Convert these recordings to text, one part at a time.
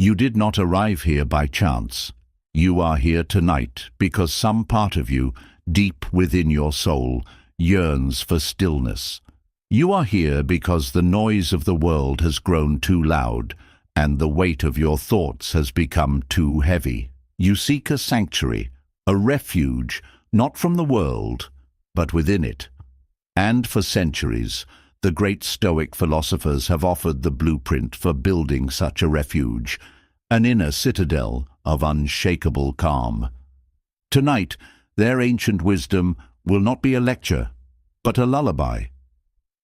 You did not arrive here by chance. You are here tonight because some part of you, deep within your soul, yearns for stillness. You are here because the noise of the world has grown too loud, and the weight of your thoughts has become too heavy. You seek a sanctuary, a refuge, not from the world, but within it. And for centuries, the great Stoic philosophers have offered the blueprint for building such a refuge, an inner citadel of unshakable calm. Tonight, their ancient wisdom will not be a lecture, but a lullaby.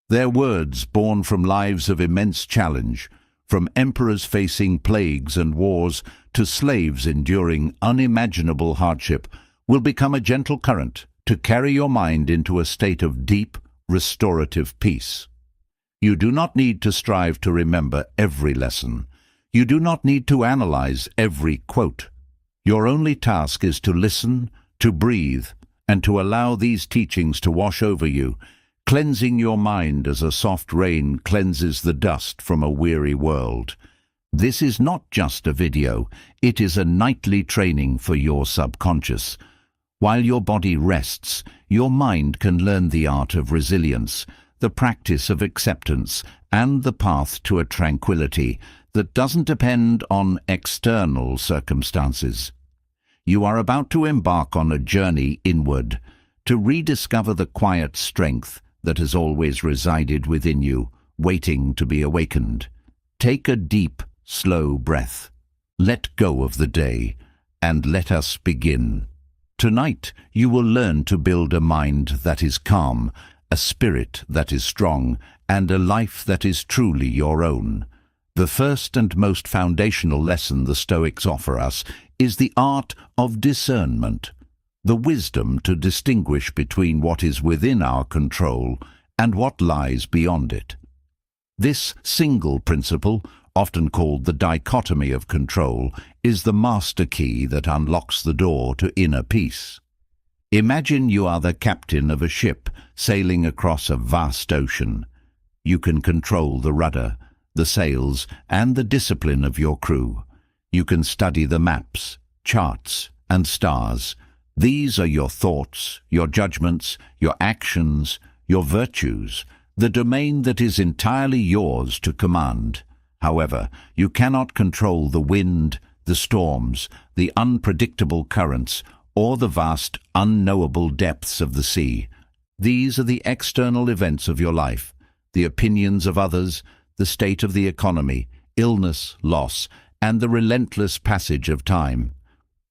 Their words, born from lives of immense challenge, from emperors facing plagues and wars to slaves enduring unimaginable hardship, will become a gentle current to carry your mind into a state of deep, restorative peace. You do not need to strive to remember every lesson. You do not need to analyze every quote. Your only task is to listen, to breathe, and to allow these teachings to wash over you, cleansing your mind as a soft rain cleanses the dust from a weary world. This is not just a video, it is a nightly training for your subconscious. While your body rests, your mind can learn the art of resilience, the practice of acceptance, and the path to a tranquility that doesn't depend on external circumstances. You are about to embark on a journey inward, to rediscover the quiet strength that has always resided within you, waiting to be awakened. Take a deep, slow breath. Let go of the day, and let us begin. Tonight, you will learn to build a mind that is calm, a spirit that is strong, and a life that is truly your own. The first and most foundational lesson the Stoics offer us is the art of discernment, the wisdom to distinguish between what is within our control and what lies beyond it. This single principle, often called the dichotomy of control, is the master key that unlocks the door to inner peace. Imagine you are the captain of a ship sailing across a vast ocean. You can control the rudder, the sails, and the discipline of your crew. You can study the maps, charts, and stars. These are your thoughts, your judgments, your actions, your virtues, the domain that is entirely yours to command. However, you cannot control the wind, the storms, the unpredictable currents, or the vast, unknowable depths of the sea. These are the external events of your life, the opinions of others, the state of the economy, illness, loss, and the relentless passage of time.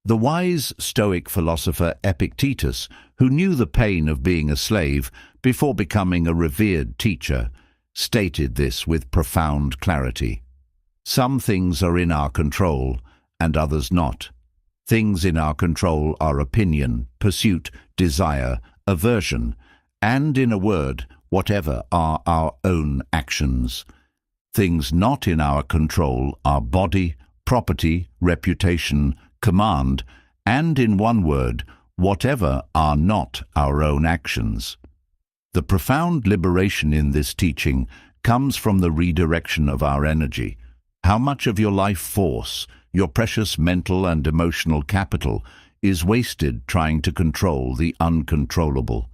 The wise Stoic philosopher Epictetus, who knew the pain of being a slave before becoming a revered teacher, stated this with profound clarity. Some things are in our control, and others not. Things in our control are opinion, pursuit, desire, aversion, and, in a word, whatever are our own actions. Things not in our control are body, property, reputation, command, and, in one word, whatever are not our own actions. The profound liberation in this teaching comes from the redirection of our energy. How much of your life force, your precious mental and emotional capital, is wasted trying to control the uncontrollable?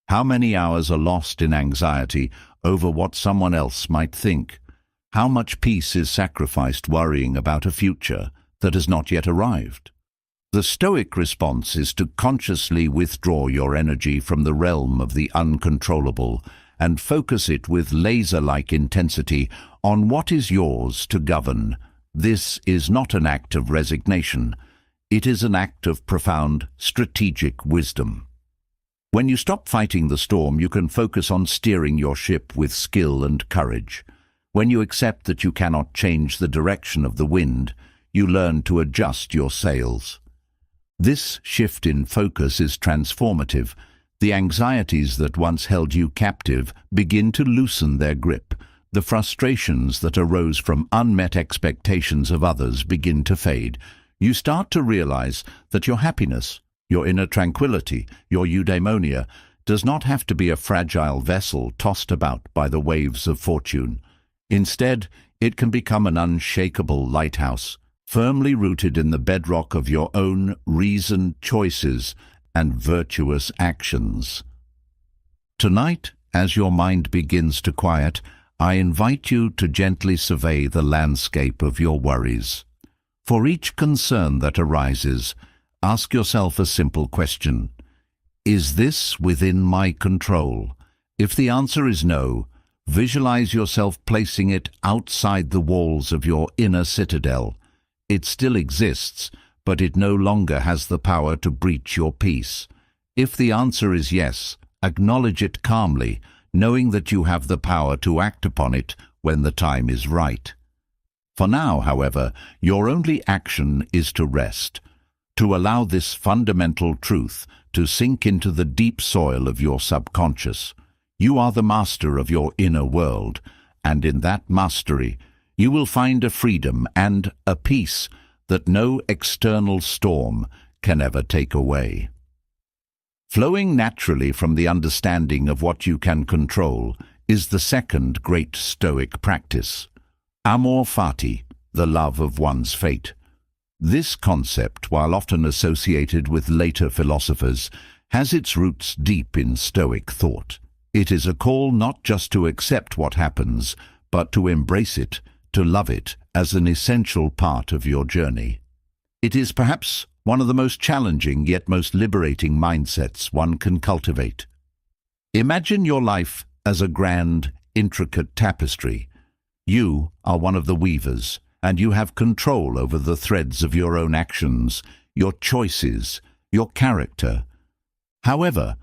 How many hours are lost in anxiety over what someone else might think? How much peace is sacrificed worrying about a future that has not yet arrived? The Stoic response is to consciously withdraw your energy from the realm of the uncontrollable and focus it with laser-like intensity on what is yours to govern. This is not an act of resignation. It is an act of profound strategic wisdom. When you stop fighting the storm, you can focus on steering your ship with skill and courage. When you accept that you cannot change the direction of the wind, you learn to adjust your sails. This shift in focus is transformative. The anxieties that once held you captive begin to loosen their grip. The frustrations that arose from unmet expectations of others begin to fade. You start to realize that your happiness, your inner tranquility, your eudaimonia, does not have to be a fragile vessel tossed about by the waves of fortune. Instead, it can become an unshakable lighthouse, firmly rooted in the bedrock of your own reasoned choices and virtuous actions. Tonight, as your mind begins to quiet, I invite you to gently survey the landscape of your worries. For each concern that arises, ask yourself a simple question. Is this within my control? If the answer is no, visualize yourself placing it outside the walls of your inner citadel. It still exists, but it no longer has the power to breach your peace. If the answer is yes, acknowledge it calmly, knowing that you have the power to act upon it when the time is right. For now, however, your only action is to rest, to allow this fundamental truth to sink into the deep soil of your subconscious. You are the master of your inner world, and in that mastery, you will find a freedom and a peace that no external storm can ever take away. Flowing naturally from the understanding of what you can control is the second great Stoic practice, amor fati, the love of one's fate. This concept, while often associated with later philosophers, has its roots deep in Stoic thought. It is a call not just to accept what happens, but to embrace it, to love it as an essential part of your journey. It is perhaps one of the most challenging yet most liberating mindsets one can cultivate. Imagine your life as a grand, intricate tapestry. You are one of the weavers, and you have control over the threads of your own actions, your choices, your character. However,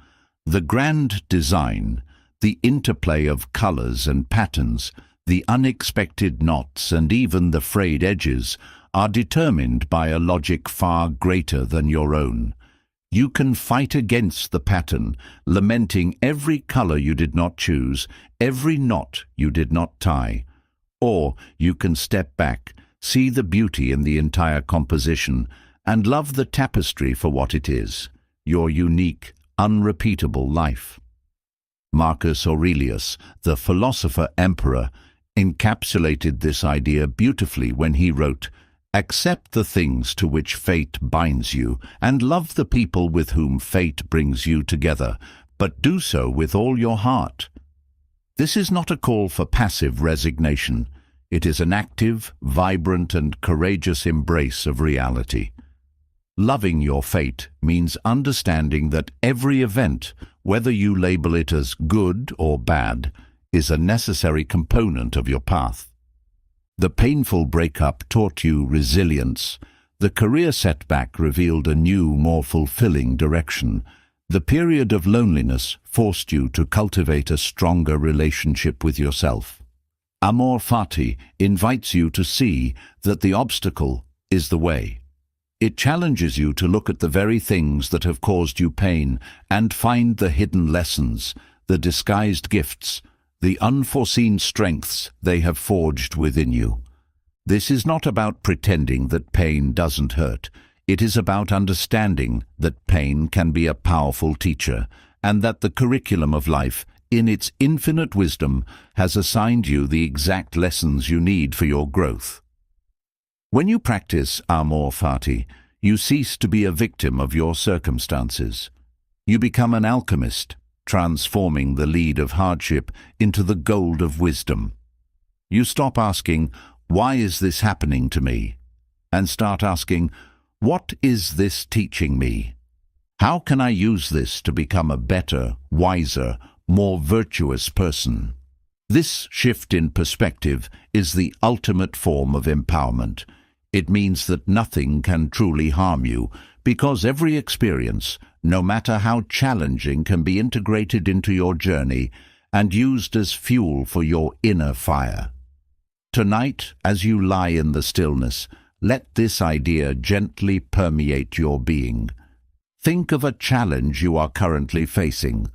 the grand design, the interplay of colors and patterns, the unexpected knots and even the frayed edges are determined by a logic far greater than your own. You can fight against the pattern, lamenting every color you did not choose, every knot you did not tie. Or you can step back, see the beauty in the entire composition, and love the tapestry for what it is, your unique, unrepeatable life. Marcus Aurelius, the philosopher-emperor, encapsulated this idea beautifully when he wrote, "Accept the things to which fate binds you, and love the people with whom fate brings you together, but do so with all your heart." This is not a call for passive resignation. It is an active, vibrant, and courageous embrace of reality. Loving your fate means understanding that every event, whether you label it as good or bad, is a necessary component of your path. The painful breakup taught you resilience. The career setback revealed a new, more fulfilling direction. The period of loneliness forced you to cultivate a stronger relationship with yourself. Amor fati invites you to see that the obstacle is the way. It challenges you to look at the very things that have caused you pain and find the hidden lessons, the disguised gifts, the unforeseen strengths they have forged within you. This is not about pretending that pain doesn't hurt. It is about understanding that pain can be a powerful teacher, and that the curriculum of life, in its infinite wisdom, has assigned you the exact lessons you need for your growth. When you practice amor fati, you cease to be a victim of your circumstances. You become an alchemist, transforming the lead of hardship into the gold of wisdom. You stop asking, "Why is this happening to me?" and start asking, "What is this teaching me? How can I use this to become a better, wiser, more virtuous person?" This shift in perspective is the ultimate form of empowerment. It means that nothing can truly harm you, because every experience, no matter how challenging, can be integrated into your journey and used as fuel for your inner fire. Tonight, as you lie in the stillness, let this idea gently permeate your being. Think of a challenge you are currently facing.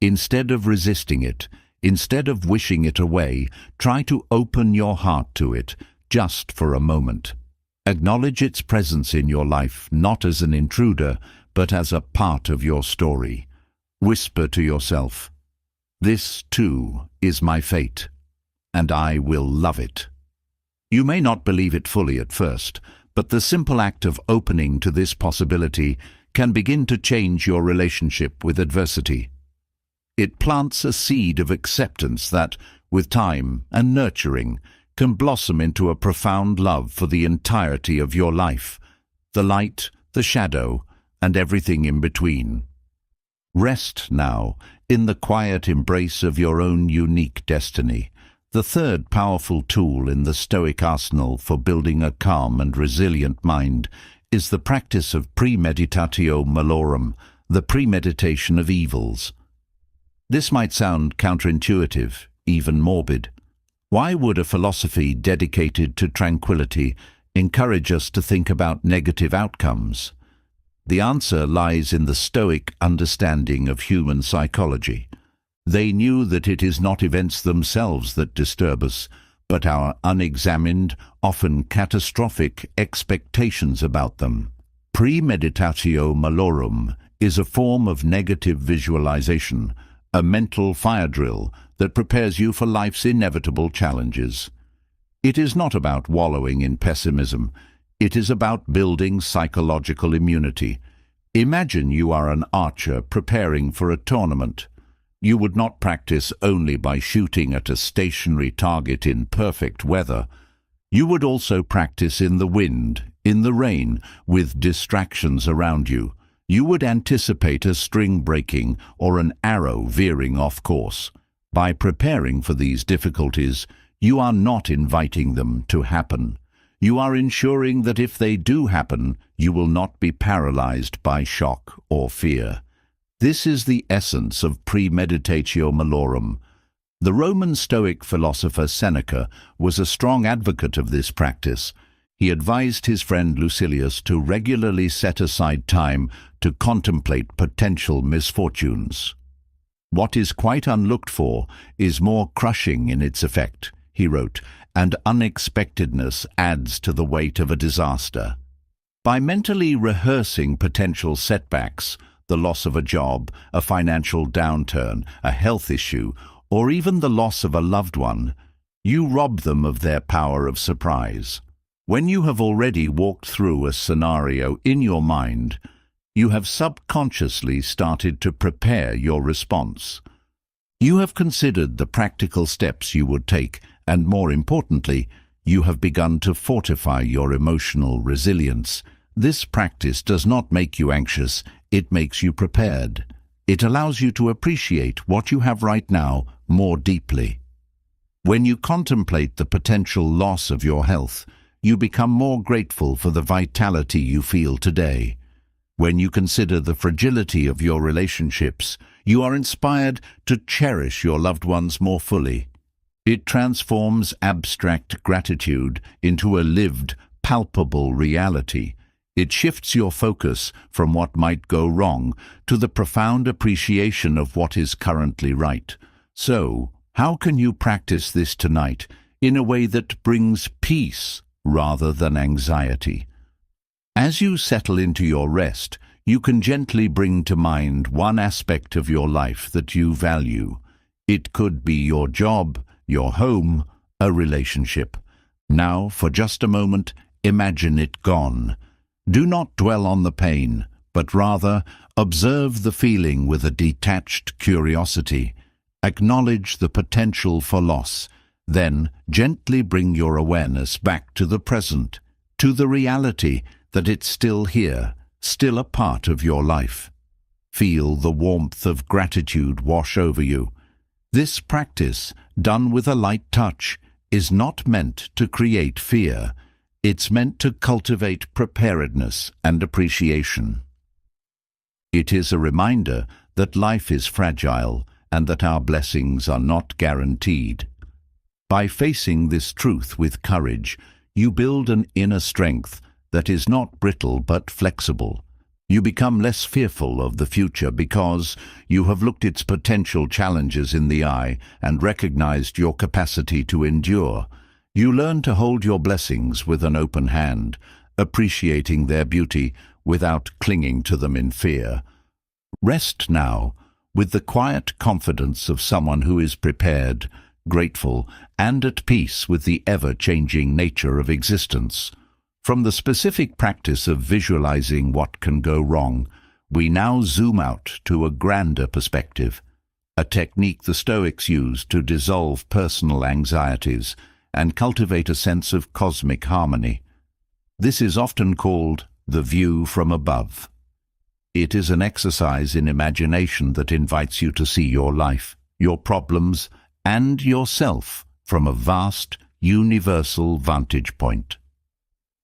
Instead of resisting it, instead of wishing it away, try to open your heart to it, just for a moment. Acknowledge its presence in your life, not as an intruder, but as a part of your story. Whisper to yourself, "This, too, is my fate, and I will love it." You may not believe it fully at first, but the simple act of opening to this possibility can begin to change your relationship with adversity. It plants a seed of acceptance that, with time and nurturing, can blossom into a profound love for the entirety of your life, the light, the shadow, and everything in between. Rest now in the quiet embrace of your own unique destiny. The third powerful tool in the Stoic arsenal for building a calm and resilient mind is the practice of premeditatio malorum, the premeditation of evils. This might sound counterintuitive, even morbid. Why would a philosophy dedicated to tranquility encourage us to think about negative outcomes? The answer lies in the Stoic understanding of human psychology. They knew that it is not events themselves that disturb us, but our unexamined, often catastrophic expectations about them. Premeditatio malorum is a form of negative visualization, a mental fire drill that prepares you for life's inevitable challenges. It is not about wallowing in pessimism. It is about building psychological immunity. Imagine you are an archer preparing for a tournament. You would not practice only by shooting at a stationary target in perfect weather. You would also practice in the wind, in the rain, with distractions around you. You would anticipate a string breaking or an arrow veering off course. By preparing for these difficulties, you are not inviting them to happen. You are ensuring that if they do happen, you will not be paralyzed by shock or fear. This is the essence of premeditatio malorum. The Roman Stoic philosopher Seneca was a strong advocate of this practice. He advised his friend Lucilius to regularly set aside time to contemplate potential misfortunes. "What is quite unlooked for is more crushing in its effect," he wrote, "and unexpectedness adds to the weight of a disaster." By mentally rehearsing potential setbacks, the loss of a job, a financial downturn, a health issue, or even the loss of a loved one, you rob them of their power of surprise. When you have already walked through a scenario in your mind, you have subconsciously started to prepare your response. You have considered the practical steps you would take, and more importantly, you have begun to fortify your emotional resilience. This practice does not make you anxious, it makes you prepared. It allows you to appreciate what you have right now more deeply. When you contemplate the potential loss of your health, you become more grateful for the vitality you feel today. When you consider the fragility of your relationships, you are inspired to cherish your loved ones more fully. It transforms abstract gratitude into a lived, palpable reality. It shifts your focus from what might go wrong to the profound appreciation of what is currently right. So, how can you practice this tonight in a way that brings peace rather than anxiety? As you settle into your rest, you can gently bring to mind one aspect of your life that you value. It could be your job, your home, a relationship. Now, for just a moment, imagine it gone. Do not dwell on the pain, but rather observe the feeling with a detached curiosity. Acknowledge the potential for loss. Then gently bring your awareness back to the present, to the reality that it's still here, still a part of your life. Feel the warmth of gratitude wash over you. This practice, done with a light touch, is not meant to create fear. It's meant to cultivate preparedness and appreciation. It is a reminder that life is fragile and that our blessings are not guaranteed. By facing this truth with courage, you build an inner strength that is not brittle but flexible. You become less fearful of the future because you have looked its potential challenges in the eye and recognized your capacity to endure. You learn to hold your blessings with an open hand, appreciating their beauty without clinging to them in fear. Rest now with the quiet confidence of someone who is prepared, grateful, and at peace with the ever-changing nature of existence. From the specific practice of visualizing what can go wrong, we now zoom out to a grander perspective, a technique the Stoics used to dissolve personal anxieties and cultivate a sense of cosmic harmony. This is often called the view from above. It is an exercise in imagination that invites you to see your life, your problems, and yourself from a vast, universal vantage point.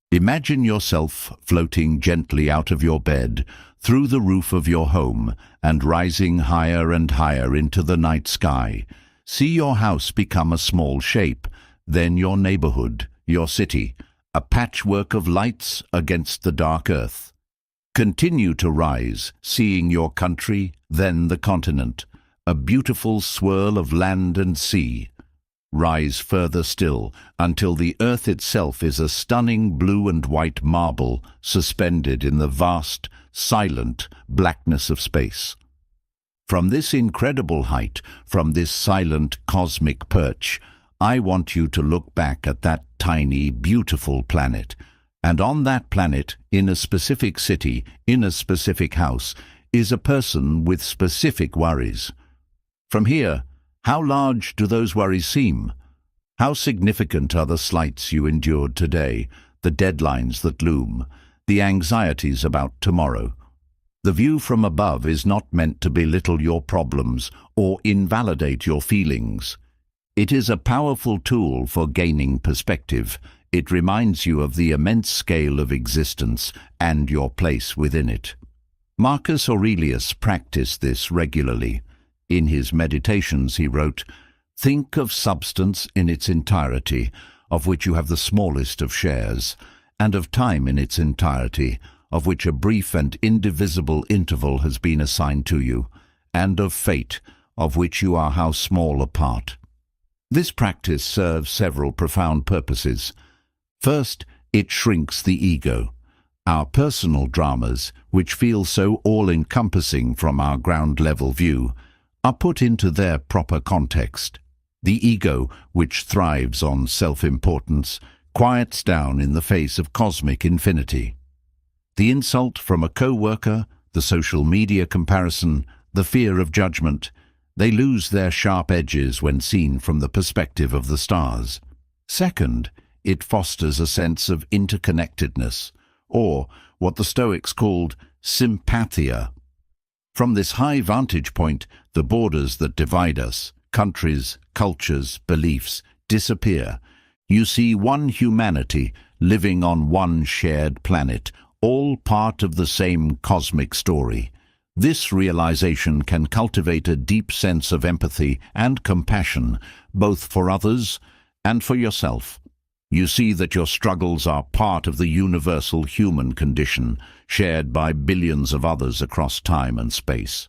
Imagine yourself floating gently out of your bed, through the roof of your home, and rising higher and higher into the night sky. See your house become a small shape, then your neighborhood, your city, a patchwork of lights against the dark earth. Continue to rise, seeing your country, then the continent, a beautiful swirl of land and sea. Rise further still, until the earth itself is a stunning blue and white marble suspended in the vast, silent blackness of space. From this incredible height, from this silent cosmic perch, I want you to look back at that tiny, beautiful planet. And on that planet, in a specific city, in a specific house, is a person with specific worries. From here, how large do those worries seem? How significant are the slights you endured today, the deadlines that loom, the anxieties about tomorrow? The view from above is not meant to belittle your problems or invalidate your feelings. It is a powerful tool for gaining perspective. It reminds you of the immense scale of existence and your place within it. Marcus Aurelius practiced this regularly. In his meditations he wrote, "Think of substance in its entirety, of which you have the smallest of shares, and of time in its entirety, of which a brief and indivisible interval has been assigned to you, and of fate, of which you are how small a part." This practice serves several profound purposes. First, it shrinks the ego. Our personal dramas, which feel so all-encompassing from our ground-level view, are put into their proper context. The ego, which thrives on self-importance, quiets down in the face of cosmic infinity. The insult from a co-worker, the social media comparison, the fear of judgment, they lose their sharp edges when seen from the perspective of the stars. Second, it fosters a sense of interconnectedness, or what the Stoics called sympathia. From this high vantage point, the borders that divide us, countries, cultures, beliefs, disappear. You see one humanity living on one shared planet, all part of the same cosmic story. This realization can cultivate a deep sense of empathy and compassion, both for others and for yourself. You see that your struggles are part of the universal human condition, shared by billions of others across time and space.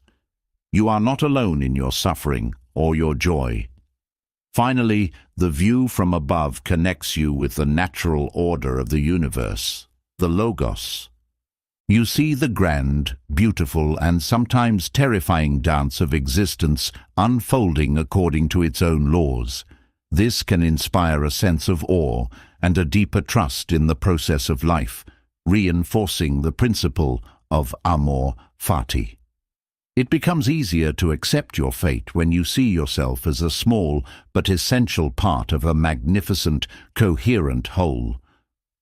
You are not alone in your suffering or your joy. Finally, the view from above connects you with the natural order of the universe, the Logos. You see the grand, beautiful, and sometimes terrifying dance of existence unfolding according to its own laws. This can inspire a sense of awe and a deeper trust in the process of life, reinforcing the principle of amor fati. It becomes easier to accept your fate when you see yourself as a small but essential part of a magnificent, coherent whole.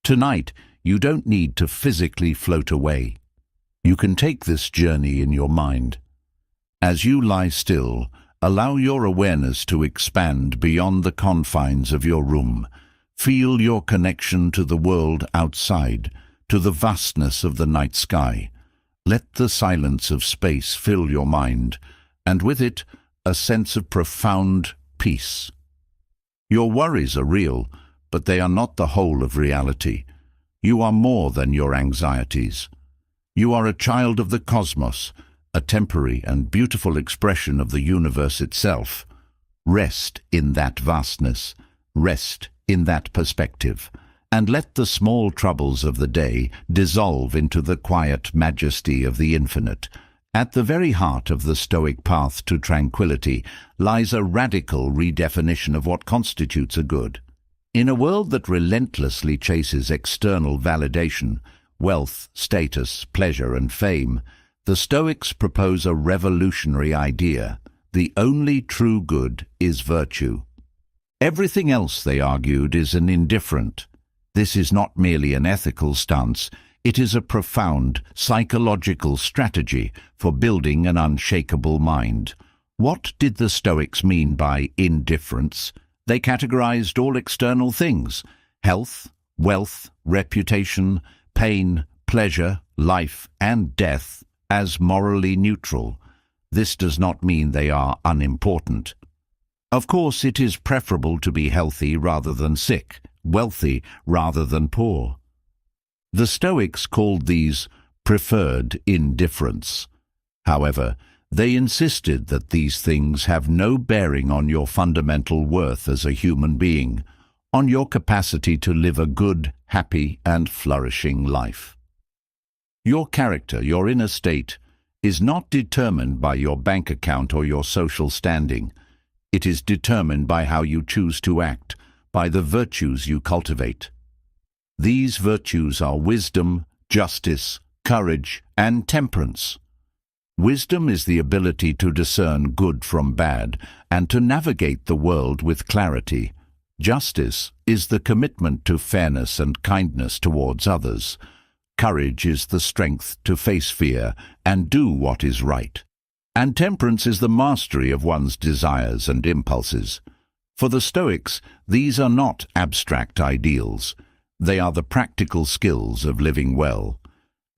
Tonight, you don't need to physically float away. You can take this journey in your mind. As you lie still, allow your awareness to expand beyond the confines of your room. Feel your connection to the world outside, to the vastness of the night sky. Let the silence of space fill your mind, and with it, a sense of profound peace. Your worries are real, but they are not the whole of reality. You are more than your anxieties. You are a child of the cosmos, a temporary and beautiful expression of the universe itself. Rest in that vastness, rest in that perspective, and let the small troubles of the day dissolve into the quiet majesty of the infinite. At the very heart of the Stoic path to tranquility lies a radical redefinition of what constitutes a good. In a world that relentlessly chases external validation, wealth, status, pleasure, and fame, the Stoics propose a revolutionary idea. The only true good is virtue. Everything else, they argued, is an indifferent. This is not merely an ethical stance, it is a profound psychological strategy for building an unshakable mind. What did the Stoics mean by indifference? They categorized all external things: health, wealth, reputation, pain, pleasure, life, and death as morally neutral. This does not mean they are unimportant. Of course, it is preferable to be healthy rather than sick, wealthy rather than poor. The Stoics called these preferred indifference. However, they insisted that these things have no bearing on your fundamental worth as a human being, on your capacity to live a good, happy, and flourishing life. Your character, your inner state, is not determined by your bank account or your social standing. It is determined by how you choose to act, by the virtues you cultivate. These virtues are wisdom, justice, courage, and temperance. Wisdom is the ability to discern good from bad and to navigate the world with clarity. Justice is the commitment to fairness and kindness towards others. Courage is the strength to face fear and do what is right. And temperance is the mastery of one's desires and impulses. For the Stoics, these are not abstract ideals. They are the practical skills of living well.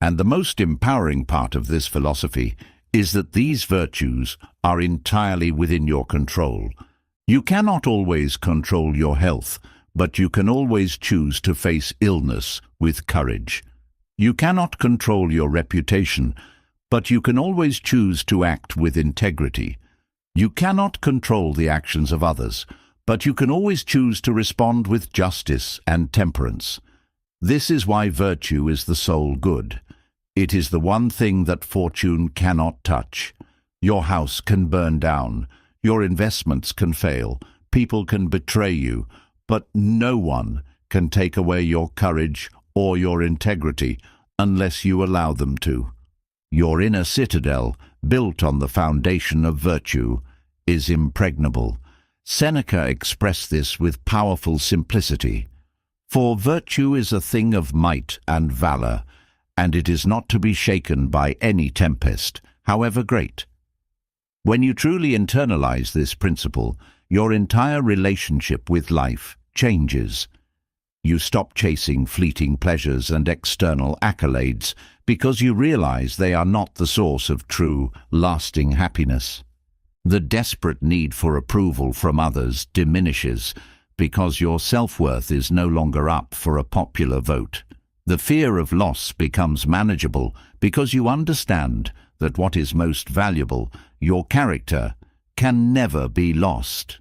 And the most empowering part of this philosophy is that these virtues are entirely within your control. You cannot always control your health, but you can always choose to face illness with courage. You cannot control your reputation, but you can always choose to act with integrity. You cannot control the actions of others, but you can always choose to respond with justice and temperance. This is why virtue is the sole good. It is the one thing that fortune cannot touch. Your house can burn down, your investments can fail, people can betray you, but no one can take away your courage or your integrity unless you allow them to. Your inner citadel, built on the foundation of virtue, is impregnable. Seneca expressed this with powerful simplicity. For virtue is a thing of might and valor, and it is not to be shaken by any tempest, however great. When you truly internalize this principle, your entire relationship with life changes. You stop chasing fleeting pleasures and external accolades because you realize they are not the source of true, lasting happiness. The desperate need for approval from others diminishes because your self-worth is no longer up for a popular vote. The fear of loss becomes manageable because you understand that what is most valuable, your character, can never be lost.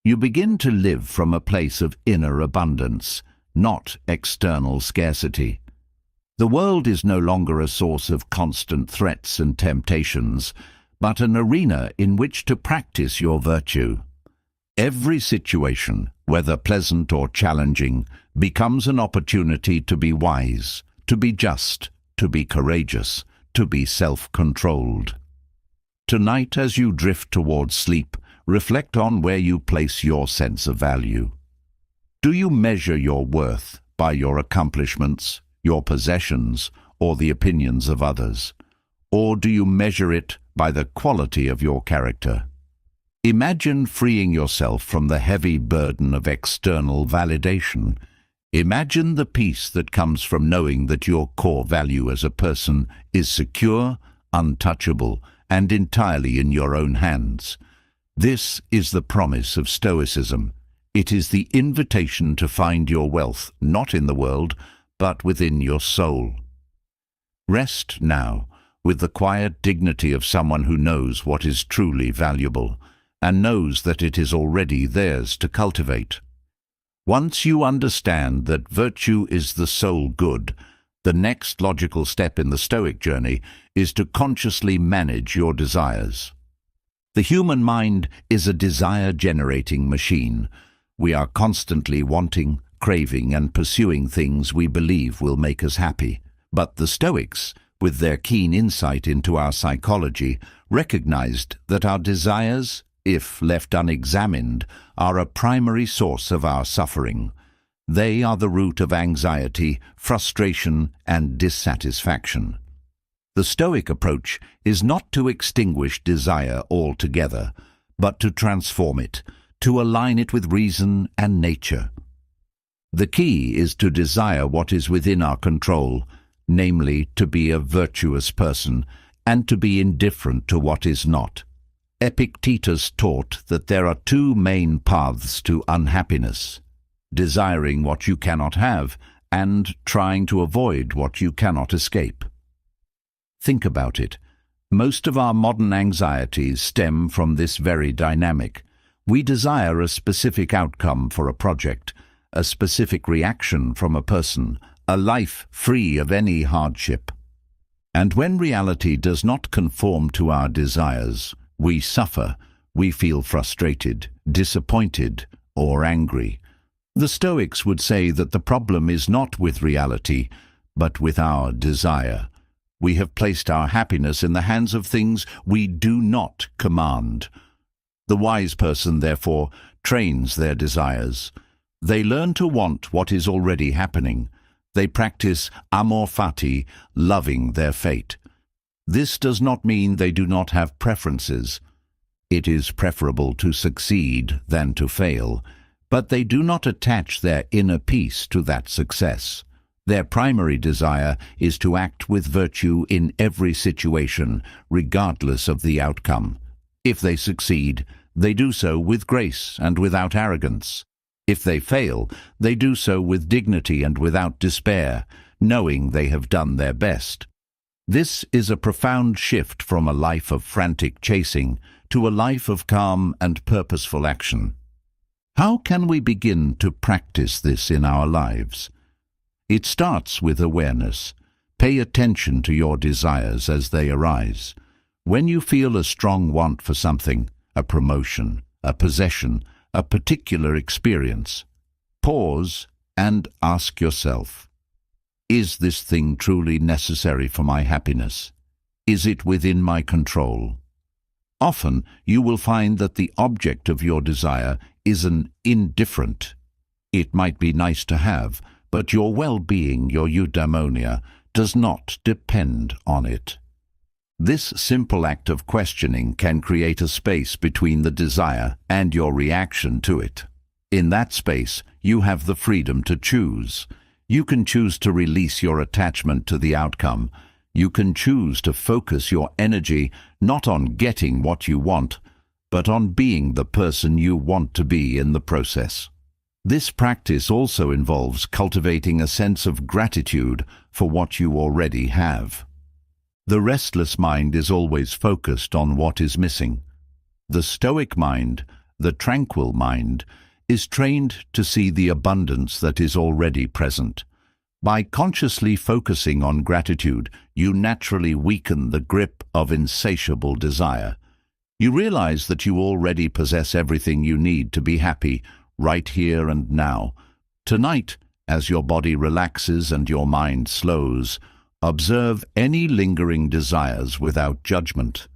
You begin to live from a place of inner abundance, not external scarcity. The world is no longer a source of constant threats and temptations, but an arena in which to practice your virtue. Every situation, whether pleasant or challenging, becomes an opportunity to be wise, to be just, to be courageous, to be self-controlled. Tonight, as you drift towards sleep, reflect on where you place your sense of value. Do you measure your worth by your accomplishments, your possessions, or the opinions of others? Or do you measure it by the quality of your character? Imagine freeing yourself from the heavy burden of external validation. Imagine the peace that comes from knowing that your core value as a person is secure, untouchable, and entirely in your own hands. This is the promise of Stoicism. It is the invitation to find your wealth not in the world, but within your soul. Rest now, with the quiet dignity of someone who knows what is truly valuable, and knows that it is already theirs to cultivate. Once you understand that virtue is the sole good, the next logical step in the Stoic journey is to consciously manage your desires. The human mind is a desire-generating machine. We are constantly wanting, craving, and pursuing things we believe will make us happy. But the Stoics, with their keen insight into our psychology, recognized that our desires, if left unexamined, are a primary source of our suffering. They are the root of anxiety, frustration, and dissatisfaction. The Stoic approach is not to extinguish desire altogether, but to transform it, to align it with reason and nature. The key is to desire what is within our control, namely to be a virtuous person and to be indifferent to what is not. Epictetus taught that there are two main paths to unhappiness: desiring what you cannot have and trying to avoid what you cannot escape. Think about it. Most of our modern anxieties stem from this very dynamic. We desire a specific outcome for a project, a specific reaction from a person, a life free of any hardship. And when reality does not conform to our desires, we suffer, we feel frustrated, disappointed, or angry. The Stoics would say that the problem is not with reality, but with our desire. We have placed our happiness in the hands of things we do not command. The wise person, therefore, trains their desires. They learn to want what is already happening. They practice amor fati, loving their fate. This does not mean they do not have preferences. It is preferable to succeed than to fail, but they do not attach their inner peace to that success. Their primary desire is to act with virtue in every situation, regardless of the outcome. If they succeed, they do so with grace and without arrogance. If they fail, they do so with dignity and without despair, knowing they have done their best. This is a profound shift from a life of frantic chasing to a life of calm and purposeful action. How can we begin to practice this in our lives? It starts with awareness. Pay attention to your desires as they arise. When you feel a strong want for something, a promotion, a possession, a particular experience, pause and ask yourself, is this thing truly necessary for my happiness? Is it within my control? Often you will find that the object of your desire is an indifferent. It might be nice to have, but your well-being, your eudaimonia, does not depend on it. This simple act of questioning can create a space between the desire and your reaction to it. In that space, you have the freedom to choose. You can choose to release your attachment to the outcome. You can choose to focus your energy not on getting what you want, but on being the person you want to be in the process. This practice also involves cultivating a sense of gratitude for what you already have. The restless mind is always focused on what is missing. The Stoic mind, the tranquil mind, is trained to see the abundance that is already present. By consciously focusing on gratitude, you naturally weaken the grip of insatiable desire. You realize that you already possess everything you need to be happy, right here and now. Tonight, as your body relaxes and your mind slows, observe any lingering desires without judgment.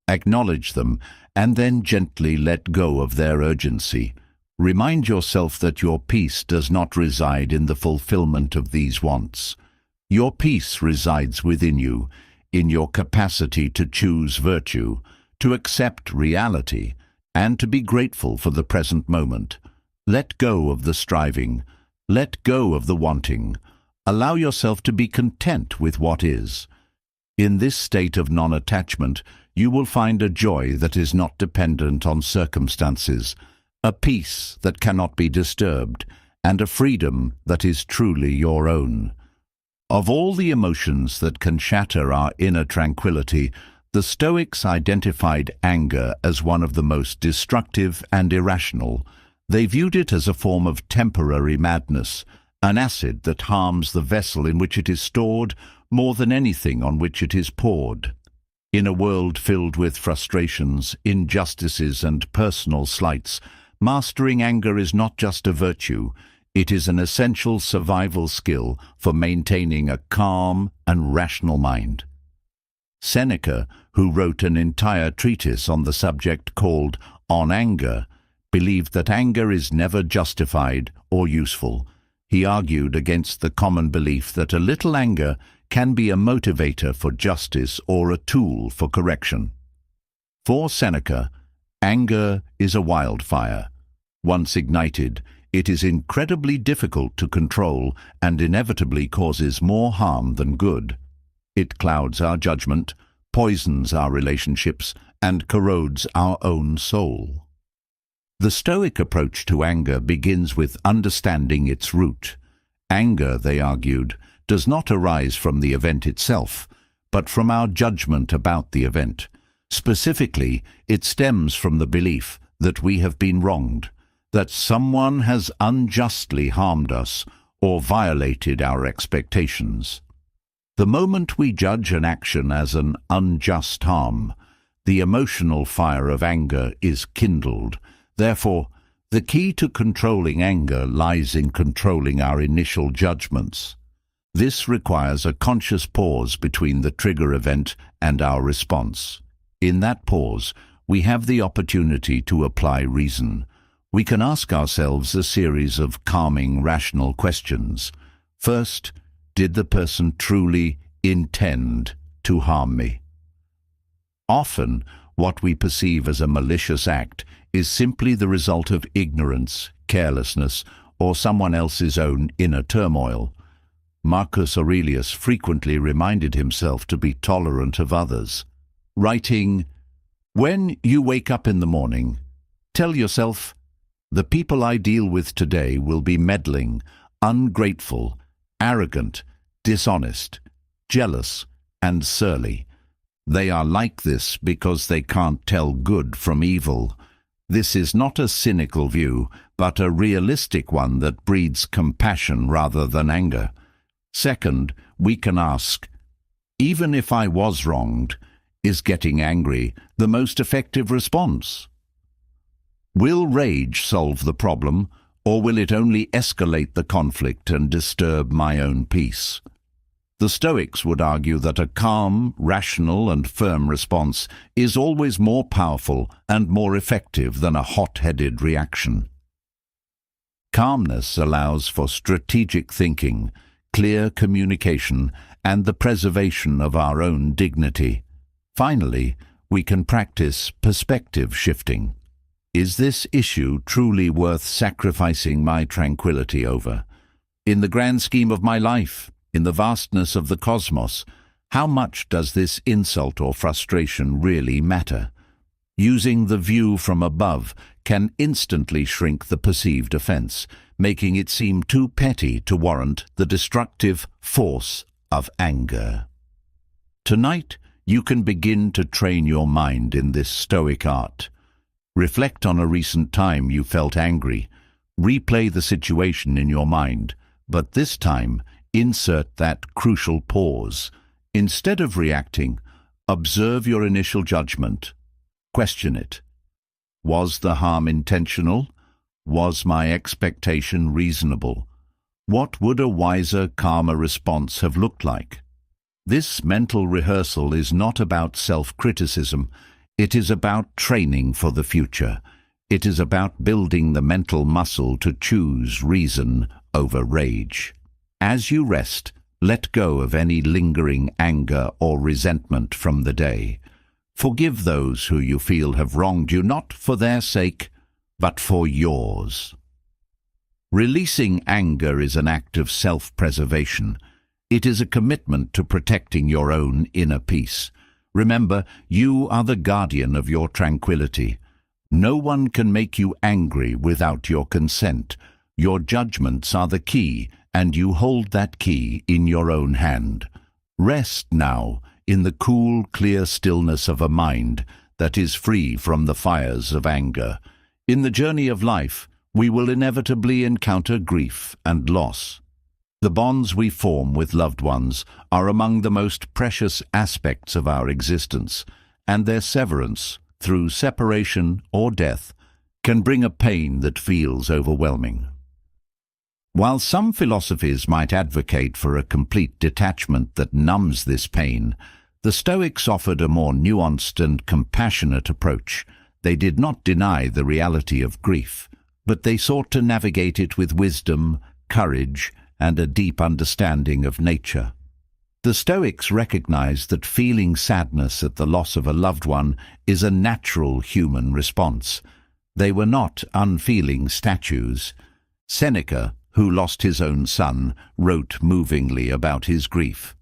Acknowledge them and then gently let go of their urgency. Remind yourself that your peace does not reside in the fulfillment of these wants. Your peace resides within you, in your capacity to choose virtue, to accept reality, and to be grateful for the present moment. Let go of the striving. Let go of the wanting. Allow yourself to be content with what is. In this state of non-attachment, you will find a joy that is not dependent on circumstances, a peace that cannot be disturbed, and a freedom that is truly your own. Of all the emotions that can shatter our inner tranquility, the Stoics identified anger as one of the most destructive and irrational. They viewed it as a form of temporary madness, an acid that harms the vessel in which it is stored more than anything on which it is poured. In a world filled with frustrations, injustices, and personal slights, mastering anger is not just a virtue, it is an essential survival skill for maintaining a calm and rational mind. Seneca, who wrote an entire treatise on the subject called On Anger, believed that anger is never justified or useful. He argued against the common belief that a little anger can be a motivator for justice or a tool for correction. For Seneca, anger is a wildfire. Once ignited, it is incredibly difficult to control and inevitably causes more harm than good. It clouds our judgment, poisons our relationships, and corrodes our own soul. The Stoic approach to anger begins with understanding its root. Anger, they argued, does not arise from the event itself, but from our judgment about the event. Specifically, it stems from the belief that we have been wronged, that someone has unjustly harmed us or violated our expectations. The moment we judge an action as an unjust harm, the emotional fire of anger is kindled. Therefore, the key to controlling anger lies in controlling our initial judgments. This requires a conscious pause between the trigger event and our response. In that pause, we have the opportunity to apply reason. We can ask ourselves a series of calming, rational questions. First, did the person truly intend to harm me? Often, what we perceive as a malicious act is simply the result of ignorance, carelessness, or someone else's own inner turmoil. Marcus Aurelius frequently reminded himself to be tolerant of others, writing, "When you wake up in the morning, tell yourself, the people I deal with today will be meddling, ungrateful, arrogant, dishonest, jealous, and surly. They are like this because they can't tell good from evil." This is not a cynical view, but a realistic one that breeds compassion rather than anger. Second, we can ask, even if I was wronged, is getting angry the most effective response? Will rage solve the problem, or will it only escalate the conflict and disturb my own peace? The Stoics would argue that a calm, rational, and firm response is always more powerful and more effective than a hot-headed reaction. Calmness allows for strategic thinking, clear communication, and the preservation of our own dignity. Finally, we can practice perspective shifting. Is this issue truly worth sacrificing my tranquility over? In the grand scheme of my life, in the vastness of the cosmos, how much does this insult or frustration really matter? Using the view from above can instantly shrink the perceived offense, making it seem too petty to warrant the destructive force of anger. Tonight, you can begin to train your mind in this Stoic art. Reflect on a recent time you felt angry. Replay the situation in your mind, but this time, insert that crucial pause. Instead of reacting, observe your initial judgment. Question it. Was the harm intentional? Was my expectation reasonable? What would a wiser, calmer response have looked like? This mental rehearsal is not about self-criticism. It is about training for the future. It is about building the mental muscle to choose reason over rage. As you rest, let go of any lingering anger or resentment from the day. Forgive those who you feel have wronged you, not for their sake, but for yours. Releasing anger is an act of self-preservation. It is a commitment to protecting your own inner peace. Remember, you are the guardian of your tranquility. No one can make you angry without your consent. Your judgments are the key, and you hold that key in your own hand. Rest now in the cool, clear stillness of a mind that is free from the fires of anger. In the journey of life, we will inevitably encounter grief and loss. The bonds we form with loved ones are among the most precious aspects of our existence, and their severance, through separation or death, can bring a pain that feels overwhelming. While some philosophies might advocate for a complete detachment that numbs this pain, the Stoics offered a more nuanced and compassionate approach. They did not deny the reality of grief, but they sought to navigate it with wisdom, courage, and a deep understanding of nature. The Stoics recognized that feeling sadness at the loss of a loved one is a natural human response. They were not unfeeling statues. Seneca, who lost his own son, wrote movingly about his grief.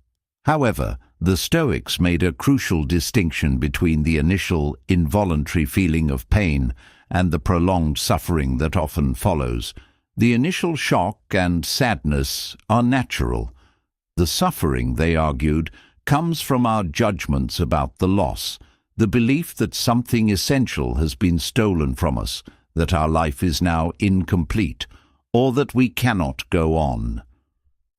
However, the Stoics made a crucial distinction between the initial involuntary feeling of pain and the prolonged suffering that often follows. The initial shock and sadness are natural. The suffering, they argued, comes from our judgments about the loss, the belief that something essential has been stolen from us, that our life is now incomplete, or that we cannot go on.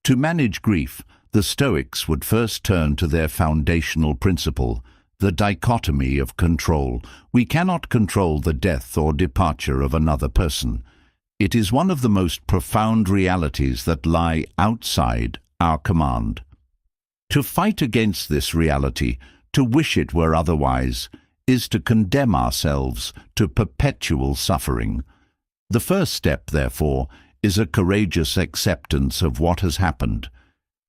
To manage grief, the Stoics would first turn to their foundational principle, the dichotomy of control. We cannot control the death or departure of another person. It is one of the most profound realities that lie outside our command. To fight against this reality, to wish it were otherwise, is to condemn ourselves to perpetual suffering. The first step, therefore, is a courageous acceptance of what has happened.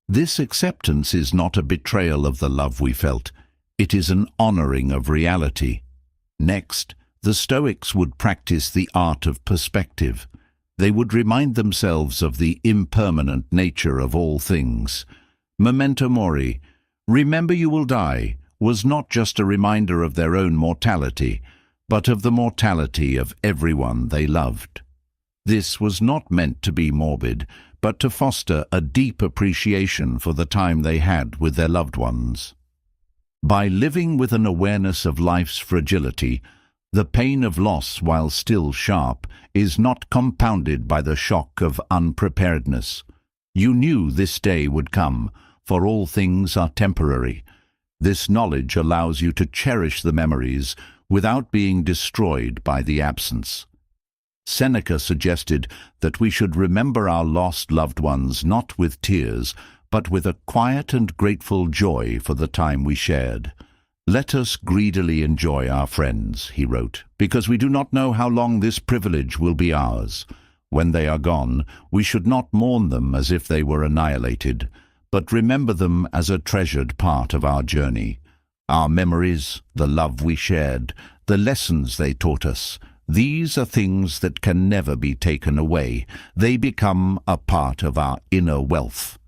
This acceptance is not a betrayal of the love we felt. It is an honoring of reality. Next, the Stoics would practice the art of perspective. They would remind themselves of the impermanent nature of all things. Memento mori, remember you will die, was not just a reminder of their own mortality, but of the mortality of everyone they loved. This was not meant to be morbid, but to foster a deep appreciation for the time they had with their loved ones. By living with an awareness of life's fragility, the pain of loss, while still sharp, is not compounded by the shock of unpreparedness. You knew this day would come, for all things are temporary. This knowledge allows you to cherish the memories without being destroyed by the absence. Seneca suggested that we should remember our lost loved ones not with tears, but with a quiet and grateful joy for the time we shared. Let us greedily enjoy our friends, he wrote, because we do not know how long this privilege will be ours. When they are gone, we should not mourn them as if they were annihilated, but remember them as a treasured part of our journey. Our memories, the love we shared, the lessons they taught us, these are things that can never be taken away. They become a part of our inner wealth.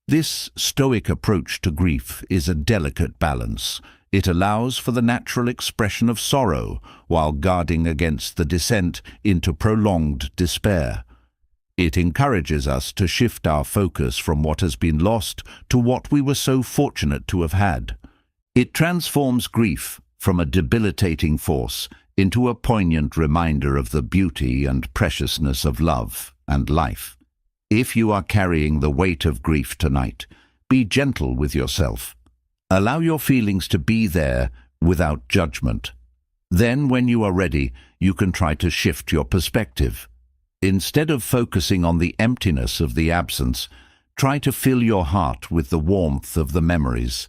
This Stoic approach to grief is a delicate balance. It allows for the natural expression of sorrow while guarding against the descent into prolonged despair. It encourages us to shift our focus from what has been lost to what we were so fortunate to have had. It transforms grief from a debilitating force into a poignant reminder of the beauty and preciousness of love and life. If you are carrying the weight of grief tonight, be gentle with yourself. Allow your feelings to be there without judgment. Then, when you are ready, you can try to shift your perspective. Instead of focusing on the emptiness of the absence, try to fill your heart with the warmth of the memories.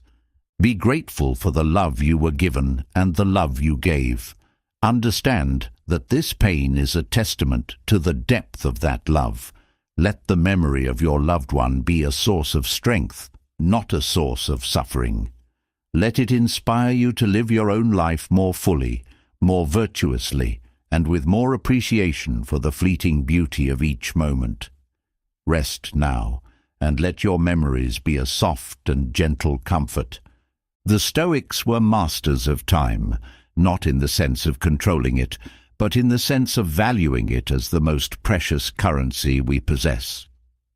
Be grateful for the love you were given and the love you gave. Understand that this pain is a testament to the depth of that love. Let the memory of your loved one be a source of strength, not a source of suffering. Let it inspire you to live your own life more fully, more virtuously, and with more appreciation for the fleeting beauty of each moment. Rest now, and let your memories be a soft and gentle comfort. The Stoics were masters of time, not in the sense of controlling it, but in the sense of valuing it as the most precious currency we possess.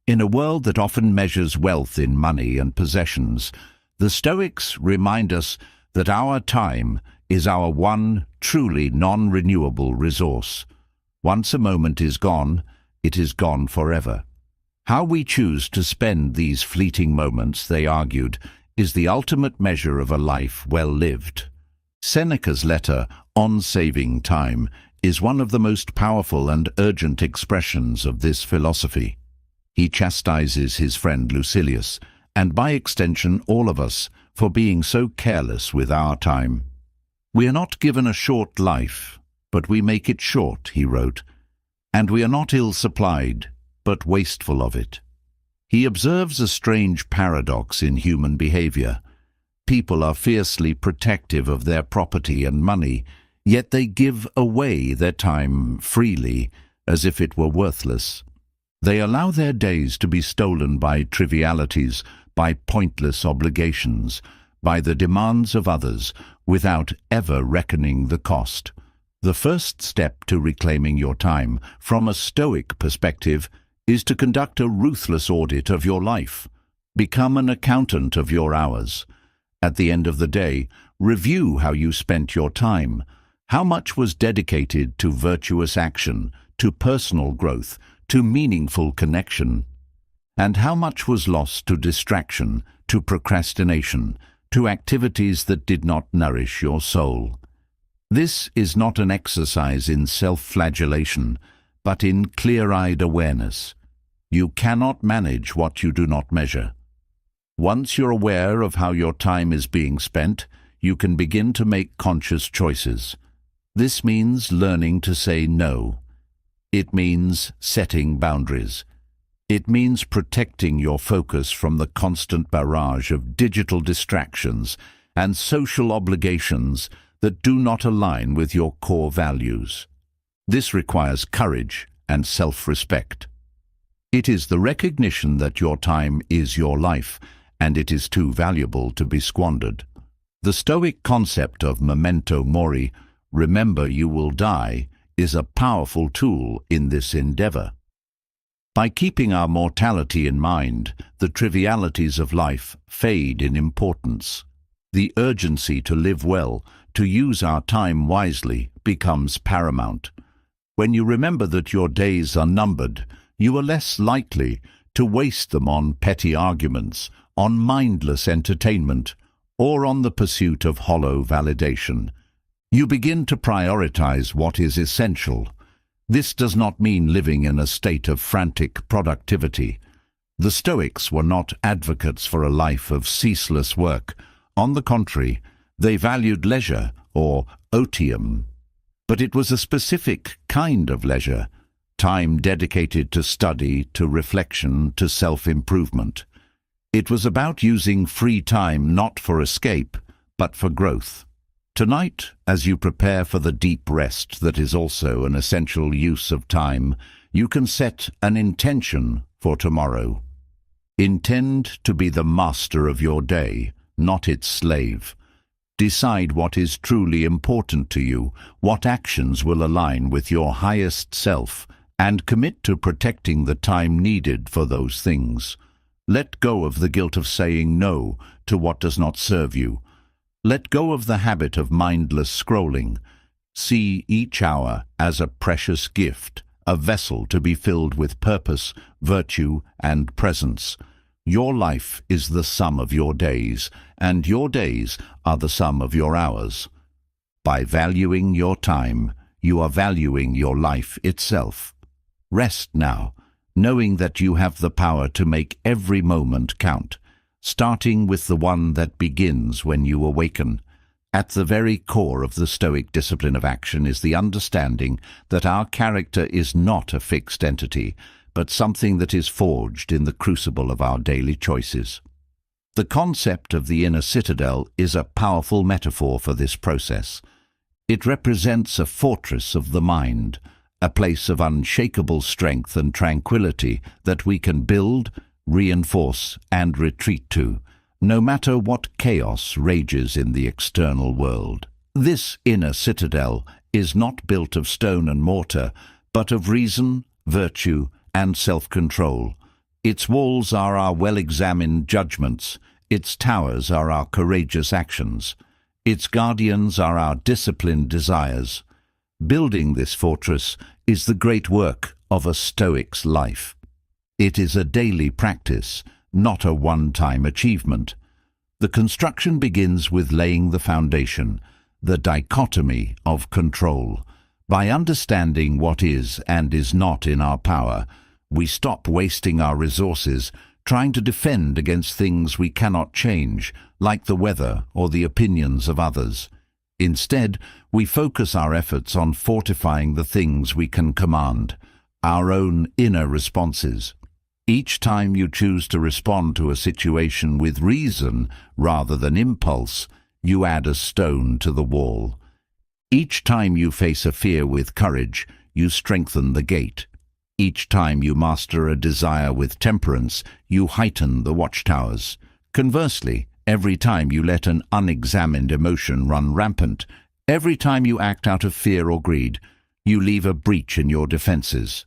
In a world that often measures wealth in money and possessions, the Stoics remind us that our time is our one truly non-renewable resource. Once a moment is gone, it is gone forever. How we choose to spend these fleeting moments, they argued, is the ultimate measure of a life well lived. Seneca's letter, On Saving Time, is one of the most powerful and urgent expressions of this philosophy. He chastises his friend Lucilius, and by extension all of us, for being so careless with our time. "We are not given a short life, but we make it short," he wrote, "and we are not ill-supplied, but wasteful of it." He observes a strange paradox in human behavior. People are fiercely protective of their property and money, yet they give away their time freely, as if it were worthless. They allow their days to be stolen by trivialities, by pointless obligations, by the demands of others, without ever reckoning the cost. The first step to reclaiming your time, from a Stoic perspective, is to conduct a ruthless audit of your life. Become an accountant of your hours. At the end of the day, review how you spent your time. How much was dedicated to virtuous action, to personal growth, to meaningful connection? And how much was lost to distraction, to procrastination, to activities that did not nourish your soul? This is not an exercise in self-flagellation, but in clear-eyed awareness. You cannot manage what you do not measure. Once you're aware of how your time is being spent, you can begin to make conscious choices. This means learning to say no. It means setting boundaries. It means protecting your focus from the constant barrage of digital distractions and social obligations that do not align with your core values. This requires courage and self-respect. It is the recognition that your time is your life, and it is too valuable to be squandered. The Stoic concept of memento mori, remember you will die, is a powerful tool in this endeavor. By keeping our mortality in mind, the trivialities of life fade in importance. The urgency to live well, to use our time wisely, becomes paramount. When you remember that your days are numbered, you are less likely to waste them on petty arguments, on mindless entertainment, or on the pursuit of hollow validation. You begin to prioritize what is essential. This does not mean living in a state of frantic productivity. The Stoics were not advocates for a life of ceaseless work. On the contrary, they valued leisure, or otium. But it was a specific kind of leisure, time dedicated to study, to reflection, to self-improvement. It was about using free time not for escape, but for growth. Tonight, as you prepare for the deep rest that is also an essential use of time, you can set an intention for tomorrow. Intend to be the master of your day, not its slave. Decide what is truly important to you, what actions will align with your highest self, and commit to protecting the time needed for those things. Let go of the guilt of saying no to what does not serve you. Let go of the habit of mindless scrolling. See each hour as a precious gift, a vessel to be filled with purpose, virtue, and presence. Your life is the sum of your days, and your days are the sum of your hours. By valuing your time, you are valuing your life itself. Rest now, knowing that you have the power to make every moment count, starting with the one that begins when you awaken. At the very core of the Stoic discipline of action is the understanding that our character is not a fixed entity, but something that is forged in the crucible of our daily choices. The concept of the inner citadel is a powerful metaphor for this process. It represents a fortress of the mind, a place of unshakable strength and tranquility that we can build, reinforce, and retreat to, no matter what chaos rages in the external world. This inner citadel is not built of stone and mortar, but of reason, virtue, and self-control. Its walls are our well-examined judgments, its towers are our courageous actions, its guardians are our disciplined desires. Building this fortress is the great work of a Stoic's life. It is a daily practice, not a one-time achievement. The construction begins with laying the foundation, the dichotomy of control. By understanding what is and is not in our power, we stop wasting our resources trying to defend against things we cannot change, like the weather or the opinions of others. Instead, we focus our efforts on fortifying the things we can command, our own inner responses. Each time you choose to respond to a situation with reason rather than impulse, you add a stone to the wall. Each time you face a fear with courage, you strengthen the gate. Each time you master a desire with temperance, you heighten the watchtowers. Conversely, every time you let an unexamined emotion run rampant, every time you act out of fear or greed, you leave a breach in your defenses.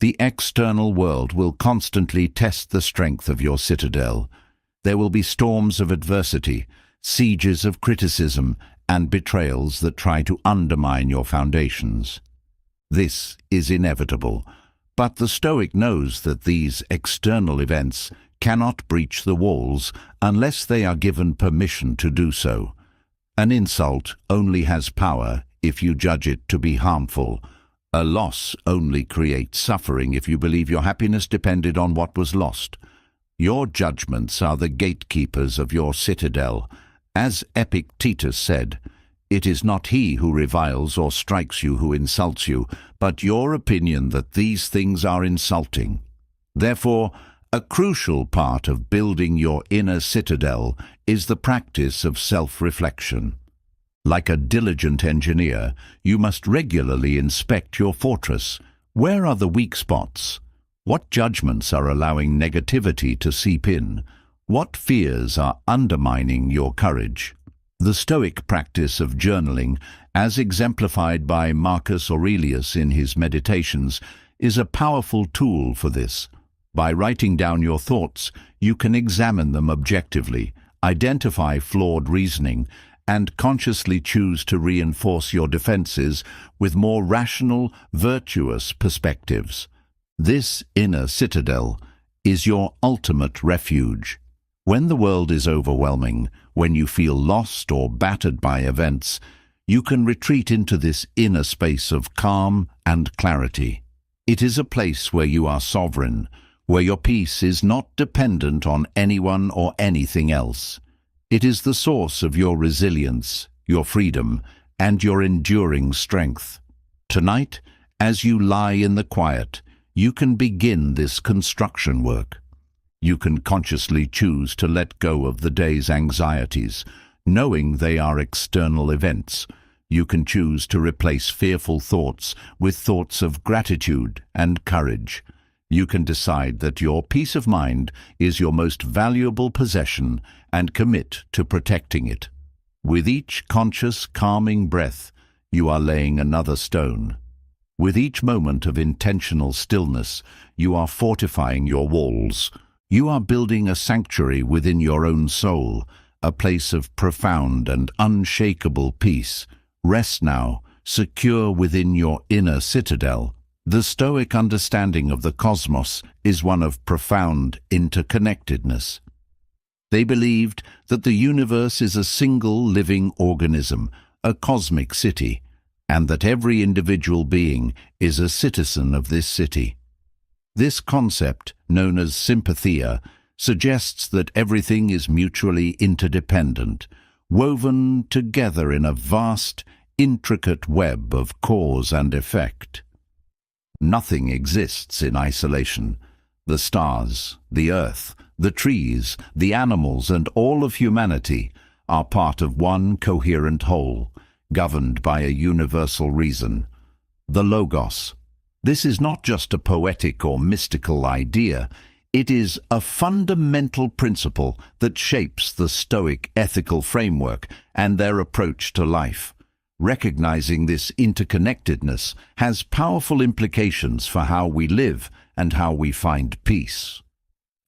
The external world will constantly test the strength of your citadel. There will be storms of adversity, sieges of criticism, and betrayals that try to undermine your foundations. This is inevitable, but the Stoic knows that these external events cannot breach the walls unless they are given permission to do so. An insult only has power if you judge it to be harmful. A loss only creates suffering if you believe your happiness depended on what was lost. Your judgments are the gatekeepers of your citadel. As Epictetus said, "It is not he who reviles or strikes you who insults you, but your opinion that these things are insulting." Therefore, a crucial part of building your inner citadel is the practice of self-reflection. Like a diligent engineer, you must regularly inspect your fortress. Where are the weak spots? What judgments are allowing negativity to seep in? What fears are undermining your courage? The Stoic practice of journaling, as exemplified by Marcus Aurelius in his Meditations, is a powerful tool for this. By writing down your thoughts, you can examine them objectively, identify flawed reasoning, and consciously choose to reinforce your defenses with more rational, virtuous perspectives. This inner citadel is your ultimate refuge. When the world is overwhelming, when you feel lost or battered by events, you can retreat into this inner space of calm and clarity. It is a place where you are sovereign, where your peace is not dependent on anyone or anything else. It is the source of your resilience, your freedom, and your enduring strength. Tonight, as you lie in the quiet, you can begin this construction work. You can consciously choose to let go of the day's anxieties, knowing they are external events. You can choose to replace fearful thoughts with thoughts of gratitude and courage. You can decide that your peace of mind is your most valuable possession and commit to protecting it. With each conscious, calming breath, you are laying another stone. With each moment of intentional stillness, you are fortifying your walls. You are building a sanctuary within your own soul, a place of profound and unshakable peace. Rest now, secure within your inner citadel. The Stoic understanding of the cosmos is one of profound interconnectedness. They believed that the universe is a single living organism, a cosmic city, and that every individual being is a citizen of this city. This concept, known as sympathia, suggests that everything is mutually interdependent, woven together in a vast, intricate web of cause and effect. Nothing exists in isolation. The stars, the earth, the trees, the animals, and all of humanity are part of one coherent whole, governed by a universal reason, the Logos. This is not just a poetic or mystical idea. It is a fundamental principle that shapes the Stoic ethical framework and their approach to life. Recognizing this interconnectedness has powerful implications for how we live and how we find peace.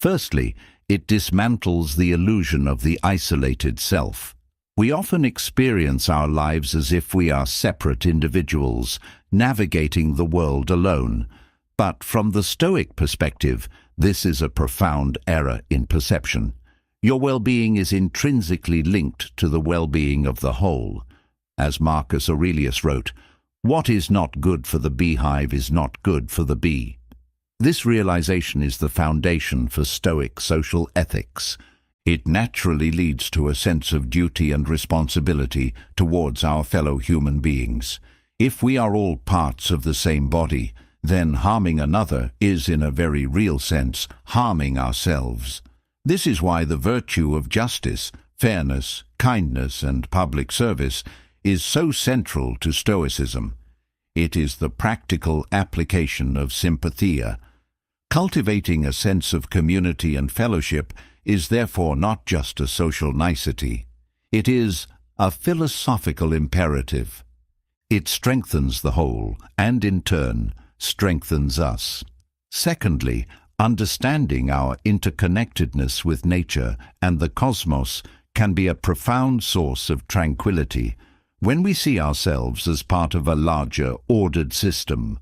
Firstly, it dismantles the illusion of the isolated self. We often experience our lives as if we are separate individuals, navigating the world alone. But from the Stoic perspective, this is a profound error in perception. Your well-being is intrinsically linked to the well-being of the whole. As Marcus Aurelius wrote, What is not good for the beehive is not good for the bee. This realization is the foundation for Stoic social ethics. It naturally leads to a sense of duty and responsibility towards our fellow human beings. If we are all parts of the same body, then harming another is, in a very real sense, harming ourselves. This is why the virtue of justice, fairness, kindness, and public service is so central to Stoicism. It is the practical application of sympathia. Cultivating a sense of community and fellowship is therefore not just a social nicety. It is a philosophical imperative. It strengthens the whole and, in turn, strengthens us. Secondly, understanding our interconnectedness with nature and the cosmos can be a profound source of tranquility. When we see ourselves as part of a larger, ordered system,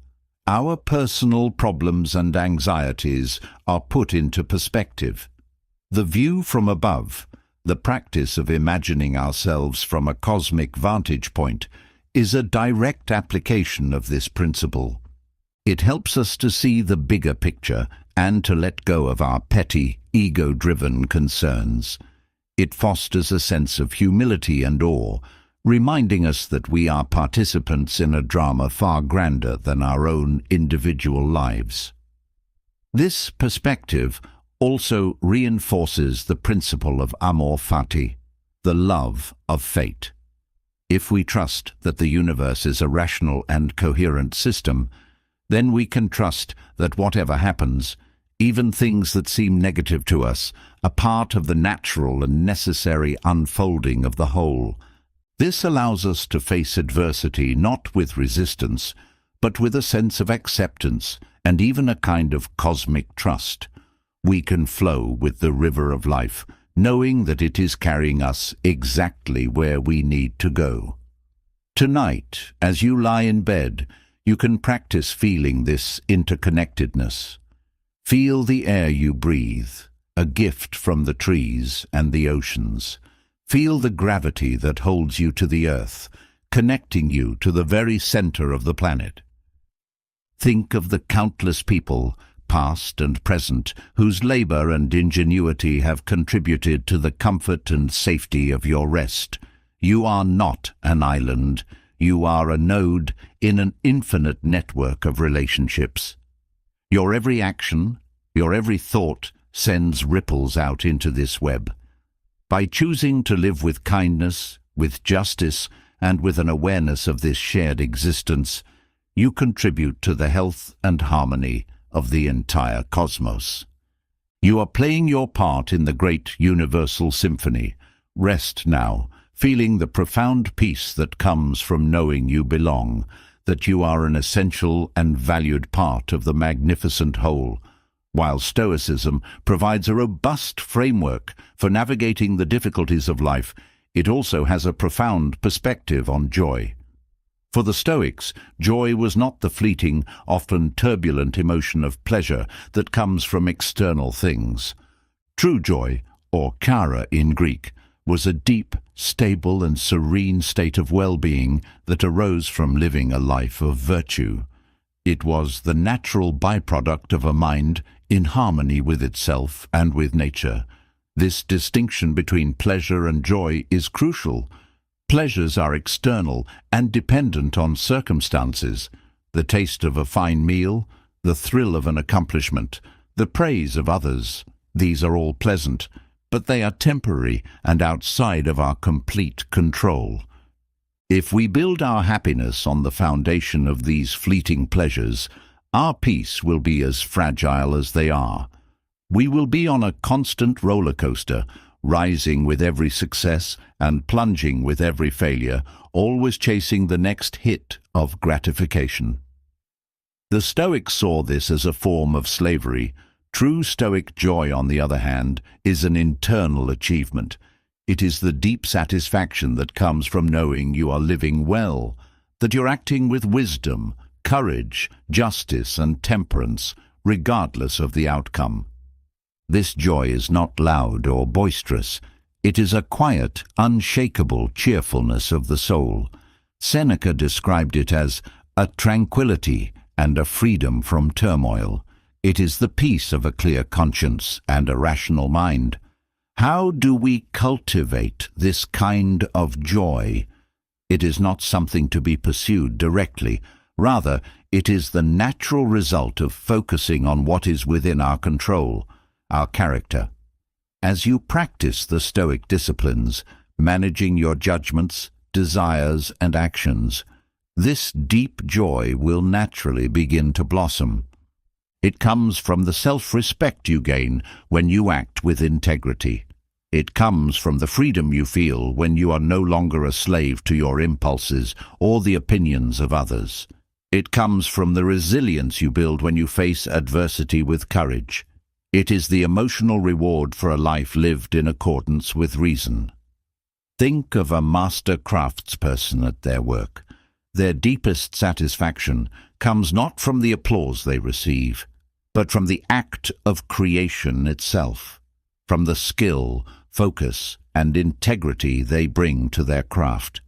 our personal problems and anxieties are put into perspective. The view from above, the practice of imagining ourselves from a cosmic vantage point, is a direct application of this principle. It helps us to see the bigger picture and to let go of our petty, ego-driven concerns. It fosters a sense of humility and awe, reminding us that we are participants in a drama far grander than our own individual lives. This perspective also reinforces the principle of amor fati, the love of fate. If we trust that the universe is a rational and coherent system, then we can trust that whatever happens, even things that seem negative to us, are part of the natural and necessary unfolding of the whole. This allows us to face adversity not with resistance, but with a sense of acceptance and even a kind of cosmic trust. We can flow with the river of life, knowing that it is carrying us exactly where we need to go. Tonight, as you lie in bed, you can practice feeling this interconnectedness. Feel the air you breathe, a gift from the trees and the oceans. Feel the gravity that holds you to the earth, connecting you to the very center of the planet. Think of the countless people, past and present, whose labor and ingenuity have contributed to the comfort and safety of your rest. You are not an island. You are a node in an infinite network of relationships. Your every action, your every thought sends ripples out into this web. By choosing to live with kindness, with justice, and with an awareness of this shared existence, you contribute to the health and harmony of the entire cosmos. You are playing your part in the great universal symphony. Rest now, feeling the profound peace that comes from knowing you belong, that you are an essential and valued part of the magnificent whole. While Stoicism provides a robust framework for navigating the difficulties of life, it also has a profound perspective on joy. For the Stoics, joy was not the fleeting, often turbulent emotion of pleasure that comes from external things. True joy, or chara in Greek, was a deep, stable and serene state of well-being that arose from living a life of virtue. It was the natural byproduct of a mind in harmony with itself and with nature. This distinction between pleasure and joy is crucial. Pleasures are external and dependent on circumstances. The taste of a fine meal, the thrill of an accomplishment, the praise of others, these are all pleasant, but they are temporary and outside of our complete control. If we build our happiness on the foundation of these fleeting pleasures, our peace will be as fragile as they are. We will be on a constant roller coaster, rising with every success and plunging with every failure, always chasing the next hit of gratification. The Stoics saw this as a form of slavery. True Stoic joy, on the other hand, is an internal achievement. It is the deep satisfaction that comes from knowing you are living well, that you're acting with wisdom, courage, justice, and temperance, regardless of the outcome. This joy is not loud or boisterous. It is a quiet, unshakable cheerfulness of the soul. Seneca described it as a tranquility and a freedom from turmoil. It is the peace of a clear conscience and a rational mind. How do we cultivate this kind of joy? It is not something to be pursued directly. Rather, it is the natural result of focusing on what is within our control, our character. As you practice the Stoic disciplines, managing your judgments, desires, and actions, this deep joy will naturally begin to blossom. It comes from the self-respect you gain when you act with integrity. It comes from the freedom you feel when you are no longer a slave to your impulses or the opinions of others. It comes from the resilience you build when you face adversity with courage. It is the emotional reward for a life lived in accordance with reason. Think of a master craftsperson at their work. Their deepest satisfaction comes not from the applause they receive, but from the act of creation itself, from the skill, focus, and integrity they bring to their craft.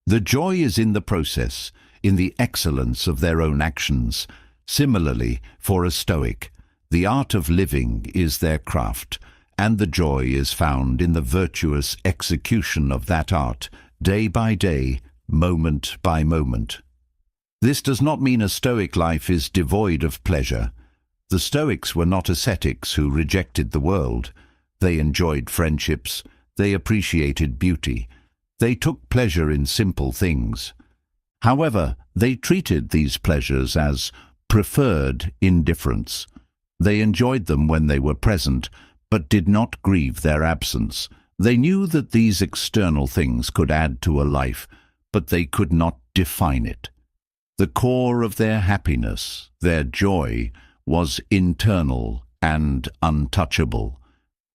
The joy is in the process, in the excellence of their own actions. Similarly, for a Stoic, the art of living is their craft, and the joy is found in the virtuous execution of that art, day by day, moment by moment. This does not mean a Stoic life is devoid of pleasure. The Stoics were not ascetics who rejected the world. They enjoyed friendships. They appreciated beauty. They took pleasure in simple things. However, they treated these pleasures as preferred indifference. They enjoyed them when they were present, but did not grieve their absence. They knew that these external things could add to a life, but they could not define it. The core of their happiness, their joy, was internal and untouchable.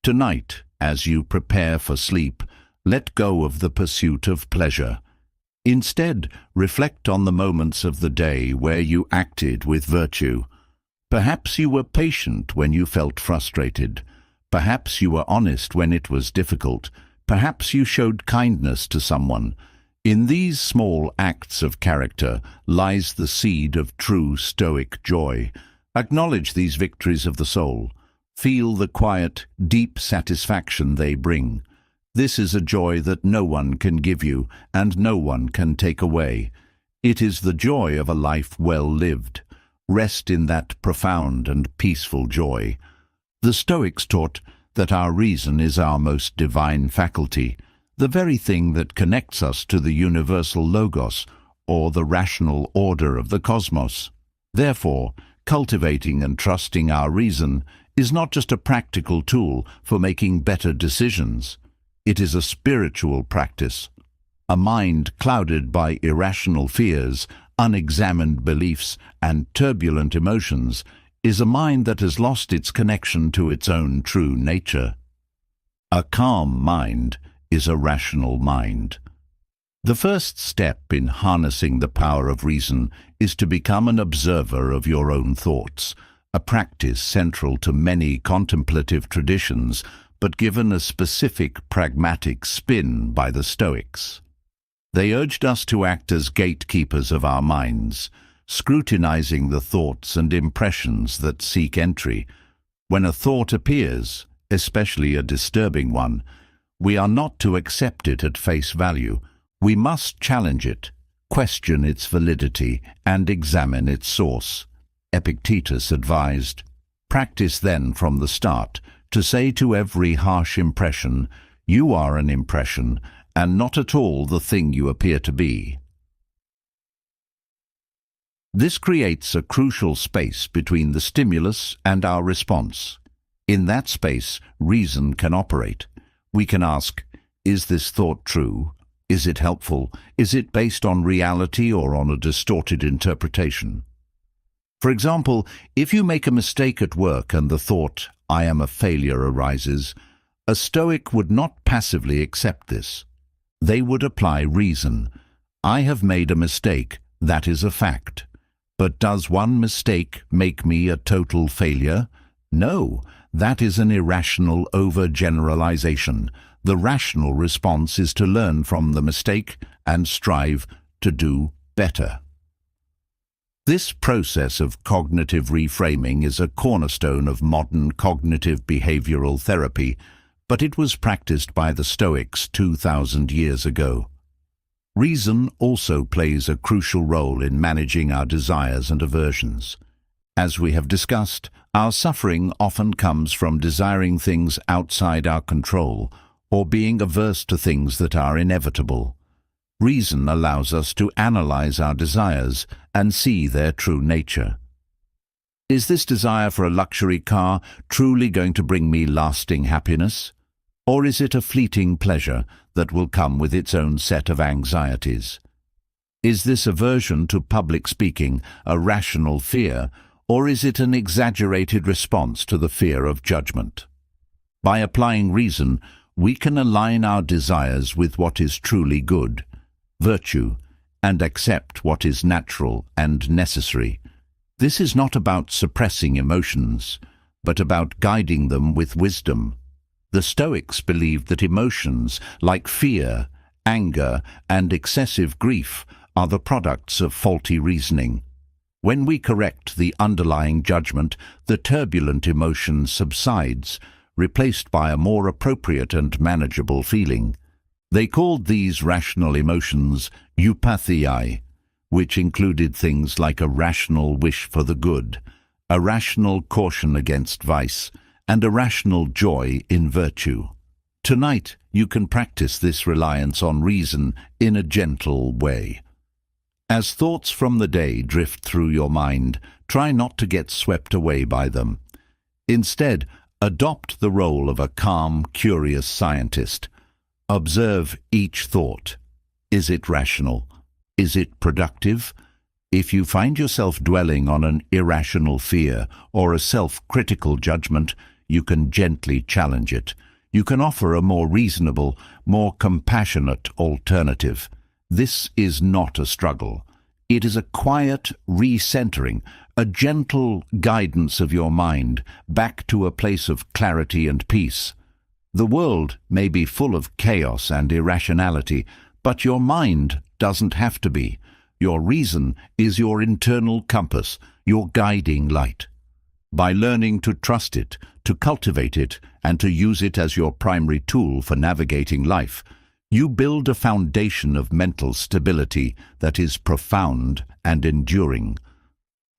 Tonight, as you prepare for sleep, let go of the pursuit of pleasure. Instead, reflect on the moments of the day where you acted with virtue. Perhaps you were patient when you felt frustrated. Perhaps you were honest when it was difficult. Perhaps you showed kindness to someone. In these small acts of character lies the seed of true Stoic joy. Acknowledge these victories of the soul. Feel the quiet, deep satisfaction they bring. This is a joy that no one can give you and no one can take away. It is the joy of a life well lived. Rest in that profound and peaceful joy. The Stoics taught that our reason is our most divine faculty, the very thing that connects us to the universal logos, or the rational order of the cosmos. Therefore, cultivating and trusting our reason is not just a practical tool for making better decisions. It is a spiritual practice. A mind clouded by irrational fears, unexamined beliefs, and turbulent emotions is a mind that has lost its connection to its own true nature. A calm mind is a rational mind. The first step in harnessing the power of reason is to become an observer of your own thoughts, a practice central to many contemplative traditions, but given a specific pragmatic spin by the Stoics. They urged us to act as gatekeepers of our minds, scrutinizing the thoughts and impressions that seek entry. When a thought appears, especially a disturbing one, we are not to accept it at face value. We must challenge it, question its validity, and examine its source. Epictetus advised, "Practice then from the start to say to every harsh impression, 'You are an impression, and not at all the thing you appear to be.'" This creates a crucial space between the stimulus and our response. In that space, reason can operate. We can ask, is this thought true? Is it helpful? Is it based on reality or on a distorted interpretation? For example, if you make a mistake at work and the thought, "I am a failure," arises, a Stoic would not passively accept this. They would apply reason. I have made a mistake, that is a fact. But does one mistake make me a total failure? No, that is an irrational overgeneralization. The rational response is to learn from the mistake and strive to do better. This process of cognitive reframing is a cornerstone of modern cognitive behavioral therapy, but it was practiced by the Stoics 2,000 years ago. Reason also plays a crucial role in managing our desires and aversions. As we have discussed, our suffering often comes from desiring things outside our control or being averse to things that are inevitable. Reason allows us to analyze our desires and see their true nature. Is this desire for a luxury car truly going to bring me lasting happiness? Or is it a fleeting pleasure that will come with its own set of anxieties? Is this aversion to public speaking a rational fear, or is it an exaggerated response to the fear of judgment? By applying reason, we can align our desires with what is truly good, virtue, and accept what is natural and necessary. This is not about suppressing emotions, but about guiding them with wisdom. The Stoics believed that emotions like fear, anger, and excessive grief are the products of faulty reasoning. When we correct the underlying judgment, the turbulent emotion subsides, replaced by a more appropriate and manageable feeling. They called these rational emotions eupatheiai, which included things like a rational wish for the good, a rational caution against vice, and a rational joy in virtue. Tonight, you can practice this reliance on reason in a gentle way. As thoughts from the day drift through your mind, try not to get swept away by them. Instead, adopt the role of a calm, curious scientist. Observe each thought. Is it rational? Is it productive? If you find yourself dwelling on an irrational fear or a self-critical judgment, you can gently challenge it. You can offer a more reasonable, more compassionate alternative. This is not a struggle. It is a quiet recentering, a gentle guidance of your mind back to a place of clarity and peace. The world may be full of chaos and irrationality, but your mind doesn't have to be. Your reason is your internal compass, your guiding light. By learning to trust it, to cultivate it, and to use it as your primary tool for navigating life, you build a foundation of mental stability that is profound and enduring.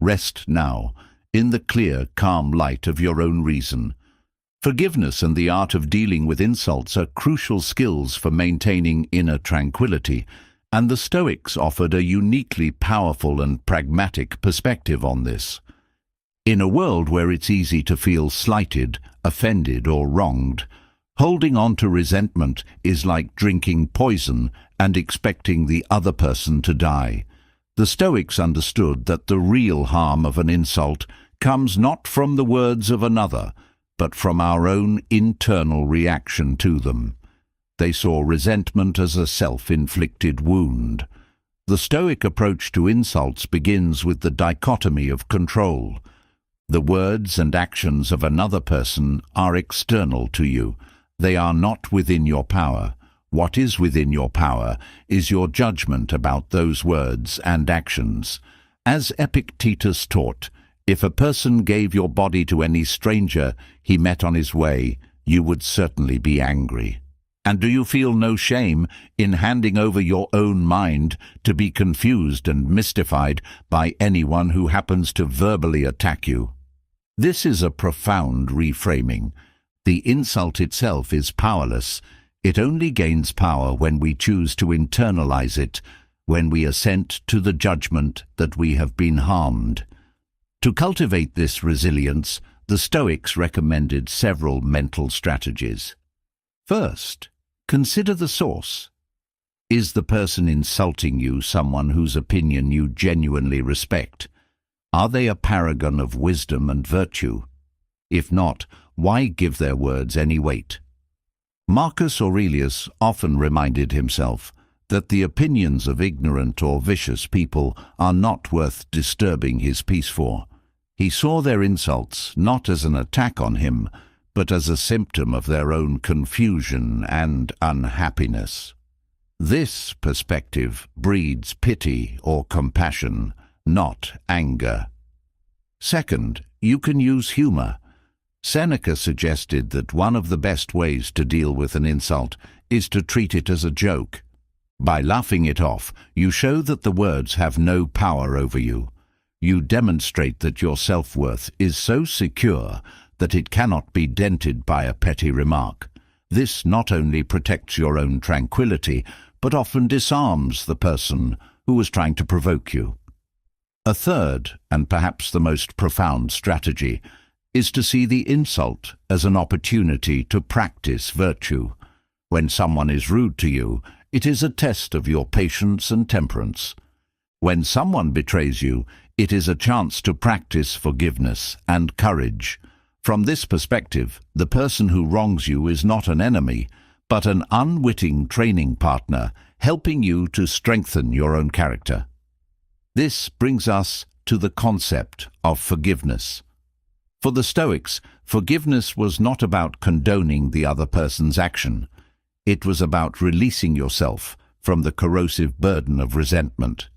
Rest now, in the clear, calm light of your own reason. Forgiveness and the art of dealing with insults are crucial skills for maintaining inner tranquility, and the Stoics offered a uniquely powerful and pragmatic perspective on this. In a world where it's easy to feel slighted, offended, or wronged, holding on to resentment is like drinking poison and expecting the other person to die. The Stoics understood that the real harm of an insult comes not from the words of another, but from our own internal reaction to them. They saw resentment as a self-inflicted wound. The Stoic approach to insults begins with the dichotomy of control. The words and actions of another person are external to you. They are not within your power. What is within your power is your judgment about those words and actions. As Epictetus taught, if a person gave your body to any stranger he met on his way, you would certainly be angry. And do you feel no shame in handing over your own mind to be confused and mystified by anyone who happens to verbally attack you? This is a profound reframing. The insult itself is powerless. It only gains power when we choose to internalize it, when we assent to the judgment that we have been harmed. To cultivate this resilience, the Stoics recommended several mental strategies. First, consider the source. Is the person insulting you someone whose opinion you genuinely respect? Are they a paragon of wisdom and virtue? If not, why give their words any weight? Marcus Aurelius often reminded himself that the opinions of ignorant or vicious people are not worth disturbing his peace for. He saw their insults not as an attack on him, but as a symptom of their own confusion and unhappiness. This perspective breeds pity or compassion, not anger. Second, you can use humor. Seneca suggested that one of the best ways to deal with an insult is to treat it as a joke. By laughing it off, you show that the words have no power over you. You demonstrate that your self-worth is so secure that it cannot be dented by a petty remark. This not only protects your own tranquility, but often disarms the person who is trying to provoke you. A third, and perhaps the most profound strategy, is to see the insult as an opportunity to practice virtue. When someone is rude to you, it is a test of your patience and temperance. When someone betrays you, it is a chance to practice forgiveness and courage. From this perspective, the person who wrongs you is not an enemy, but an unwitting training partner, helping you to strengthen your own character. This brings us to the concept of forgiveness. For the Stoics, forgiveness was not about condoning the other person's action. It was about releasing yourself from the corrosive burden of resentment.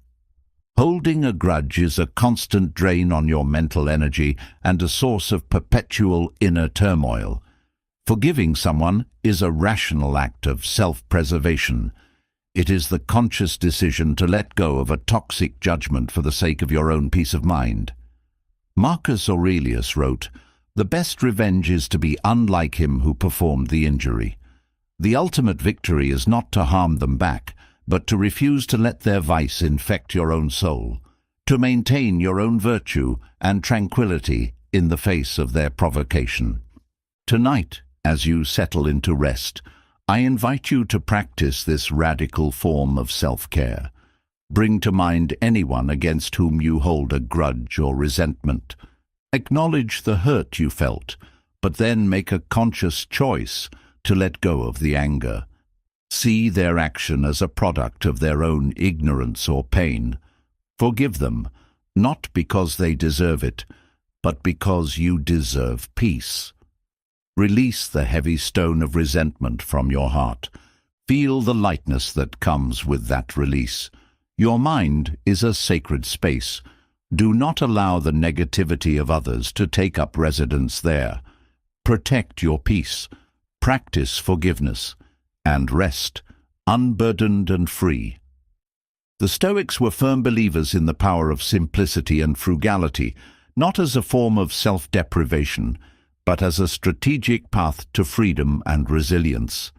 Holding a grudge is a constant drain on your mental energy and a source of perpetual inner turmoil. Forgiving someone is a rational act of self-preservation. It is the conscious decision to let go of a toxic judgment for the sake of your own peace of mind. Marcus Aurelius wrote, "The best revenge is to be unlike him who performed the injury." The ultimate victory is not to harm them back, but to refuse to let their vice infect your own soul, to maintain your own virtue and tranquility in the face of their provocation. Tonight, as you settle into rest, I invite you to practice this radical form of self-care. Bring to mind anyone against whom you hold a grudge or resentment. Acknowledge the hurt you felt, but then make a conscious choice to let go of the anger. See their action as a product of their own ignorance or pain. Forgive them, not because they deserve it, but because you deserve peace. Release the heavy stone of resentment from your heart. Feel the lightness that comes with that release. Your mind is a sacred space. Do not allow the negativity of others to take up residence there. Protect your peace. Practice forgiveness. And rest, unburdened and free. The Stoics were firm believers in the power of simplicity and frugality, not as a form of self-deprivation, but as a strategic path to freedom and resilience.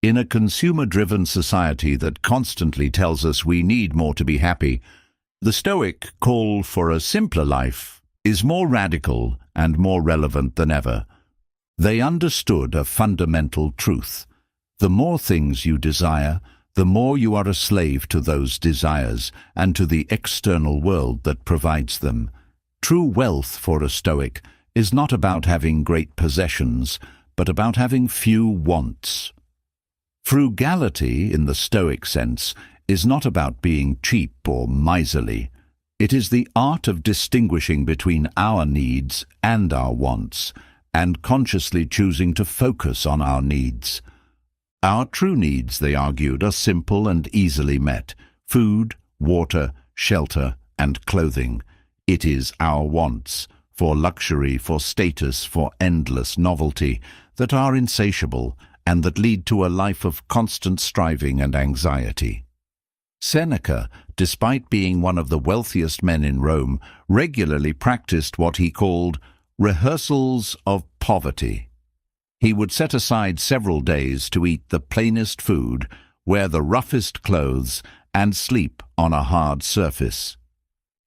In a consumer-driven society that constantly tells us we need more to be happy, the Stoic call for a simpler life is more radical and more relevant than ever. They understood a fundamental truth. The more things you desire, the more you are a slave to those desires and to the external world that provides them. True wealth for a Stoic is not about having great possessions, but about having few wants. Frugality, in the Stoic sense, is not about being cheap or miserly. It is the art of distinguishing between our needs and our wants, and consciously choosing to focus on our needs. Our true needs, they argued, are simple and easily met: food, water, shelter, and clothing. It is our wants, for luxury, for status, for endless novelty, that are insatiable and that lead to a life of constant striving and anxiety. Seneca, despite being one of the wealthiest men in Rome, regularly practiced what he called rehearsals of poverty. He would set aside several days to eat the plainest food, wear the roughest clothes, and sleep on a hard surface.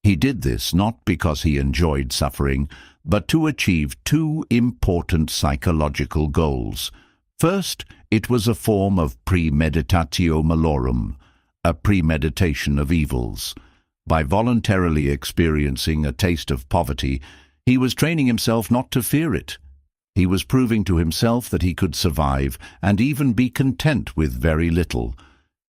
He did this not because he enjoyed suffering, but to achieve two important psychological goals. First, it was a form of premeditatio malorum, a premeditation of evils. By voluntarily experiencing a taste of poverty, he was training himself not to fear it. He was proving to himself that he could survive and even be content with very little.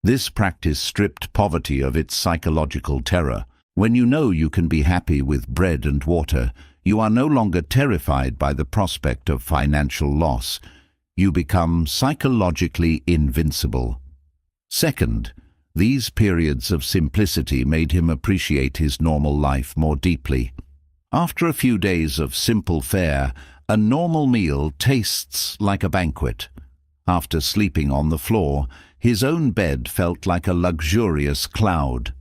This practice stripped poverty of its psychological terror. When you know you can be happy with bread and water, you are no longer terrified by the prospect of financial loss. You become psychologically invincible. Second, these periods of simplicity made him appreciate his normal life more deeply. After a few days of simple fare, a normal meal tastes like a banquet. After sleeping on the floor, his own bed felt like a luxurious cloud.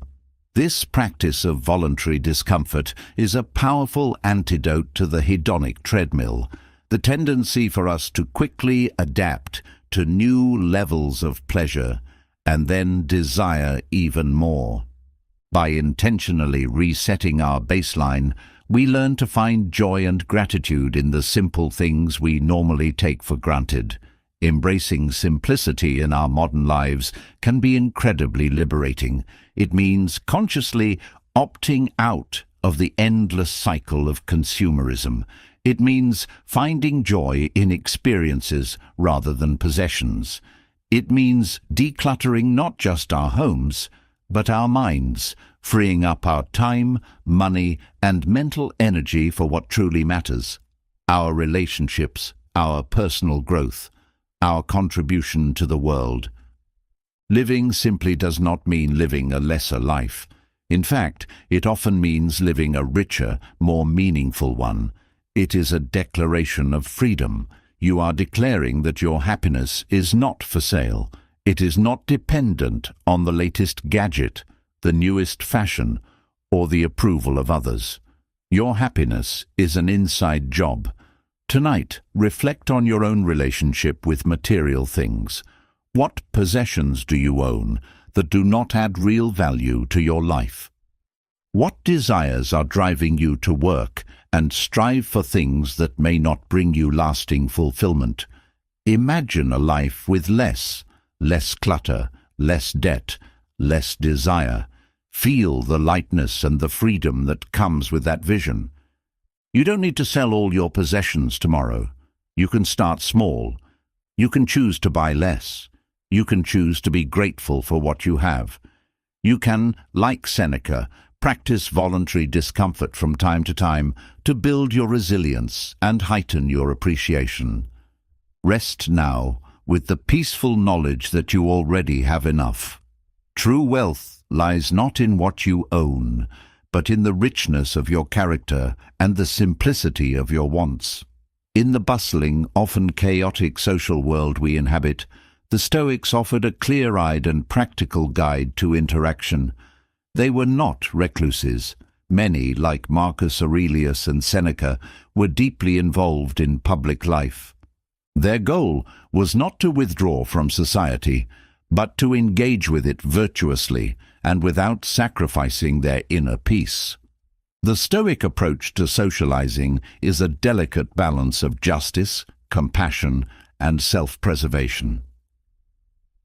This practice of voluntary discomfort is a powerful antidote to the hedonic treadmill, the tendency for us to quickly adapt to new levels of pleasure and then desire even more. By intentionally resetting our baseline, we learn to find joy and gratitude in the simple things we normally take for granted. Embracing simplicity in our modern lives can be incredibly liberating. It means consciously opting out of the endless cycle of consumerism. It means finding joy in experiences rather than possessions. It means decluttering not just our homes, but our minds, freeing up our time, money, and mental energy for what truly matters: our relationships, our personal growth, our contribution to the world. Living simply does not mean living a lesser life. In fact, it often means living a richer, more meaningful one. It is a declaration of freedom. You are declaring that your happiness is not for sale. It is not dependent on the latest gadget, the newest fashion, or the approval of others. Your happiness is an inside job. Tonight, reflect on your own relationship with material things. What possessions do you own that do not add real value to your life? What desires are driving you to work and strive for things that may not bring you lasting fulfillment? Imagine a life with less clutter, less debt, less desire. Feel the lightness and the freedom that comes with that vision. You don't need to sell all your possessions tomorrow. You can start small. You can choose to buy less. You can choose to be grateful for what you have. You can, like Seneca, practice voluntary discomfort from time to time to build your resilience and heighten your appreciation. Rest now with the peaceful knowledge that you already have enough. True wealth lies not in what you own, but in the richness of your character and the simplicity of your wants. In the bustling, often chaotic social world we inhabit, the Stoics offered a clear-eyed and practical guide to interaction. They were not recluses. Many, like Marcus Aurelius and Seneca, were deeply involved in public life. Their goal was not to withdraw from society, but to engage with it virtuously and without sacrificing their inner peace. The Stoic approach to socializing is a delicate balance of justice, compassion, and self-preservation.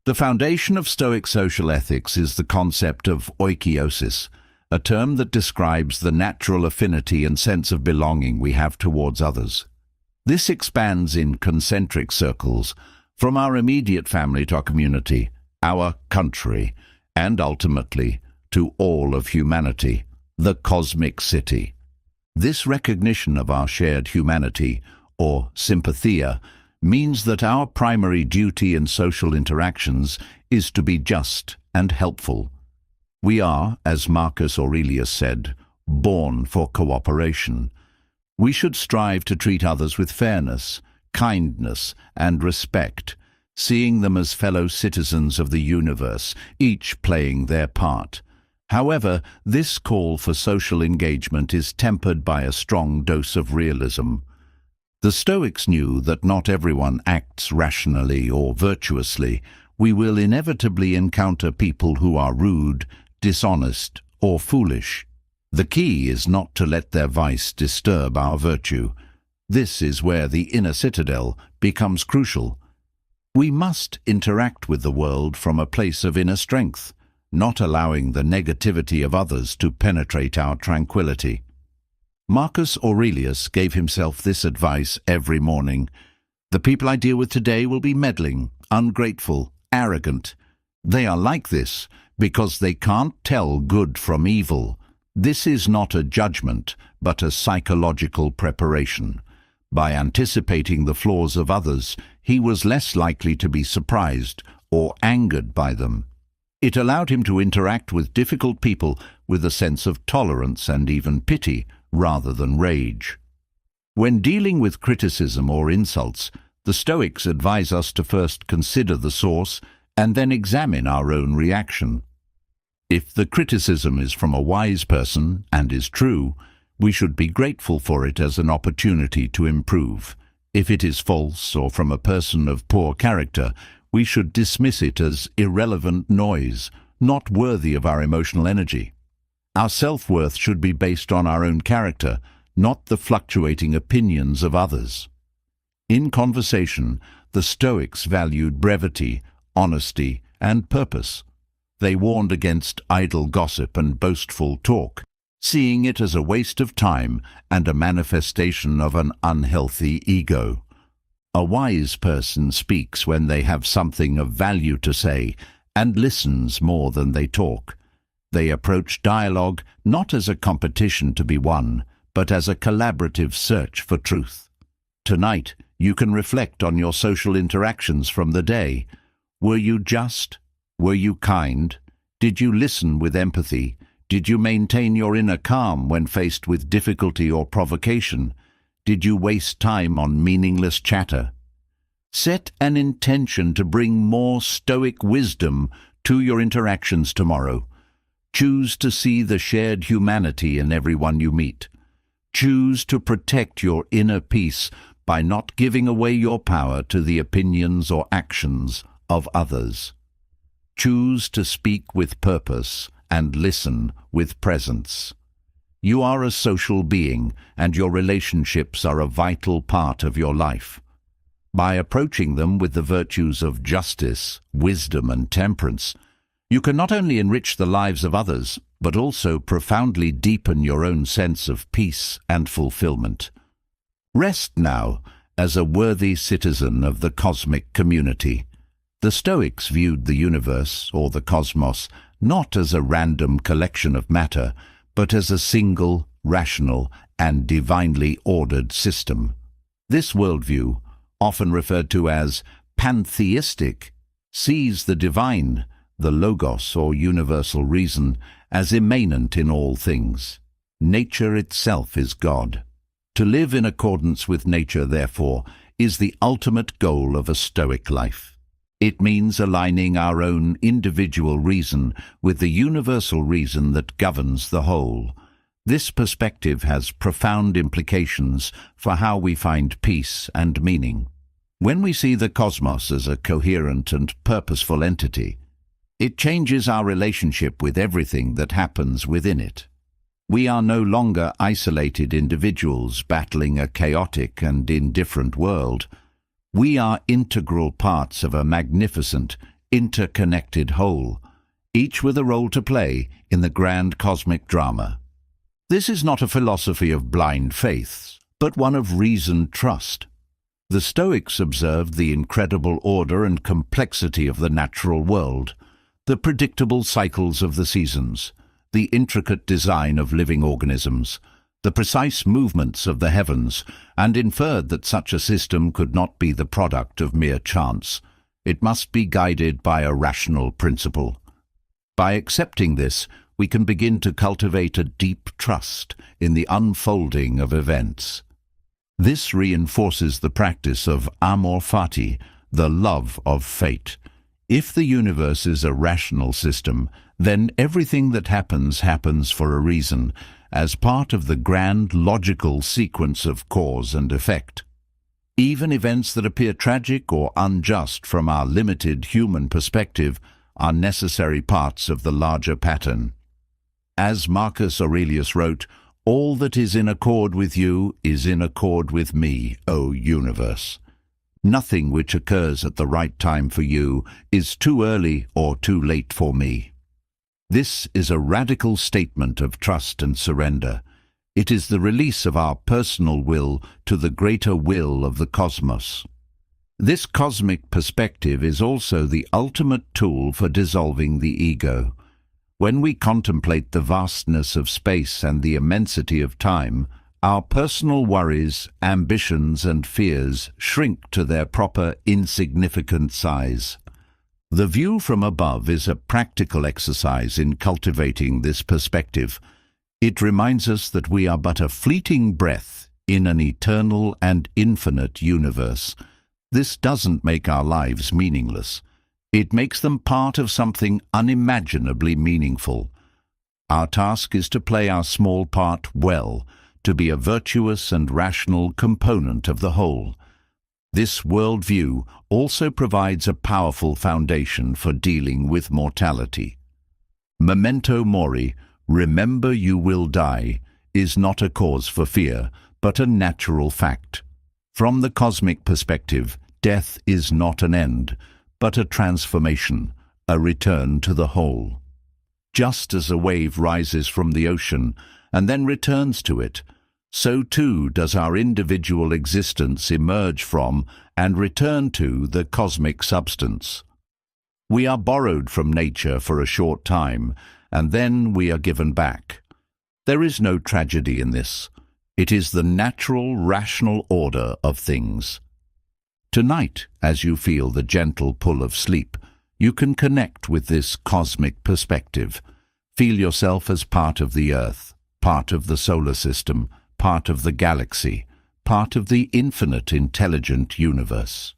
The foundation of Stoic social ethics is the concept of oikeiosis, a term that describes the natural affinity and sense of belonging we have towards others. This expands in concentric circles, from our immediate family to our community, our country, and ultimately to all of humanity, the cosmic city. This recognition of our shared humanity, or sympathia, means that our primary duty in social interactions is to be just and helpful. We are, as Marcus Aurelius said, born for cooperation. We should strive to treat others with fairness, kindness, and respect, seeing them as fellow citizens of the universe, each playing their part. However, this call for social engagement is tempered by a strong dose of realism. The Stoics knew that not everyone acts rationally or virtuously. We will inevitably encounter people who are rude, dishonest, or foolish. The key is not to let their vice disturb our virtue. This is where the inner citadel becomes crucial. We must interact with the world from a place of inner strength, not allowing the negativity of others to penetrate our tranquility. Marcus Aurelius gave himself this advice every morning: "The people I deal with today will be meddling, ungrateful, arrogant. They are like this because they can't tell good from evil." This is not a judgment, but a psychological preparation. By anticipating the flaws of others, he was less likely to be surprised or angered by them. It allowed him to interact with difficult people with a sense of tolerance and even pity, rather than rage. When dealing with criticism or insults, the Stoics advise us to first consider the source and then examine our own reaction. If the criticism is from a wise person and is true, we should be grateful for it as an opportunity to improve. If it is false or from a person of poor character, we should dismiss it as irrelevant noise, not worthy of our emotional energy. Our self-worth should be based on our own character, not the fluctuating opinions of others. In conversation, the Stoics valued brevity, honesty, and purpose. They warned against idle gossip and boastful talk, seeing it as a waste of time and a manifestation of an unhealthy ego. A wise person speaks when they have something of value to say and listens more than they talk. They approach dialogue not as a competition to be won, but as a collaborative search for truth. Tonight, you can reflect on your social interactions from the day. Were you just? Were you kind? Did you listen with empathy? Did you maintain your inner calm when faced with difficulty or provocation? Did you waste time on meaningless chatter? Set an intention to bring more Stoic wisdom to your interactions tomorrow. Choose to see the shared humanity in everyone you meet. Choose to protect your inner peace by not giving away your power to the opinions or actions of others. Choose to speak with purpose and listen with presence. You are a social being, and your relationships are a vital part of your life. By approaching them with the virtues of justice, wisdom, and temperance, you can not only enrich the lives of others, but also profoundly deepen your own sense of peace and fulfillment. Rest now as a worthy citizen of the cosmic community. The Stoics viewed the universe, or the cosmos, not as a random collection of matter, but as a single, rational, and divinely ordered system. This worldview, often referred to as pantheistic, sees the divine, the logos or universal reason, as immanent in all things. Nature itself is God. To live in accordance with nature, therefore, is the ultimate goal of a Stoic life. It means aligning our own individual reason with the universal reason that governs the whole. This perspective has profound implications for how we find peace and meaning. When we see the cosmos as a coherent and purposeful entity, it changes our relationship with everything that happens within it. We are no longer isolated individuals battling a chaotic and indifferent world. We are integral parts of a magnificent, interconnected whole, each with a role to play in the grand cosmic drama. This is not a philosophy of blind faith, but one of reasoned trust. The Stoics observed the incredible order and complexity of the natural world, the predictable cycles of the seasons, the intricate design of living organisms, the precise movements of the heavens, and inferred that such a system could not be the product of mere chance. It must be guided by a rational principle. By accepting this, we can begin to cultivate a deep trust in the unfolding of events. This reinforces the practice of amor fati, the love of fate. If the universe is a rational system, then everything that happens for a reason, as part of the grand logical sequence of cause and effect. Even events that appear tragic or unjust from our limited human perspective are necessary parts of the larger pattern. As Marcus Aurelius wrote, "All that is in accord with you is in accord with me, O universe." Nothing which occurs at the right time for you is too early or too late for me. This is a radical statement of trust and surrender. It is the release of our personal will to the greater will of the cosmos. This cosmic perspective is also the ultimate tool for dissolving the ego. When we contemplate the vastness of space and the immensity of time, our personal worries, ambitions, and fears shrink to their proper insignificant size. The view from above is a practical exercise in cultivating this perspective. It reminds us that we are but a fleeting breath in an eternal and infinite universe. This doesn't make our lives meaningless. It makes them part of something unimaginably meaningful. Our task is to play our small part well, to be a virtuous and rational component of the whole. This worldview also provides a powerful foundation for dealing with mortality. Memento mori, remember you will die, is not a cause for fear, but a natural fact. From the cosmic perspective, death is not an end, but a transformation, a return to the whole. Just as a wave rises from the ocean and then returns to it, so too does our individual existence emerge from and return to the cosmic substance. We are borrowed from nature for a short time, and then we are given back. There is no tragedy in this. It is the natural, rational order of things. Tonight, as you feel the gentle pull of sleep, you can connect with this cosmic perspective. Feel yourself as part of the Earth, part of the solar system, part of the galaxy, part of the infinite intelligent universe.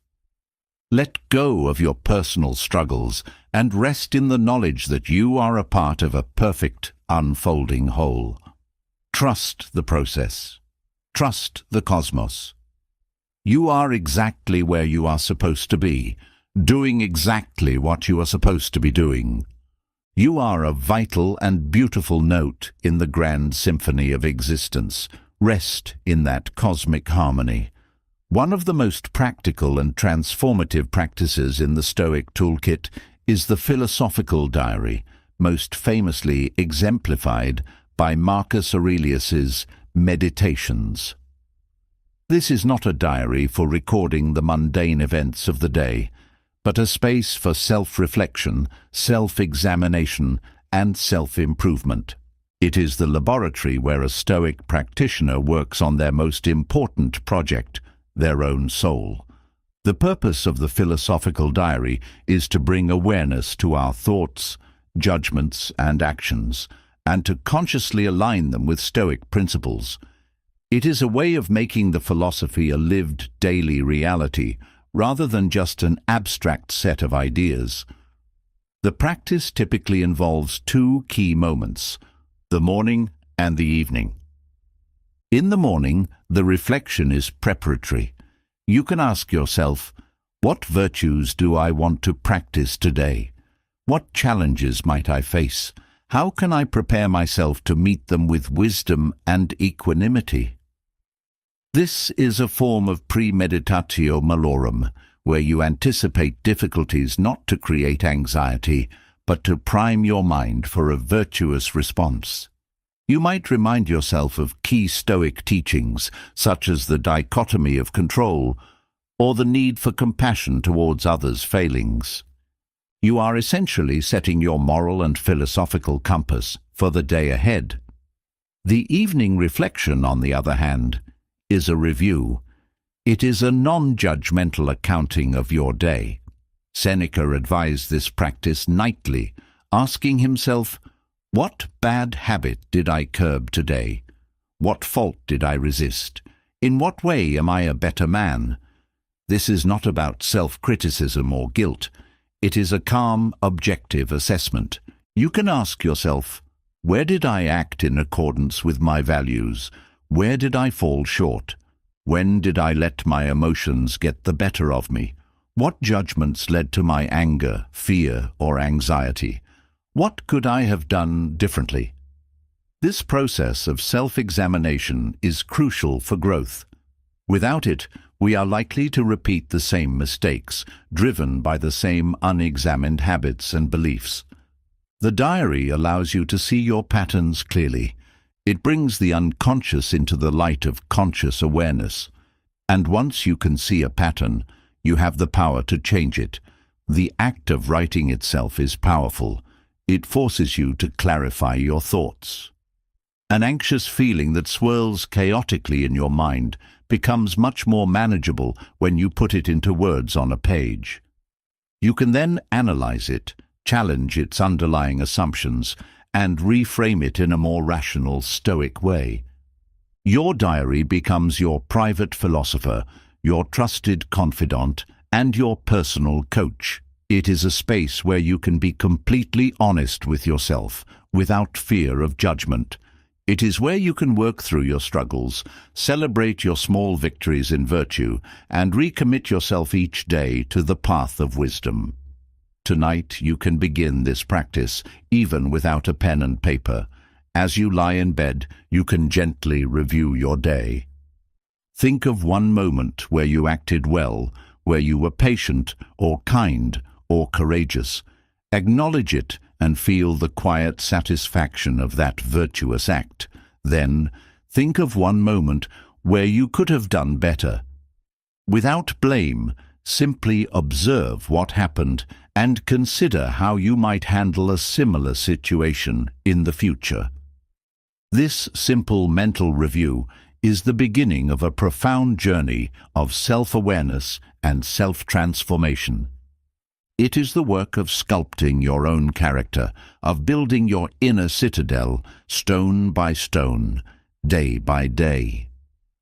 Let go of your personal struggles and rest in the knowledge that you are a part of a perfect, unfolding whole. Trust the process. Trust the cosmos. You are exactly where you are supposed to be, doing exactly what you are supposed to be doing. You are a vital and beautiful note in the grand symphony of existence. Rest in that cosmic harmony. One of the most practical and transformative practices in the Stoic toolkit is the philosophical diary, most famously exemplified by Marcus Aurelius's Meditations. This is not a diary for recording the mundane events of the day, but a space for self-reflection, self-examination, and self-improvement. It is the laboratory where a Stoic practitioner works on their most important project, their own soul. The purpose of the philosophical diary is to bring awareness to our thoughts, judgments, and actions, and to consciously align them with Stoic principles. It is a way of making the philosophy a lived daily reality, rather than just an abstract set of ideas. The practice typically involves two key moments, the morning and the evening. In the morning, the reflection is preparatory. You can ask yourself, what virtues do I want to practice today? What challenges might I face? How can I prepare myself to meet them with wisdom and equanimity? This is a form of premeditatio malorum, where you anticipate difficulties not to create anxiety, but to prime your mind for a virtuous response. You might remind yourself of key Stoic teachings, such as the dichotomy of control, or the need for compassion towards others' failings. You are essentially setting your moral and philosophical compass for the day ahead. The evening reflection, on the other hand, is a review. It is a non-judgmental accounting of your day. Seneca advised this practice nightly, asking himself, what bad habit did I curb today? What fault did I resist? In what way am I a better man? This is not about self-criticism or guilt. It is a calm, objective assessment. You can ask yourself, where did I act in accordance with my values? Where did I fall short? When did I let my emotions get the better of me? What judgments led to my anger, fear, or anxiety? What could I have done differently? This process of self-examination is crucial for growth. Without it, we are likely to repeat the same mistakes, driven by the same unexamined habits and beliefs. The diary allows you to see your patterns clearly. It brings the unconscious into the light of conscious awareness. And once you can see a pattern, you have the power to change it. The act of writing itself is powerful. It forces you to clarify your thoughts. An anxious feeling that swirls chaotically in your mind becomes much more manageable when you put it into words on a page. You can then analyze it, challenge its underlying assumptions, and reframe it in a more rational, Stoic way. Your diary becomes your private philosopher, your trusted confidant, and your personal coach. It is a space where you can be completely honest with yourself, without fear of judgment. It is where you can work through your struggles, celebrate your small victories in virtue, and recommit yourself each day to the path of wisdom. Tonight you can begin this practice, even without a pen and paper. As you lie in bed, you can gently review your day. Think of one moment where you acted well, where you were patient, or kind, or courageous. Acknowledge it and feel the quiet satisfaction of that virtuous act. Then, think of one moment where you could have done better. Without blame, simply observe what happened and consider how you might handle a similar situation in the future. This simple mental review is the beginning of a profound journey of self-awareness and self-transformation. It is the work of sculpting your own character, of building your inner citadel, stone by stone, day by day.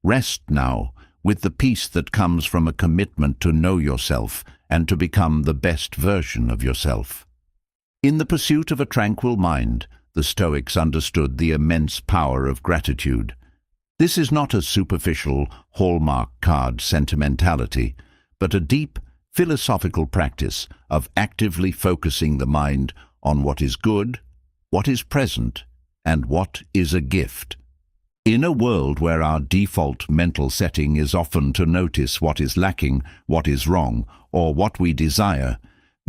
Rest now, with the peace that comes from a commitment to know yourself and to become the best version of yourself. In the pursuit of a tranquil mind, the Stoics understood the immense power of gratitude. This is not a superficial, hallmark card sentimentality, but a deep, philosophical practice of actively focusing the mind on what is good, what is present, and what is a gift. In a world where our default mental setting is often to notice what is lacking, what is wrong, or what we desire,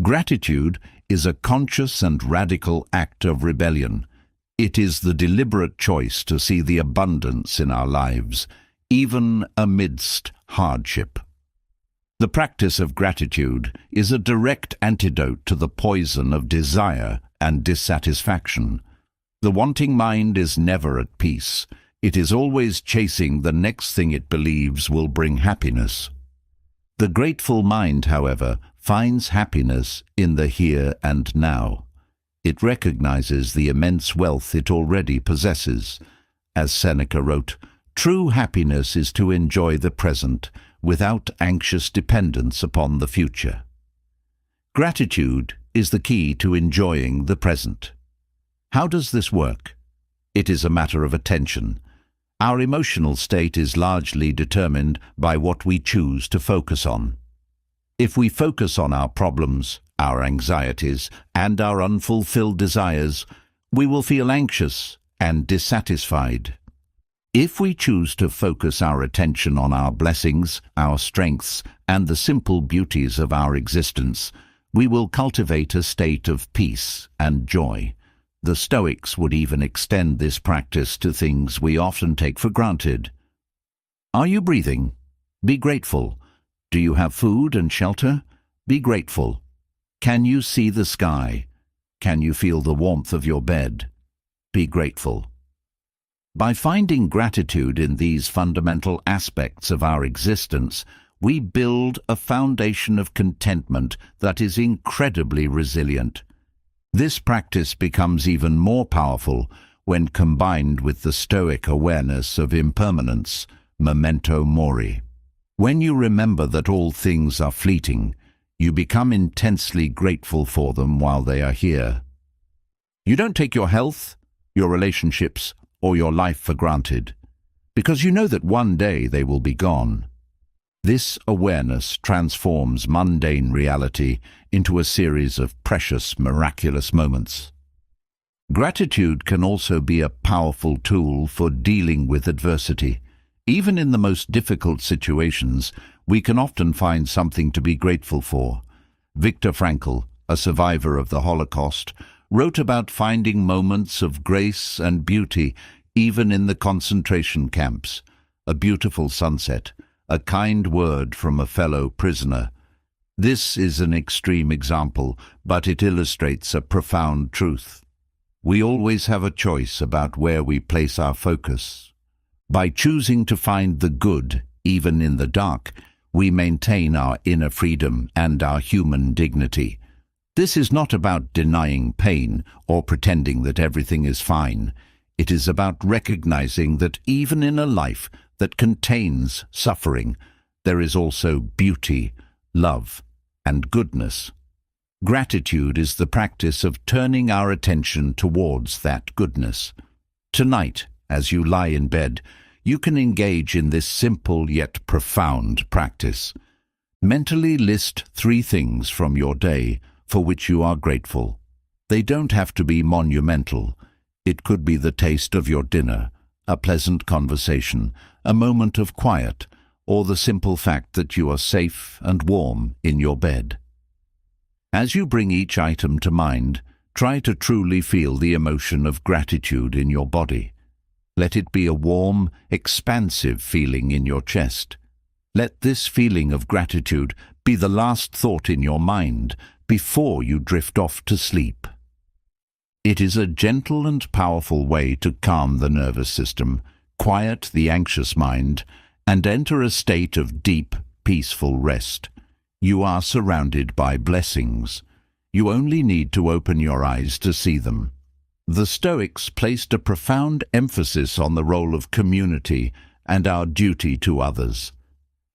gratitude is a conscious and radical act of rebellion. It is the deliberate choice to see the abundance in our lives, even amidst hardship. The practice of gratitude is a direct antidote to the poison of desire and dissatisfaction. The wanting mind is never at peace. It is always chasing the next thing it believes will bring happiness. The grateful mind, however, finds happiness in the here and now. It recognizes the immense wealth it already possesses. As Seneca wrote, "True happiness is to enjoy the present, without anxious dependence upon the future." Gratitude is the key to enjoying the present. How does this work? It is a matter of attention. Our emotional state is largely determined by what we choose to focus on. If we focus on our problems, our anxieties, and our unfulfilled desires, we will feel anxious and dissatisfied. If we choose to focus our attention on our blessings, our strengths, and the simple beauties of our existence, we will cultivate a state of peace and joy. The Stoics would even extend this practice to things we often take for granted. Are you breathing? Be grateful. Do you have food and shelter? Be grateful. Can you see the sky? Can you feel the warmth of your bed? Be grateful. By finding gratitude in these fundamental aspects of our existence, we build a foundation of contentment that is incredibly resilient. This practice becomes even more powerful when combined with the Stoic awareness of impermanence, memento mori. When you remember that all things are fleeting, you become intensely grateful for them while they are here. You don't take your health, your relationships, or your life for granted, because you know that one day they will be gone. This awareness transforms mundane reality into a series of precious, miraculous moments. Gratitude can also be a powerful tool for dealing with adversity. Even in the most difficult situations, we can often find something to be grateful for. Viktor Frankl, a survivor of the Holocaust, wrote about finding moments of grace and beauty even in the concentration camps. A beautiful sunset, a kind word from a fellow prisoner. This is an extreme example, but it illustrates a profound truth. We always have a choice about where we place our focus. By choosing to find the good, even in the dark, we maintain our inner freedom and our human dignity. This is not about denying pain or pretending that everything is fine. It is about recognizing that even in a life that contains suffering, there is also beauty, love, and goodness. Gratitude is the practice of turning our attention towards that goodness. Tonight, as you lie in bed, you can engage in this simple yet profound practice. Mentally list 3 things from your day for which you are grateful. They don't have to be monumental. It could be the taste of your dinner, a pleasant conversation, a moment of quiet, or the simple fact that you are safe and warm in your bed. As you bring each item to mind, try to truly feel the emotion of gratitude in your body. Let it be a warm, expansive feeling in your chest. Let this feeling of gratitude be the last thought in your mind before you drift off to sleep. It is a gentle and powerful way to calm the nervous system, quiet the anxious mind, and enter a state of deep, peaceful rest. You are surrounded by blessings. You only need to open your eyes to see them. The Stoics placed a profound emphasis on the role of community and our duty to others.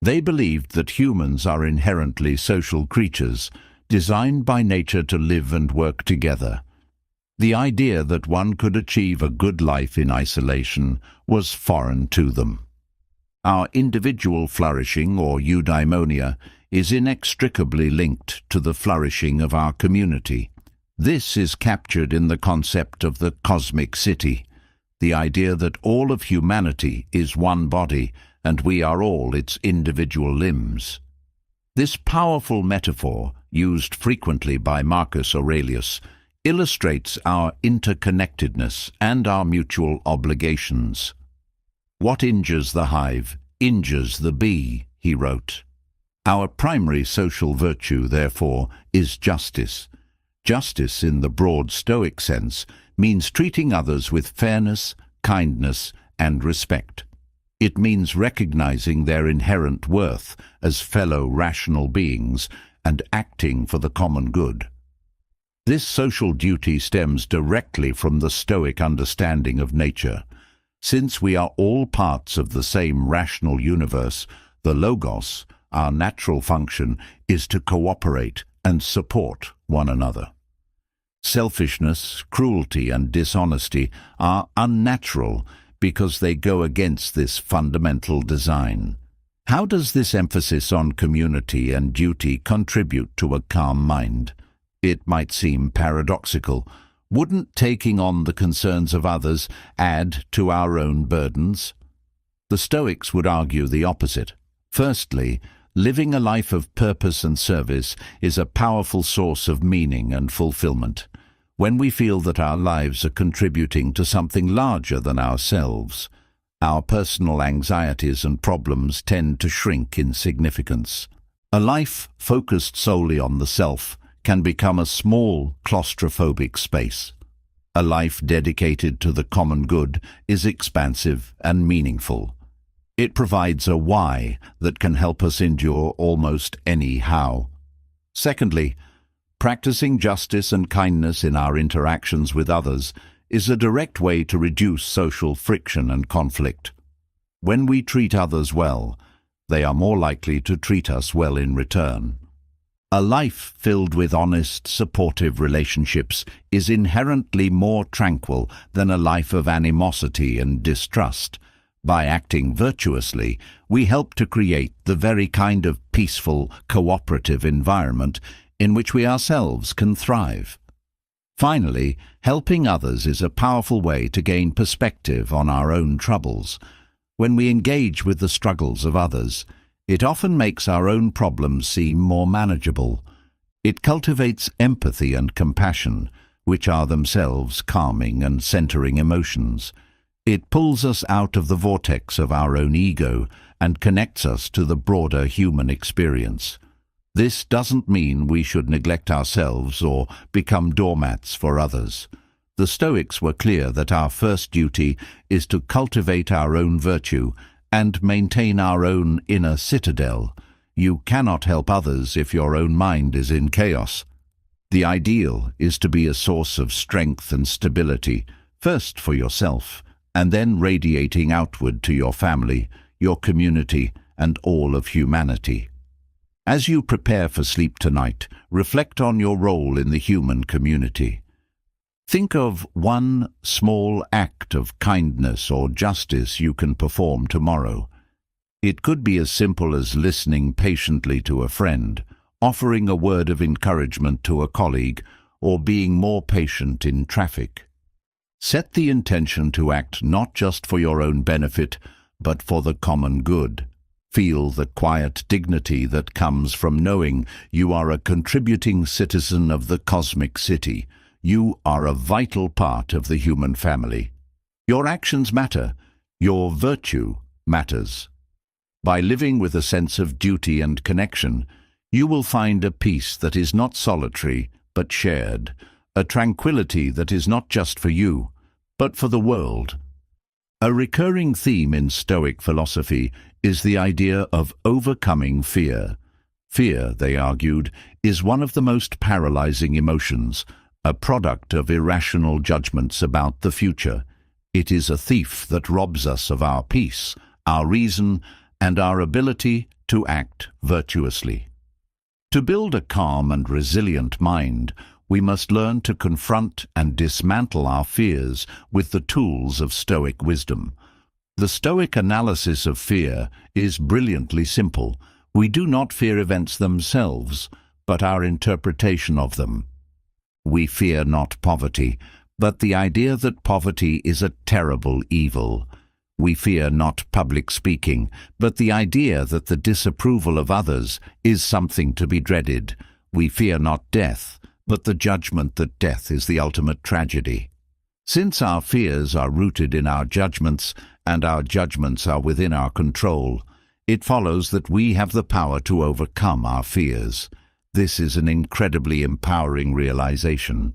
They believed that humans are inherently social creatures, designed by nature to live and work together. The idea that one could achieve a good life in isolation was foreign to them. Our individual flourishing, or eudaimonia, is inextricably linked to the flourishing of our community. This is captured in the concept of the cosmic city, the idea that all of humanity is one body and we are all its individual limbs. This powerful metaphor, used frequently by Marcus Aurelius, illustrates our interconnectedness and our mutual obligations. "What injures the hive injures the bee," he wrote. Our primary social virtue, therefore, is justice. Justice, in the broad Stoic sense, means treating others with fairness, kindness, and respect. It means recognizing their inherent worth as fellow rational beings and acting for the common good. This social duty stems directly from the Stoic understanding of nature. Since we are all parts of the same rational universe, the Logos, our natural function, is to cooperate and support one another. Selfishness, cruelty, and dishonesty are unnatural because they go against this fundamental design. How does this emphasis on community and duty contribute to a calm mind? It might seem paradoxical. Wouldn't taking on the concerns of others add to our own burdens? The Stoics would argue the opposite. Firstly, living a life of purpose and service is a powerful source of meaning and fulfillment. When we feel that our lives are contributing to something larger than ourselves, our personal anxieties and problems tend to shrink in significance. A life focused solely on the self can become a small, claustrophobic space. A life dedicated to the common good is expansive and meaningful. It provides a why that can help us endure almost any how. Secondly, practicing justice and kindness in our interactions with others is a direct way to reduce social friction and conflict. When we treat others well, they are more likely to treat us well in return. A life filled with honest, supportive relationships is inherently more tranquil than a life of animosity and distrust. By acting virtuously, we help to create the very kind of peaceful, cooperative environment in which we ourselves can thrive. Finally, helping others is a powerful way to gain perspective on our own troubles. When we engage with the struggles of others, it often makes our own problems seem more manageable. It cultivates empathy and compassion, which are themselves calming and centering emotions. It pulls us out of the vortex of our own ego and connects us to the broader human experience. This doesn't mean we should neglect ourselves or become doormats for others. The Stoics were clear that our first duty is to cultivate our own virtue and maintain our own inner citadel. You cannot help others if your own mind is in chaos. The ideal is to be a source of strength and stability, first for yourself, and then radiating outward to your family, your community, and all of humanity. As you prepare for sleep tonight, reflect on your role in the human community. Think of one small act of kindness or justice you can perform tomorrow. It could be as simple as listening patiently to a friend, offering a word of encouragement to a colleague, or being more patient in traffic. Set the intention to act not just for your own benefit, but for the common good. Feel the quiet dignity that comes from knowing you are a contributing citizen of the cosmic city. You are a vital part of the human family. Your actions matter. Your virtue matters. By living with a sense of duty and connection, you will find a peace that is not solitary, but shared, a tranquility that is not just for you, but for the world. A recurring theme in Stoic philosophy is the idea of overcoming fear. Fear, they argued, is one of the most paralyzing emotions, a product of irrational judgments about the future. It is a thief that robs us of our peace, our reason, and our ability to act virtuously. To build a calm and resilient mind, we must learn to confront and dismantle our fears with the tools of Stoic wisdom. The Stoic analysis of fear is brilliantly simple. We do not fear events themselves, but our interpretation of them. We fear not poverty, but the idea that poverty is a terrible evil. We fear not public speaking, but the idea that the disapproval of others is something to be dreaded. We fear not death, but the judgment that death is the ultimate tragedy. Since our fears are rooted in our judgments, and our judgments are within our control, it follows that we have the power to overcome our fears. This is an incredibly empowering realization.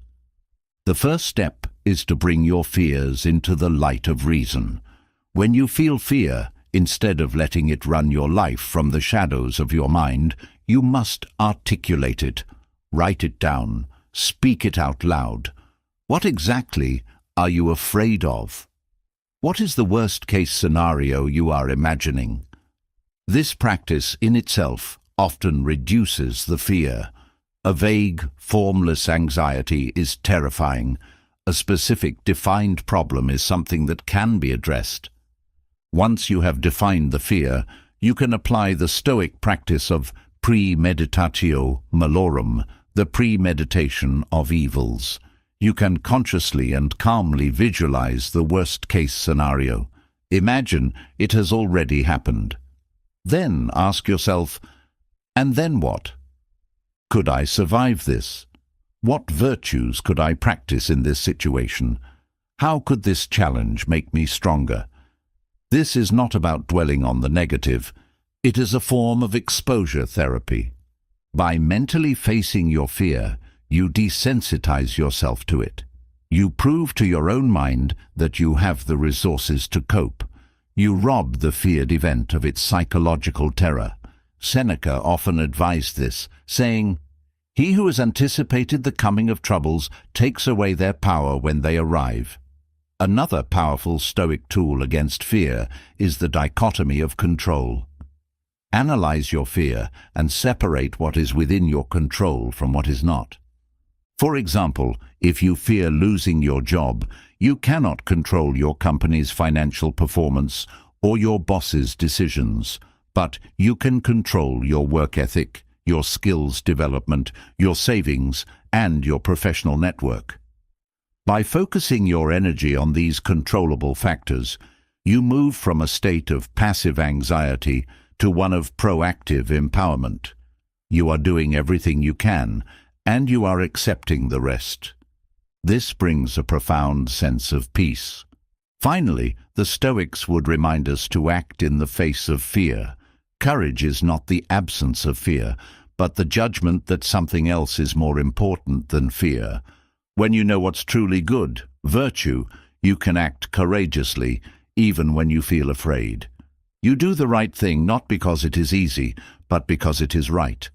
The first step is to bring your fears into the light of reason. When you feel fear, instead of letting it run your life from the shadows of your mind, you must articulate it. Write it down. Speak it out loud. What exactly are you afraid of? What is the worst-case scenario you are imagining? This practice in itself often reduces the fear. A vague, formless anxiety is terrifying. A specific, defined problem is something that can be addressed. Once you have defined the fear, you can apply the Stoic practice of premeditatio malorum, the premeditation of evils. You can consciously and calmly visualize the worst-case scenario. Imagine it has already happened. Then ask yourself, and then what? Could I survive this? What virtues could I practice in this situation? How could this challenge make me stronger? This is not about dwelling on the negative. It is a form of exposure therapy. By mentally facing your fear, you desensitize yourself to it. You prove to your own mind that you have the resources to cope. You rob the feared event of its psychological terror. Seneca often advised this, saying, "He who has anticipated the coming of troubles takes away their power when they arrive." Another powerful Stoic tool against fear is the dichotomy of control. Analyze your fear and separate what is within your control from what is not. For example, if you fear losing your job, you cannot control your company's financial performance or your boss's decisions, but you can control your work ethic, your skills development, your savings, and your professional network. By focusing your energy on these controllable factors, you move from a state of passive anxiety to one of proactive empowerment. You are doing everything you can, and you are accepting the rest. This brings a profound sense of peace. Finally, the Stoics would remind us to act in the face of fear. Courage is not the absence of fear, but the judgment that something else is more important than fear. When you know what's truly good, virtue, you can act courageously, even when you feel afraid. You do the right thing not because it is easy, but because it is right.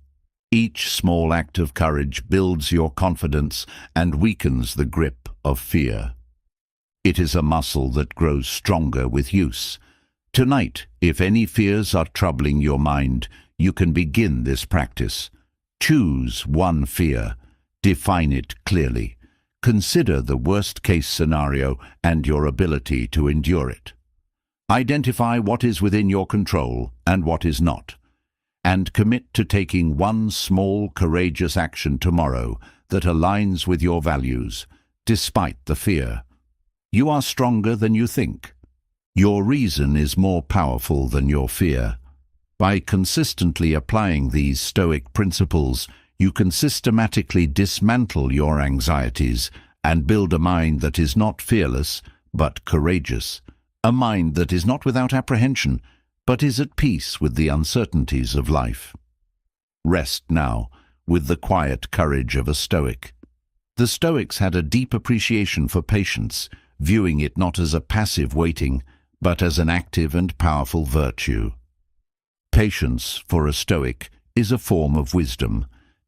Each small act of courage builds your confidence and weakens the grip of fear. It is a muscle that grows stronger with use. Tonight, if any fears are troubling your mind, you can begin this practice. Choose one fear. Define it clearly. Consider the worst-case scenario and your ability to endure it. Identify what is within your control and what is not, and commit to taking one small, courageous action tomorrow that aligns with your values, despite the fear. You are stronger than you think. Your reason is more powerful than your fear. By consistently applying these Stoic principles, you can systematically dismantle your anxieties and build a mind that is not fearless, but courageous. A mind that is not without apprehension, but is at peace with the uncertainties of life. Rest now, with the quiet courage of a Stoic. The Stoics had a deep appreciation for patience, viewing it not as a passive waiting, but as an active and powerful virtue. Patience, for a Stoic, is a form of wisdom.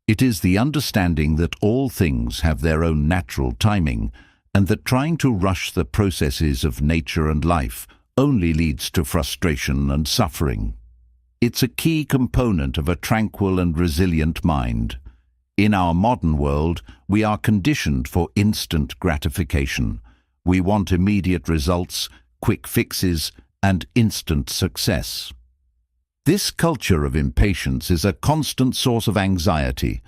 It is the understanding that all things have their own natural timing, and that trying to rush the processes of nature and life only leads to frustration and suffering. It's a key component of a tranquil and resilient mind. In our modern world, we are conditioned for instant gratification. We want immediate results, quick fixes, and instant success. This culture of impatience is a constant source of anxiety.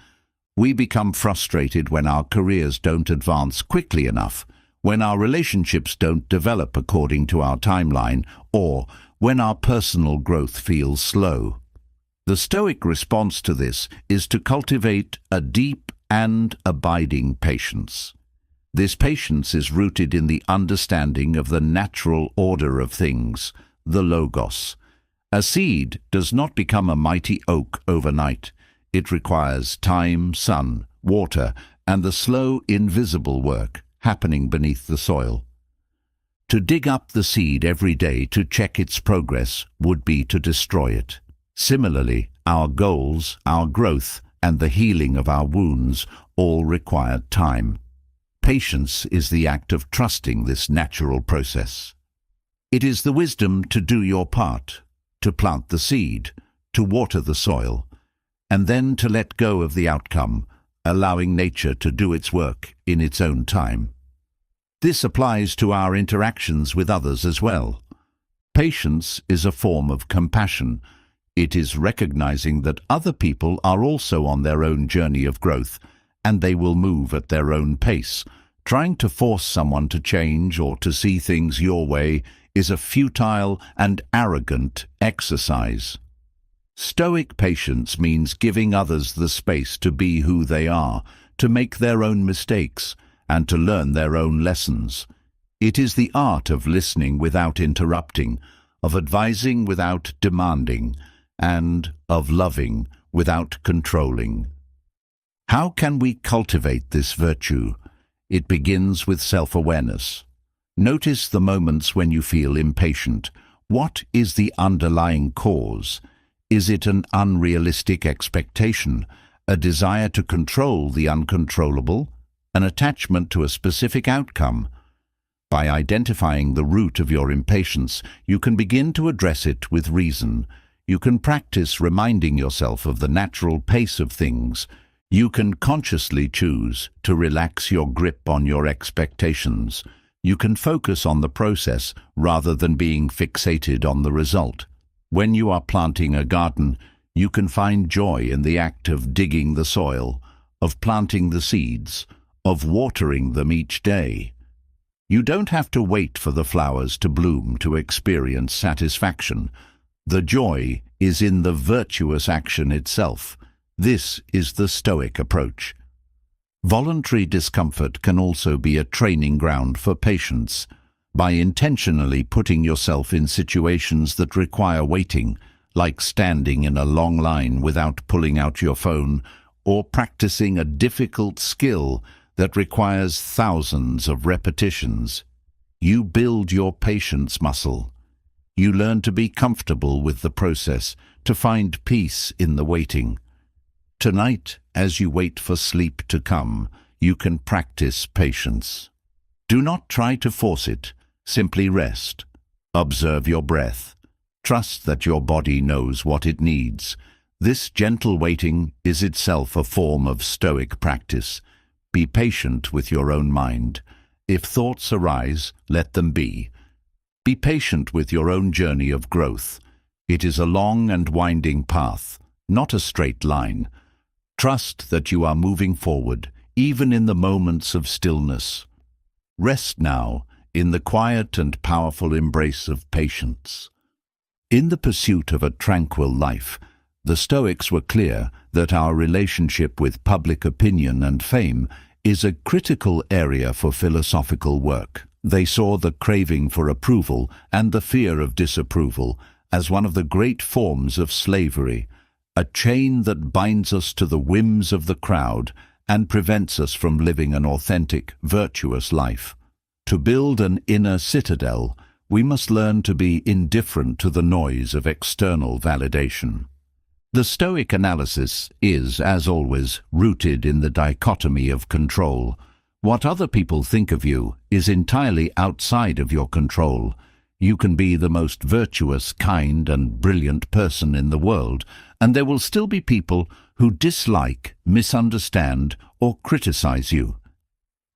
We become frustrated when our careers don't advance quickly enough, when our relationships don't develop according to our timeline, or when our personal growth feels slow. The Stoic response to this is to cultivate a deep and abiding patience. This patience is rooted in the understanding of the natural order of things, the logos. A seed does not become a mighty oak overnight. It requires time, sun, water, and the slow, invisible work happening beneath the soil. To dig up the seed every day to check its progress would be to destroy it. Similarly, our goals, our growth, and the healing of our wounds all require time. Patience is the act of trusting this natural process. It is the wisdom to do your part, to plant the seed, to water the soil, and then to let go of the outcome, allowing nature to do its work in its own time. This applies to our interactions with others as well. Patience is a form of compassion. It is recognizing that other people are also on their own journey of growth, and they will move at their own pace. Trying to force someone to change or to see things your way is a futile and arrogant exercise. Stoic patience means giving others the space to be who they are, to make their own mistakes, and to learn their own lessons. It is the art of listening without interrupting, of advising without demanding, and of loving without controlling. How can we cultivate this virtue? It begins with self-awareness. Notice the moments when you feel impatient. What is the underlying cause? Is it an unrealistic expectation, a desire to control the uncontrollable, an attachment to a specific outcome? By identifying the root of your impatience, you can begin to address it with reason. You can practice reminding yourself of the natural pace of things. You can consciously choose to relax your grip on your expectations. You can focus on the process rather than being fixated on the result. When you are planting a garden, you can find joy in the act of digging the soil, of planting the seeds, of watering them each day. You don't have to wait for the flowers to bloom to experience satisfaction. The joy is in the virtuous action itself. This is the Stoic approach. Voluntary discomfort can also be a training ground for patience. By intentionally putting yourself in situations that require waiting, like standing in a long line without pulling out your phone, or practicing a difficult skill that requires thousands of repetitions, you build your patience muscle. You learn to be comfortable with the process, to find peace in the waiting. Tonight, as you wait for sleep to come, you can practice patience. Do not try to force it, simply rest. Observe your breath. Trust that your body knows what it needs. This gentle waiting is itself a form of Stoic practice. Be patient with your own mind. If thoughts arise, let them be. Be patient with your own journey of growth. It is a long and winding path, not a straight line. Trust that you are moving forward, even in the moments of stillness. Rest now in the quiet and powerful embrace of patience. In the pursuit of a tranquil life, the Stoics were clear that our relationship with public opinion and fame is a critical area for philosophical work. They saw the craving for approval and the fear of disapproval as one of the great forms of slavery, a chain that binds us to the whims of the crowd and prevents us from living an authentic, virtuous life. To build an inner citadel, we must learn to be indifferent to the noise of external validation. The Stoic analysis is, as always, rooted in the dichotomy of control. What other people think of you is entirely outside of your control. You can be the most virtuous, kind, and brilliant person in the world, and there will still be people who dislike, misunderstand, or criticize you.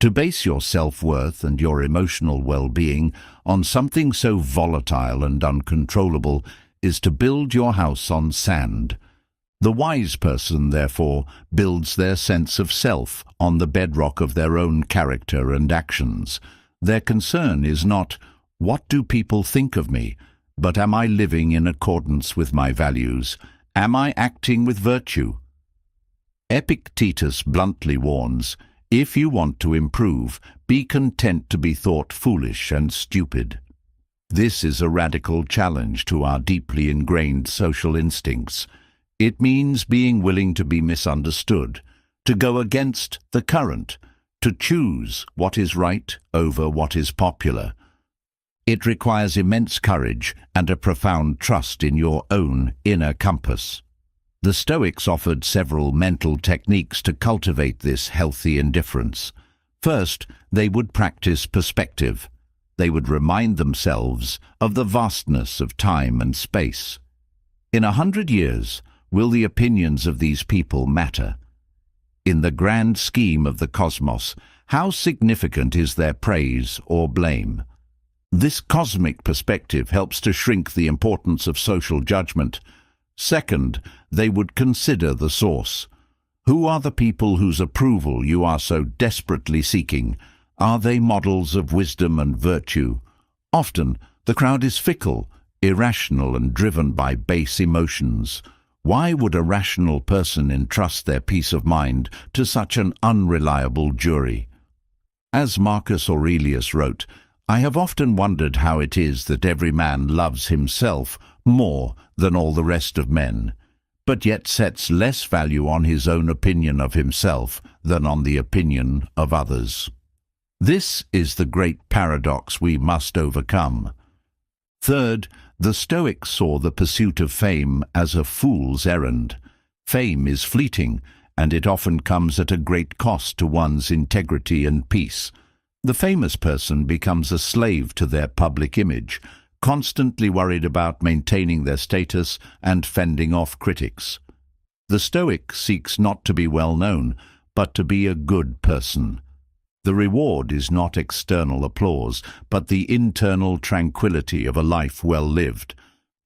To base your self-worth and your emotional well-being on something so volatile and uncontrollable is to build your house on sand. The wise person, therefore, builds their sense of self on the bedrock of their own character and actions. Their concern is not, what do people think of me, but am I living in accordance with my values? Am I acting with virtue? Epictetus bluntly warns, if you want to improve, be content to be thought foolish and stupid. This is a radical challenge to our deeply ingrained social instincts. It means being willing to be misunderstood, to go against the current, to choose what is right over what is popular. It requires immense courage and a profound trust in your own inner compass. The Stoics offered several mental techniques to cultivate this healthy indifference. First, they would practice perspective. They would remind themselves of the vastness of time and space. In 100 years, will the opinions of these people matter? In the grand scheme of the cosmos, how significant is their praise or blame? This cosmic perspective helps to shrink the importance of social judgment. Second, they would consider the source. Who are the people whose approval you are so desperately seeking? Are they models of wisdom and virtue? Often, the crowd is fickle, irrational, and driven by base emotions. Why would a rational person entrust their peace of mind to such an unreliable jury? As Marcus Aurelius wrote, I have often wondered how it is that every man loves himself more than all the rest of men, but yet sets less value on his own opinion of himself than on the opinion of others. This is the great paradox we must overcome. Third, the Stoics saw the pursuit of fame as a fool's errand. Fame is fleeting, and it often comes at a great cost to one's integrity and peace. The famous person becomes a slave to their public image, constantly worried about maintaining their status and fending off critics. The Stoic seeks not to be well known, but to be a good person. The reward is not external applause, but the internal tranquility of a life well lived.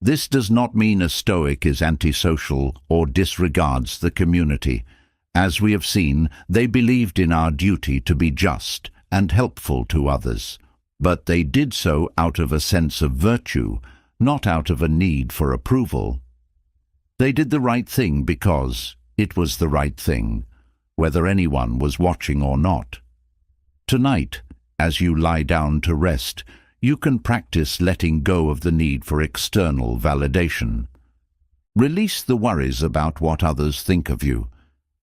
This does not mean a Stoic is antisocial or disregards the community. As we have seen, they believed in our duty to be just and helpful to others. But they did so out of a sense of virtue, not out of a need for approval. They did the right thing because it was the right thing, whether anyone was watching or not. Tonight, as you lie down to rest, you can practice letting go of the need for external validation. Release the worries about what others think of you.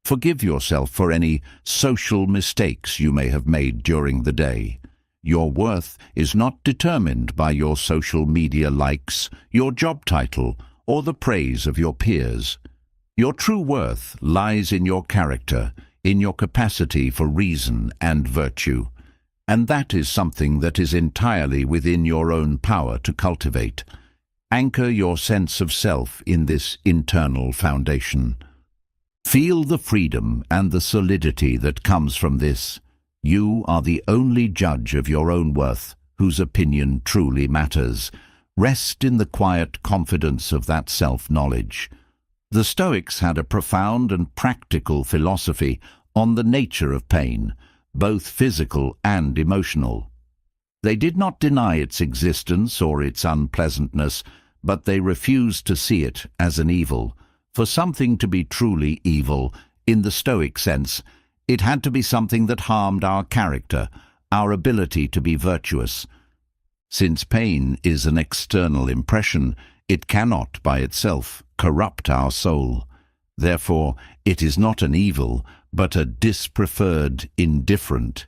Forgive yourself for any social mistakes you may have made during the day. Your worth is not determined by your social media likes, your job title, or the praise of your peers. Your true worth lies in your character, in your capacity for reason and virtue. And that is something that is entirely within your own power to cultivate. Anchor your sense of self in this internal foundation. Feel the freedom and the solidity that comes from this. You are the only judge of your own worth, whose opinion truly matters. Rest in the quiet confidence of that self-knowledge. The Stoics had a profound and practical philosophy on the nature of pain, both physical and emotional. They did not deny its existence or its unpleasantness, but they refused to see it as an evil. For something to be truly evil, in the Stoic sense, it had to be something that harmed our character, our ability to be virtuous. Since pain is an external impression, it cannot, by itself, corrupt our soul. Therefore, it is not an evil, but a dispreferred indifferent.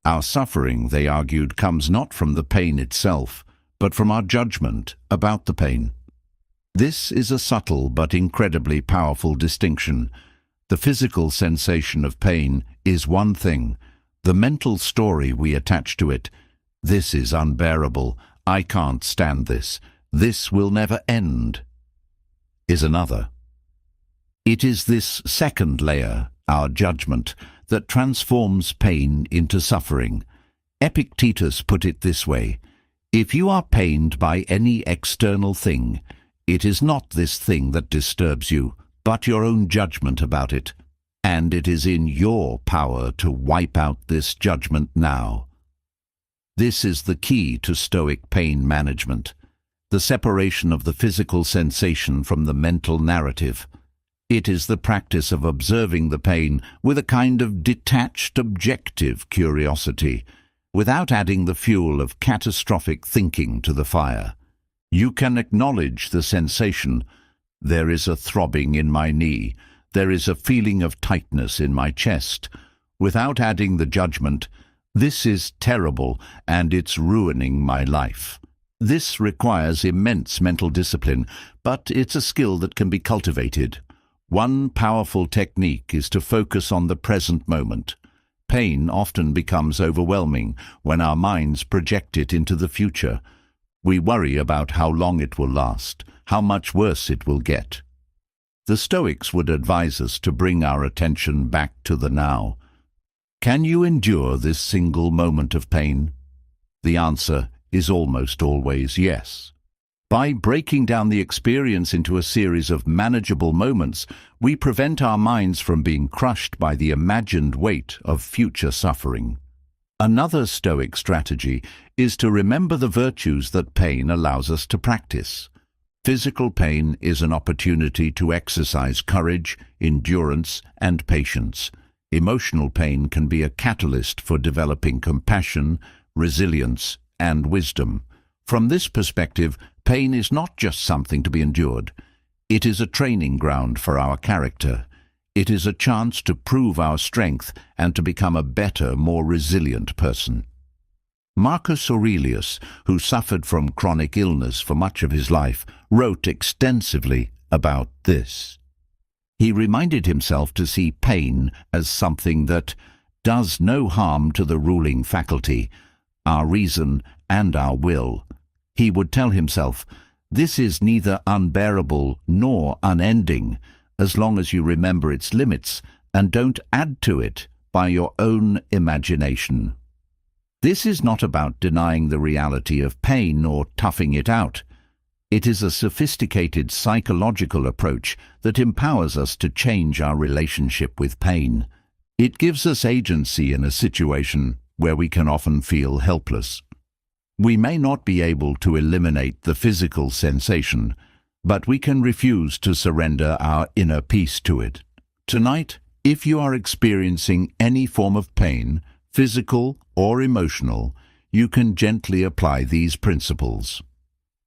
Our suffering, they argued, comes not from the pain itself, but from our judgment about the pain. This is a subtle but incredibly powerful distinction. The physical sensation of pain is one thing. The mental story we attach to it, this is unbearable, I can't stand this will never end, is another. It is this second layer, our judgment, that transforms pain into suffering. Epictetus put it this way: if you are pained by any external thing, it is not this thing that disturbs you, but your own judgment about it, and it is in your power to wipe out this judgment now. This is the key to Stoic pain management, the separation of the physical sensation from the mental narrative. It is the practice of observing the pain with a kind of detached, objective curiosity, without adding the fuel of catastrophic thinking to the fire. You can acknowledge the sensation. There is a throbbing in my knee. There is a feeling of tightness in my chest, without adding the judgment, this is terrible and it's ruining my life. This requires immense mental discipline, but it's a skill that can be cultivated. One powerful technique is to focus on the present moment. Pain often becomes overwhelming when our minds project it into the future. We worry about how long it will last, how much worse it will get. The Stoics would advise us to bring our attention back to the now. Can you endure this single moment of pain? The answer is almost always yes. By breaking down the experience into a series of manageable moments, we prevent our minds from being crushed by the imagined weight of future suffering. Another Stoic strategy is to remember the virtues that pain allows us to practice. Physical pain is an opportunity to exercise courage, endurance, and patience. Emotional pain can be a catalyst for developing compassion, resilience, and wisdom. From this perspective, pain is not just something to be endured. It is a training ground for our character. It is a chance to prove our strength and to become a better, more resilient person. Marcus Aurelius, who suffered from chronic illness for much of his life, wrote extensively about this. He reminded himself to see pain as something that does no harm to the ruling faculty, our reason and our will. He would tell himself, this is neither unbearable nor unending, as long as you remember its limits and don't add to it by your own imagination. This is not about denying the reality of pain or toughing it out. It is a sophisticated psychological approach that empowers us to change our relationship with pain. It gives us agency in a situation where we can often feel helpless. We may not be able to eliminate the physical sensation, but we can refuse to surrender our inner peace to it. Tonight, if you are experiencing any form of pain, physical or emotional, you can gently apply these principles.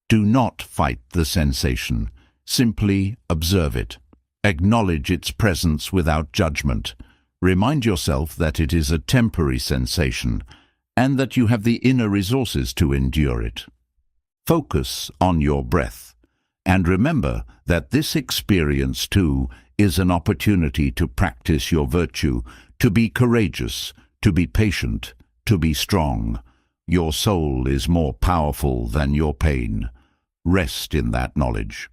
Do not fight the sensation. Simply observe it. Acknowledge its presence without judgment. Remind yourself that it is a temporary sensation, and that you have the inner resources to endure it. Focus on your breath, and remember that this experience too is an opportunity to practice your virtue, to be courageous, to be patient, to be strong. Your soul is more powerful than your pain. Rest in that knowledge.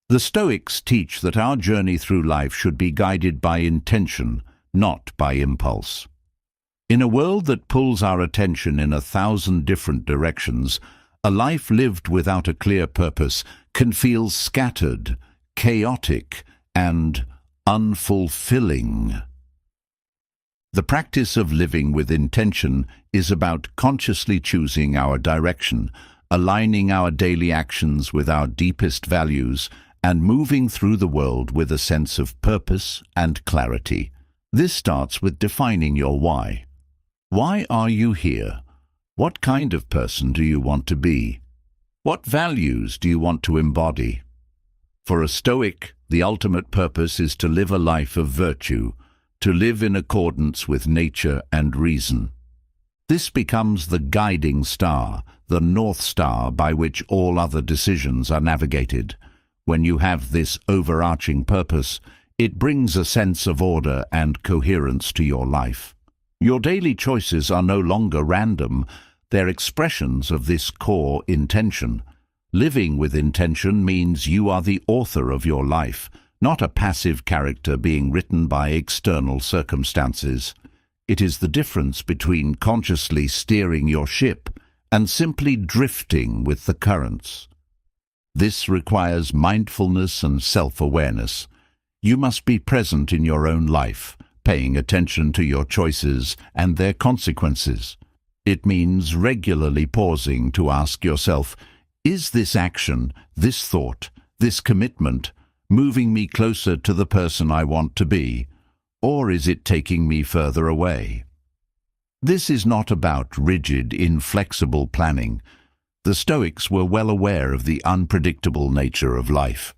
The Stoics teach that our journey through life should be guided by intention, not by impulse. In a world that pulls our attention in 1,000 different directions, a life lived without a clear purpose can feel scattered, chaotic, and unfulfilling. The practice of living with intention is about consciously choosing our direction, aligning our daily actions with our deepest values, and moving through the world with a sense of purpose and clarity. This starts with defining your why. Why are you here? What kind of person do you want to be? What values do you want to embody? For a Stoic, the ultimate purpose is to live a life of virtue, to live in accordance with nature and reason. This becomes the guiding star, the North Star by which all other decisions are navigated. When you have this overarching purpose, it brings a sense of order and coherence to your life. Your daily choices are no longer random, they're expressions of this core intention. Living with intention means you are the author of your life, not a passive character being written by external circumstances. It is the difference between consciously steering your ship and simply drifting with the currents. This requires mindfulness and self-awareness. You must be present in your own life, paying attention to your choices and their consequences. It means regularly pausing to ask yourself, is this action, this thought, this commitment moving me closer to the person I want to be, or is it taking me further away? This is not about rigid, inflexible planning. The Stoics were well aware of the unpredictable nature of life.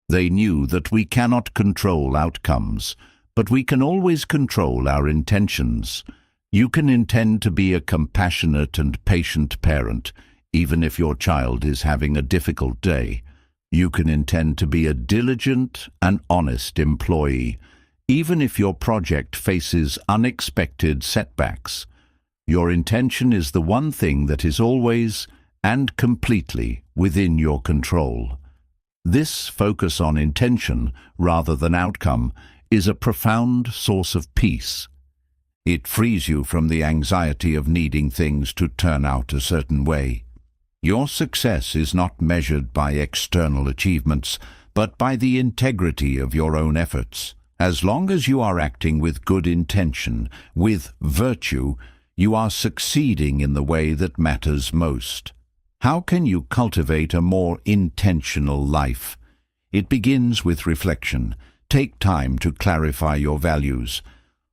They knew that we cannot control outcomes, but we can always control our intentions. You can intend to be a compassionate and patient parent, even if your child is having a difficult day. You can intend to be a diligent and honest employee, even if your project faces unexpected setbacks. Your intention is the one thing that is always and completely within your control. This focus on intention rather than outcome is a profound source of peace. It frees you from the anxiety of needing things to turn out a certain way. Your success is not measured by external achievements, but by the integrity of your own efforts. As long as you are acting with good intention, with virtue, you are succeeding in the way that matters most. How can you cultivate a more intentional life? It begins with reflection. Take time to clarify your values.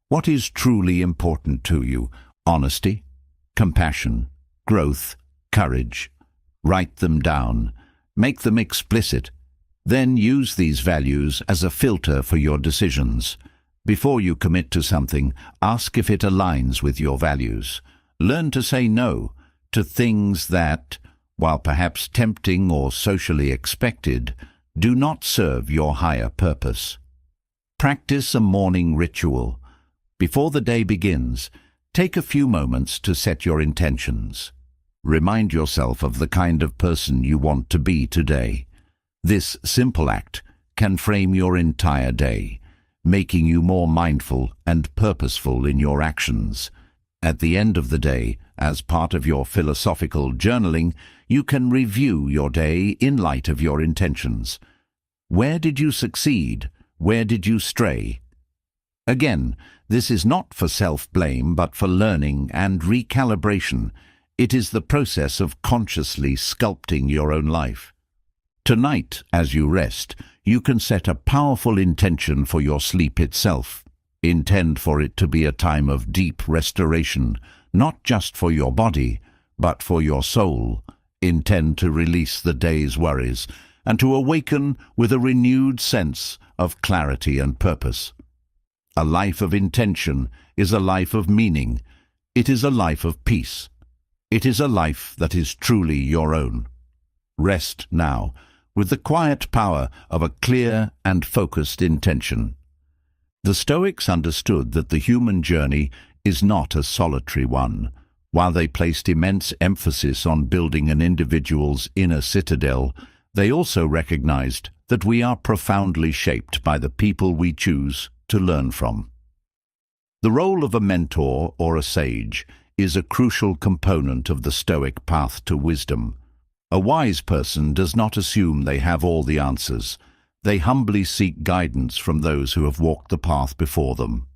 What is truly important to you? Honesty, compassion, growth, courage. Write them down. Make them explicit. Then use these values as a filter for your decisions. Before you commit to something, ask if it aligns with your values. Learn to say no to things that, while perhaps tempting or socially expected, do not serve your higher purpose. Practice a morning ritual. Before the day begins, take a few moments to set your intentions. Remind yourself of the kind of person you want to be today. This simple act can frame your entire day, making you more mindful and purposeful in your actions. At the end of the day, as part of your philosophical journaling, you can review your day in light of your intentions. Where did you succeed? Where did you stray? Again, this is not for self-blame, but for learning and recalibration. It is the process of consciously sculpting your own life. Tonight, as you rest, you can set a powerful intention for your sleep itself. Intend for it to be a time of deep restoration, not just for your body, but for your soul. Intend to release the day's worries and to awaken with a renewed sense of clarity and purpose. A life of intention is a life of meaning. It is a life of peace. It is a life that is truly your own. Rest now, with the quiet power of a clear and focused intention. The Stoics understood that the human journey is not a solitary one. While they placed immense emphasis on building an individual's inner citadel, they also recognized that we are profoundly shaped by the people we choose to learn from. The role of a mentor or a sage is a crucial component of the Stoic path to wisdom. A wise person does not assume they have all the answers. They humbly seek guidance from those who have walked the path before them.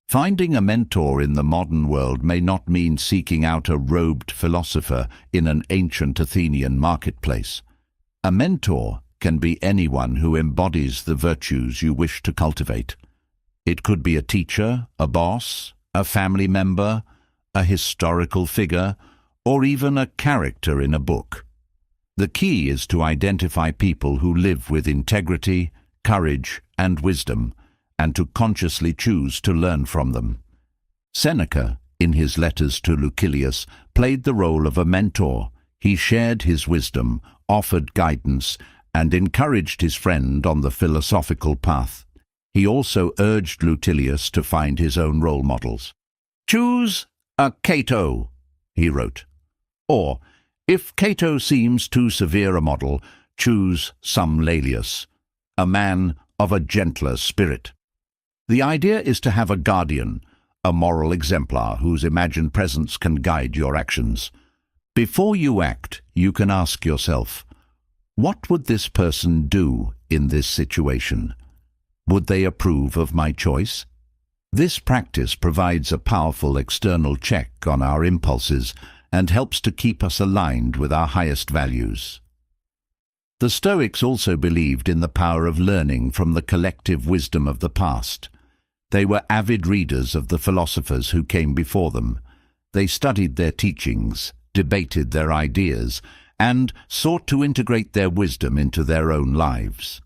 Finding a mentor in the modern world may not mean seeking out a robed philosopher in an ancient Athenian marketplace. A mentor can be anyone who embodies the virtues you wish to cultivate. It could be a teacher, a boss, a family member, a historical figure, or even a character in a book. The key is to identify people who live with integrity, courage, and wisdom, and to consciously choose to learn from them. Seneca, in his letters to Lucilius, played the role of a mentor. He shared his wisdom, offered guidance, and encouraged his friend on the philosophical path. He also urged Lucilius to find his own role models. "Choose a Cato," he wrote. Or, if Cato seems too severe a model, choose some Laelius, a man of a gentler spirit. The idea is to have a guardian, a moral exemplar whose imagined presence can guide your actions. Before you act, you can ask yourself, what would this person do in this situation? Would they approve of my choice? This practice provides a powerful external check on our impulses and helps to keep us aligned with our highest values. The Stoics also believed in the power of learning from the collective wisdom of the past. They were avid readers of the philosophers who came before them. They studied their teachings, debated their ideas, and sought to integrate their wisdom into their own lives.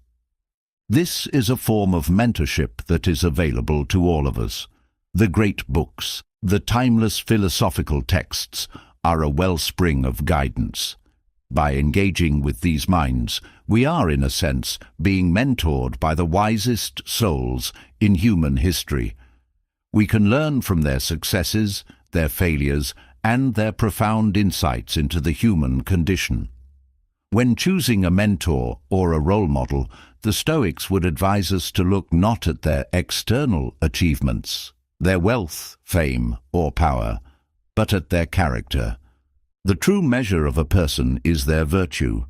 This is a form of mentorship that is available to all of us. The great books, the timeless philosophical texts, are a wellspring of guidance. By engaging with these minds, we are, in a sense, being mentored by the wisest souls in human history. We can learn from their successes, their failures, and their profound insights into the human condition. When choosing a mentor or a role model, the Stoics would advise us to look not at their external achievements, their wealth, fame, or power, but at their character. The true measure of a person is their virtue.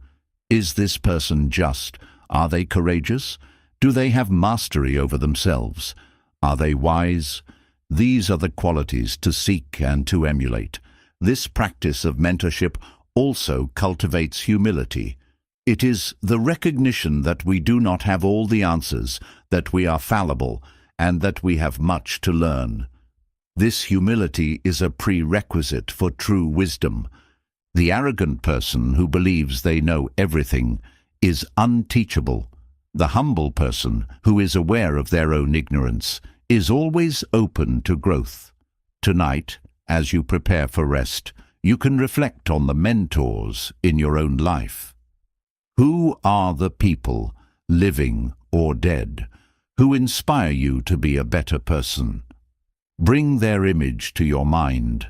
Is this person just? Are they courageous? Do they have mastery over themselves? Are they wise? These are the qualities to seek and to emulate. This practice of mentorship also cultivates humility. It is the recognition that we do not have all the answers, that we are fallible, and that we have much to learn. This humility is a prerequisite for true wisdom. The arrogant person who believes they know everything is unteachable. The humble person who is aware of their own ignorance is always open to growth. Tonight, as you prepare for rest, you can reflect on the mentors in your own life. Who are the people, living or dead, who inspire you to be a better person? Bring their image to your mind.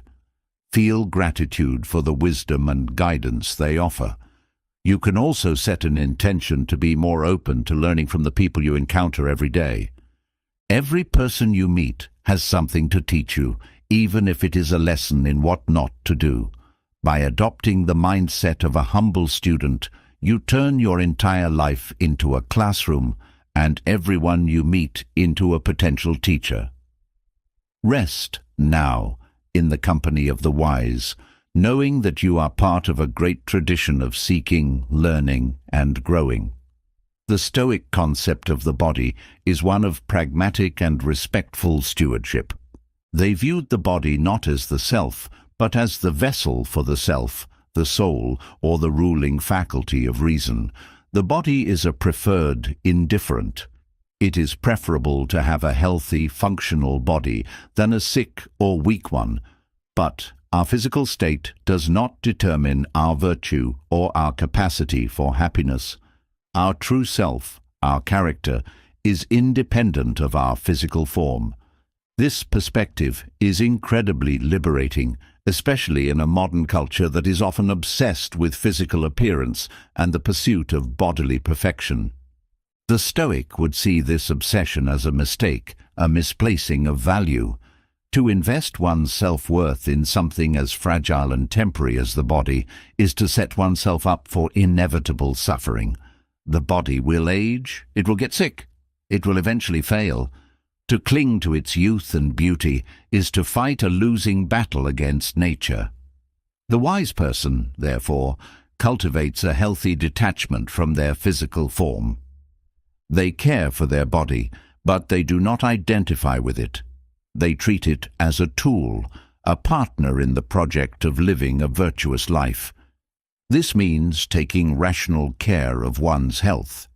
Feel gratitude for the wisdom and guidance they offer. You can also set an intention to be more open to learning from the people you encounter every day. Every person you meet has something to teach you, even if it is a lesson in what not to do. By adopting the mindset of a humble student, you turn your entire life into a classroom and everyone you meet into a potential teacher. Rest now in the company of the wise, knowing that you are part of a great tradition of seeking, learning, and growing. The Stoic concept of the body is one of pragmatic and respectful stewardship. They viewed the body not as the self, but as the vessel for the self, the soul, or the ruling faculty of reason. The body is a preferred indifferent. It is preferable to have a healthy, functional body than a sick or weak one. But our physical state does not determine our virtue or our capacity for happiness. Our true self, our character, is independent of our physical form. This perspective is incredibly liberating, especially in a modern culture that is often obsessed with physical appearance and the pursuit of bodily perfection. The Stoic would see this obsession as a mistake, a misplacing of value. To invest one's self-worth in something as fragile and temporary as the body is to set oneself up for inevitable suffering. The body will age, it will get sick, it will eventually fail. To cling to its youth and beauty is to fight a losing battle against nature. The wise person, therefore, cultivates a healthy detachment from their physical form. They care for their body, but they do not identify with it. They treat it as a tool, a partner in the project of living a virtuous life. This means taking rational care of one's health.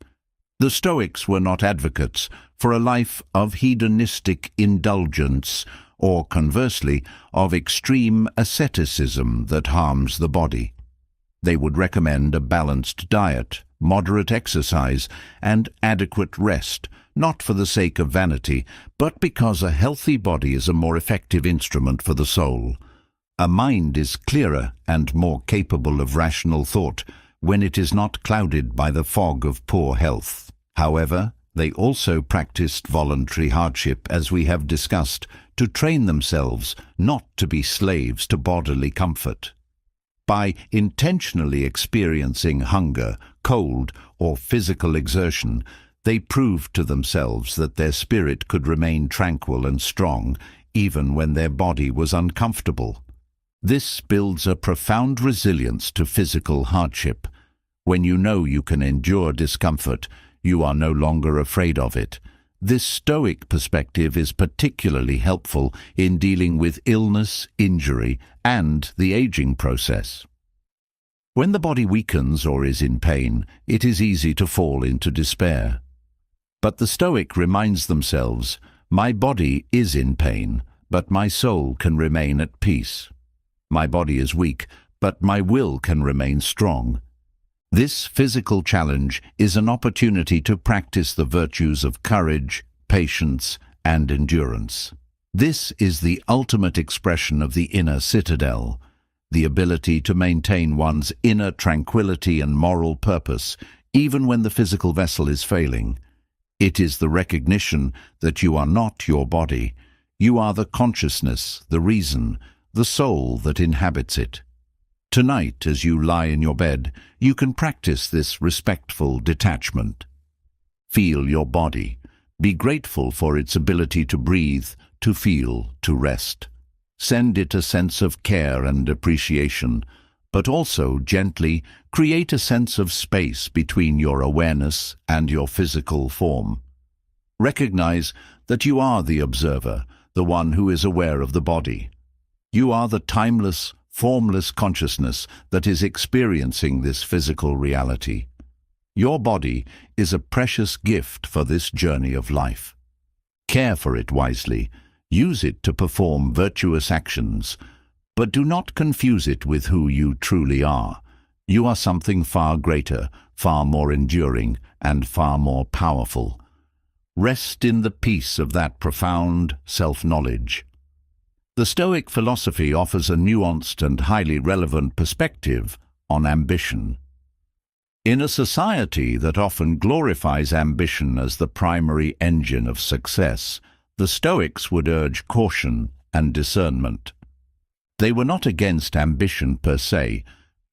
The Stoics were not advocates for a life of hedonistic indulgence or, conversely, of extreme asceticism that harms the body. They would recommend a balanced diet, moderate exercise, and adequate rest, not for the sake of vanity, but because a healthy body is a more effective instrument for the soul. A mind is clearer and more capable of rational thought when it is not clouded by the fog of poor health. However, they also practiced voluntary hardship, as we have discussed, to train themselves not to be slaves to bodily comfort. By intentionally experiencing hunger, cold, or physical exertion, they proved to themselves that their spirit could remain tranquil and strong even when their body was uncomfortable. This builds a profound resilience to physical hardship. When you know you can endure discomfort, you are no longer afraid of it. This Stoic perspective is particularly helpful in dealing with illness, injury, and the aging process. When the body weakens or is in pain, it is easy to fall into despair. But the Stoic reminds themselves, "My body is in pain, but my soul can remain at peace. My body is weak, but my will can remain strong." This physical challenge is an opportunity to practice the virtues of courage, patience, and endurance. This is the ultimate expression of the inner citadel, the ability to maintain one's inner tranquility and moral purpose, even when the physical vessel is failing. It is the recognition that you are not your body. You are the consciousness, the reason, the soul that inhabits it. Tonight, as you lie in your bed, you can practice this respectful detachment. Feel your body. Be grateful for its ability to breathe, to feel, to rest. Send it a sense of care and appreciation, but also gently create a sense of space between your awareness and your physical form. Recognize that you are the observer, the one who is aware of the body. You are the timeless, formless consciousness that is experiencing this physical reality. Your body is a precious gift for this journey of life. Care for it wisely. Use it to perform virtuous actions, but do not confuse it with who you truly are. You are something far greater, far more enduring, and far more powerful. Rest in the peace of that profound self-knowledge. The Stoic philosophy offers a nuanced and highly relevant perspective on ambition. In a society that often glorifies ambition as the primary engine of success, the Stoics would urge caution and discernment. They were not against ambition per se,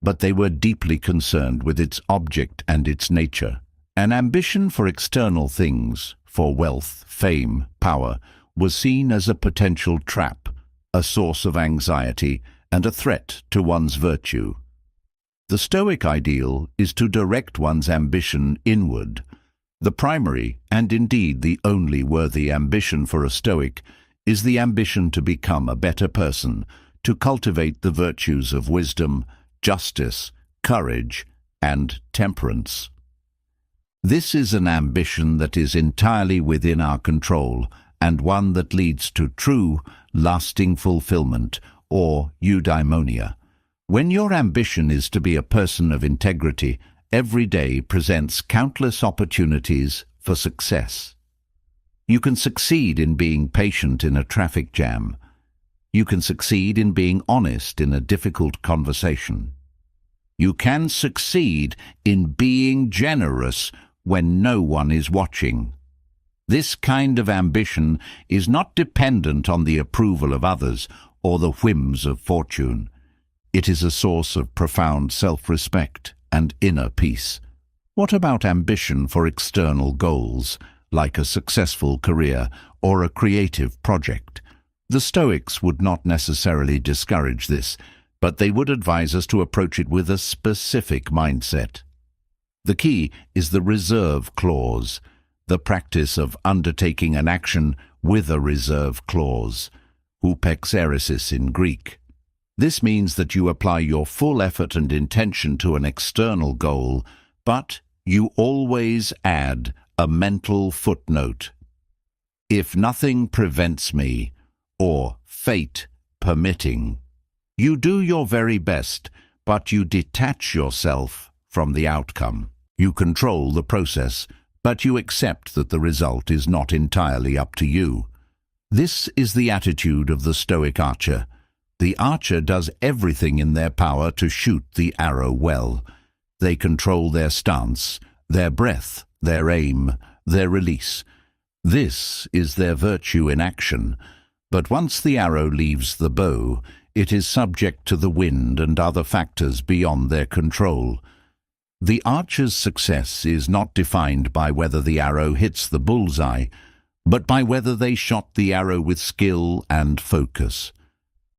but they were deeply concerned with its object and its nature. An ambition for external things, for wealth, fame, power, was seen as a potential trap, a source of anxiety, and a threat to one's virtue. The Stoic ideal is to direct one's ambition inward. The primary, and indeed the only worthy ambition for a Stoic, is the ambition to become a better person, to cultivate the virtues of wisdom, justice, courage, and temperance. This is an ambition that is entirely within our control and one that leads to true, lasting fulfillment, or eudaimonia. When your ambition is to be a person of integrity, every day presents countless opportunities for success. You can succeed in being patient in a traffic jam. You can succeed in being honest in a difficult conversation. You can succeed in being generous when no one is watching. This kind of ambition is not dependent on the approval of others or the whims of fortune. It is a source of profound self-respect and inner peace. What about ambition for external goals, like a successful career or a creative project? The Stoics would not necessarily discourage this, but they would advise us to approach it with a specific mindset. The key is the reserve clause, the practice of undertaking an action with a reserve clause, upexeresis in Greek. This means that you apply your full effort and intention to an external goal, but you always add a mental footnote. If nothing prevents me, or fate permitting. You do your very best, but you detach yourself from the outcome. You control the process, but you accept that the result is not entirely up to you. This is the attitude of the Stoic archer. The archer does everything in their power to shoot the arrow well. They control their stance, their breath, their aim, their release. This is their virtue in action. But once the arrow leaves the bow, it is subject to the wind and other factors beyond their control. The archer's success is not defined by whether the arrow hits the bullseye, but by whether they shot the arrow with skill and focus.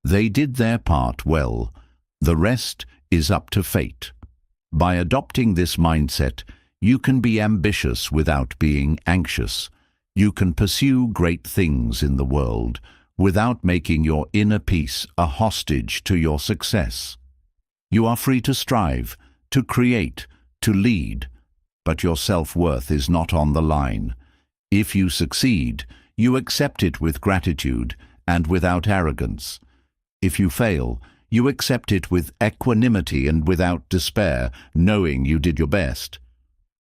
They did their part well. The rest is up to fate. By adopting this mindset, you can be ambitious without being anxious. You can pursue great things in the world without making your inner peace a hostage to your success. You are free to strive, to create, to lead, but your self-worth is not on the line. If you succeed, you accept it with gratitude and without arrogance. If you fail, you accept it with equanimity and without despair, knowing you did your best.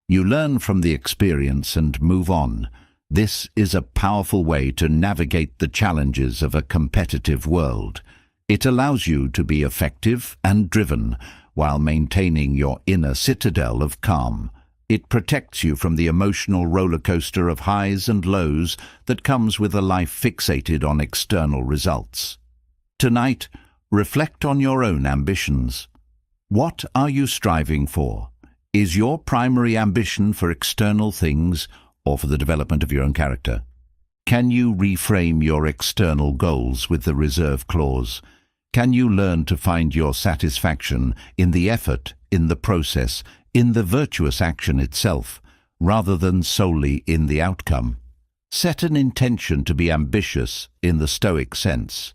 You learn from the experience and move on. This is a powerful way to navigate the challenges of a competitive world. It allows you to be effective and driven while maintaining your inner citadel of calm. It protects you from the emotional roller coaster of highs and lows that comes with a life fixated on external results. Tonight, reflect on your own ambitions. What are you striving for? Is your primary ambition for external things or for the development of your own character? Can you reframe your external goals with the reserve clause? Can you learn to find your satisfaction in the effort, in the process, in the virtuous action itself, rather than solely in the outcome? Set an intention to be ambitious in the Stoic sense.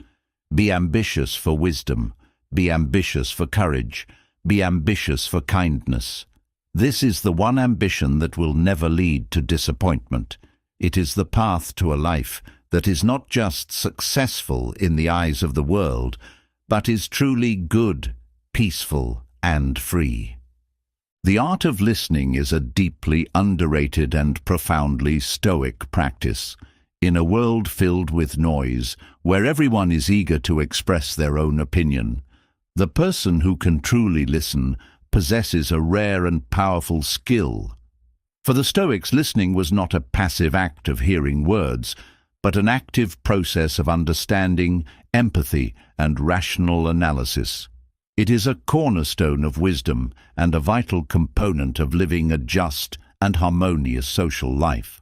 Be ambitious for wisdom. Be ambitious for courage. Be ambitious for kindness. This is the one ambition that will never lead to disappointment. It is the path to a life that is not just successful in the eyes of the world, but is truly good, peaceful, and free. The art of listening is a deeply underrated and profoundly Stoic practice. In a world filled with noise, where everyone is eager to express their own opinion, the person who can truly listen possesses a rare and powerful skill. For the Stoics, listening was not a passive act of hearing words, but an active process of understanding, empathy, and rational analysis. It is a cornerstone of wisdom and a vital component of living a just and harmonious social life.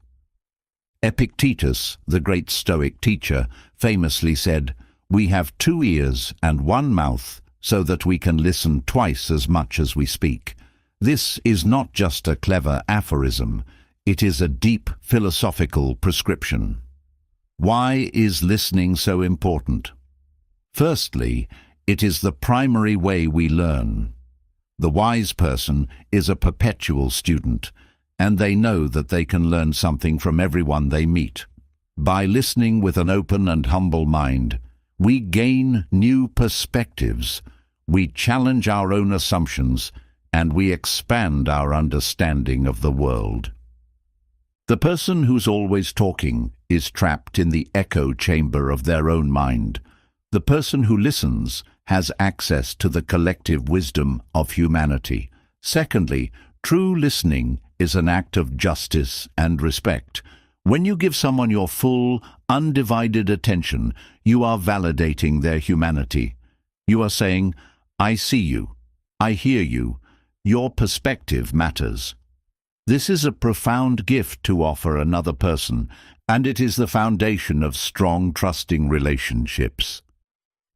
Epictetus, the great Stoic teacher, famously said, "We have 2 ears and 1 mouth, so that we can listen twice as much as we speak." This is not just a clever aphorism, it is a deep philosophical prescription. Why is listening so important? Firstly, it is the primary way we learn. The wise person is a perpetual student. and they know that they can learn something from everyone they meet. By listening with an open and humble mind, we gain new perspectives, we challenge our own assumptions, and we expand our understanding of the world. The person who's always talking is trapped in the echo chamber of their own mind. The person who listens has access to the collective wisdom of humanity. Secondly, true listening is an act of justice and respect. When you give someone your full, undivided attention, you are validating their humanity. You are saying, "I see you. I hear you. Your perspective matters." This is a profound gift to offer another person, and it is the foundation of strong, trusting relationships.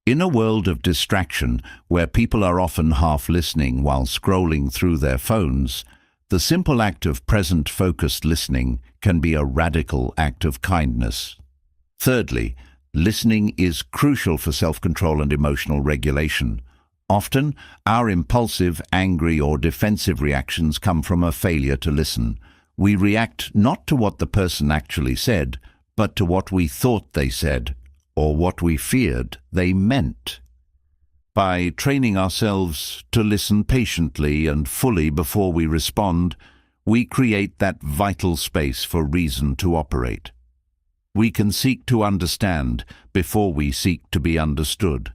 In a world of distraction, where people are often half listening while scrolling through their phones, the simple act of present, focused listening can be a radical act of kindness. Thirdly, listening is crucial for self-control and emotional regulation. Often, our impulsive, angry, or defensive reactions come from a failure to listen. We react not to what the person actually said, but to what we thought they said, or what we feared they meant. By training ourselves to listen patiently and fully before we respond, we create that vital space for reason to operate. We can seek to understand before we seek to be understood.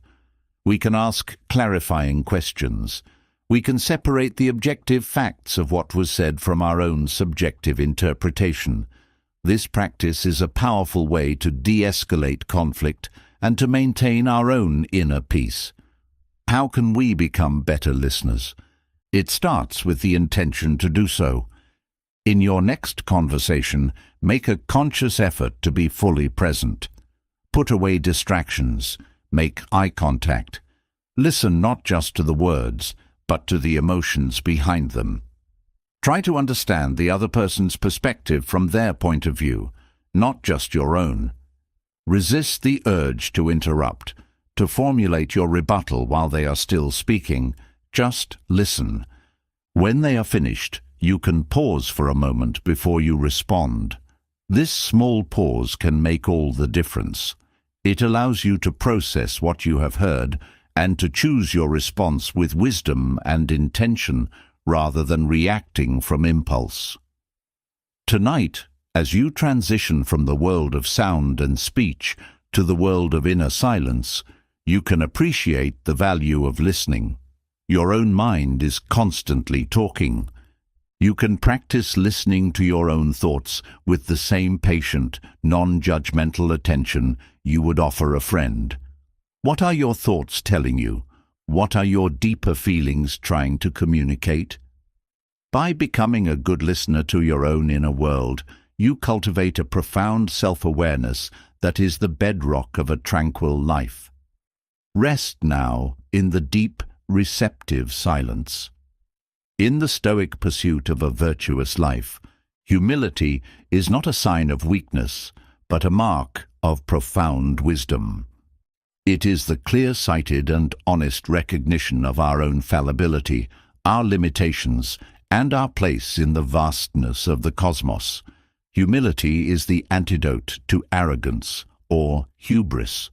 We can ask clarifying questions. We can separate the objective facts of what was said from our own subjective interpretation. This practice is a powerful way to de-escalate conflict and to maintain our own inner peace. How can we become better listeners? It starts with the intention to do so. In your next conversation, make a conscious effort to be fully present. Put away distractions. Make eye contact. Listen not just to the words, but to the emotions behind them. Try to understand the other person's perspective from their point of view, not just your own. Resist the urge to interrupt, to formulate your rebuttal while they are still speaking. Just listen. When they are finished, you can pause for a moment before you respond. This small pause can make all the difference. It allows you to process what you have heard and to choose your response with wisdom and intention rather than reacting from impulse. Tonight, as you transition from the world of sound and speech to the world of inner silence, you can appreciate the value of listening. Your own mind is constantly talking. You can practice listening to your own thoughts with the same patient, non-judgmental attention you would offer a friend. What are your thoughts telling you? What are your deeper feelings trying to communicate? By becoming a good listener to your own inner world, you cultivate a profound self-awareness that is the bedrock of a tranquil life. Rest now in the deep, receptive silence. In the Stoic pursuit of a virtuous life, humility is not a sign of weakness, but a mark of profound wisdom. It is the clear-sighted and honest recognition of our own fallibility, our limitations, and our place in the vastness of the cosmos. Humility is the antidote to arrogance, or hubris,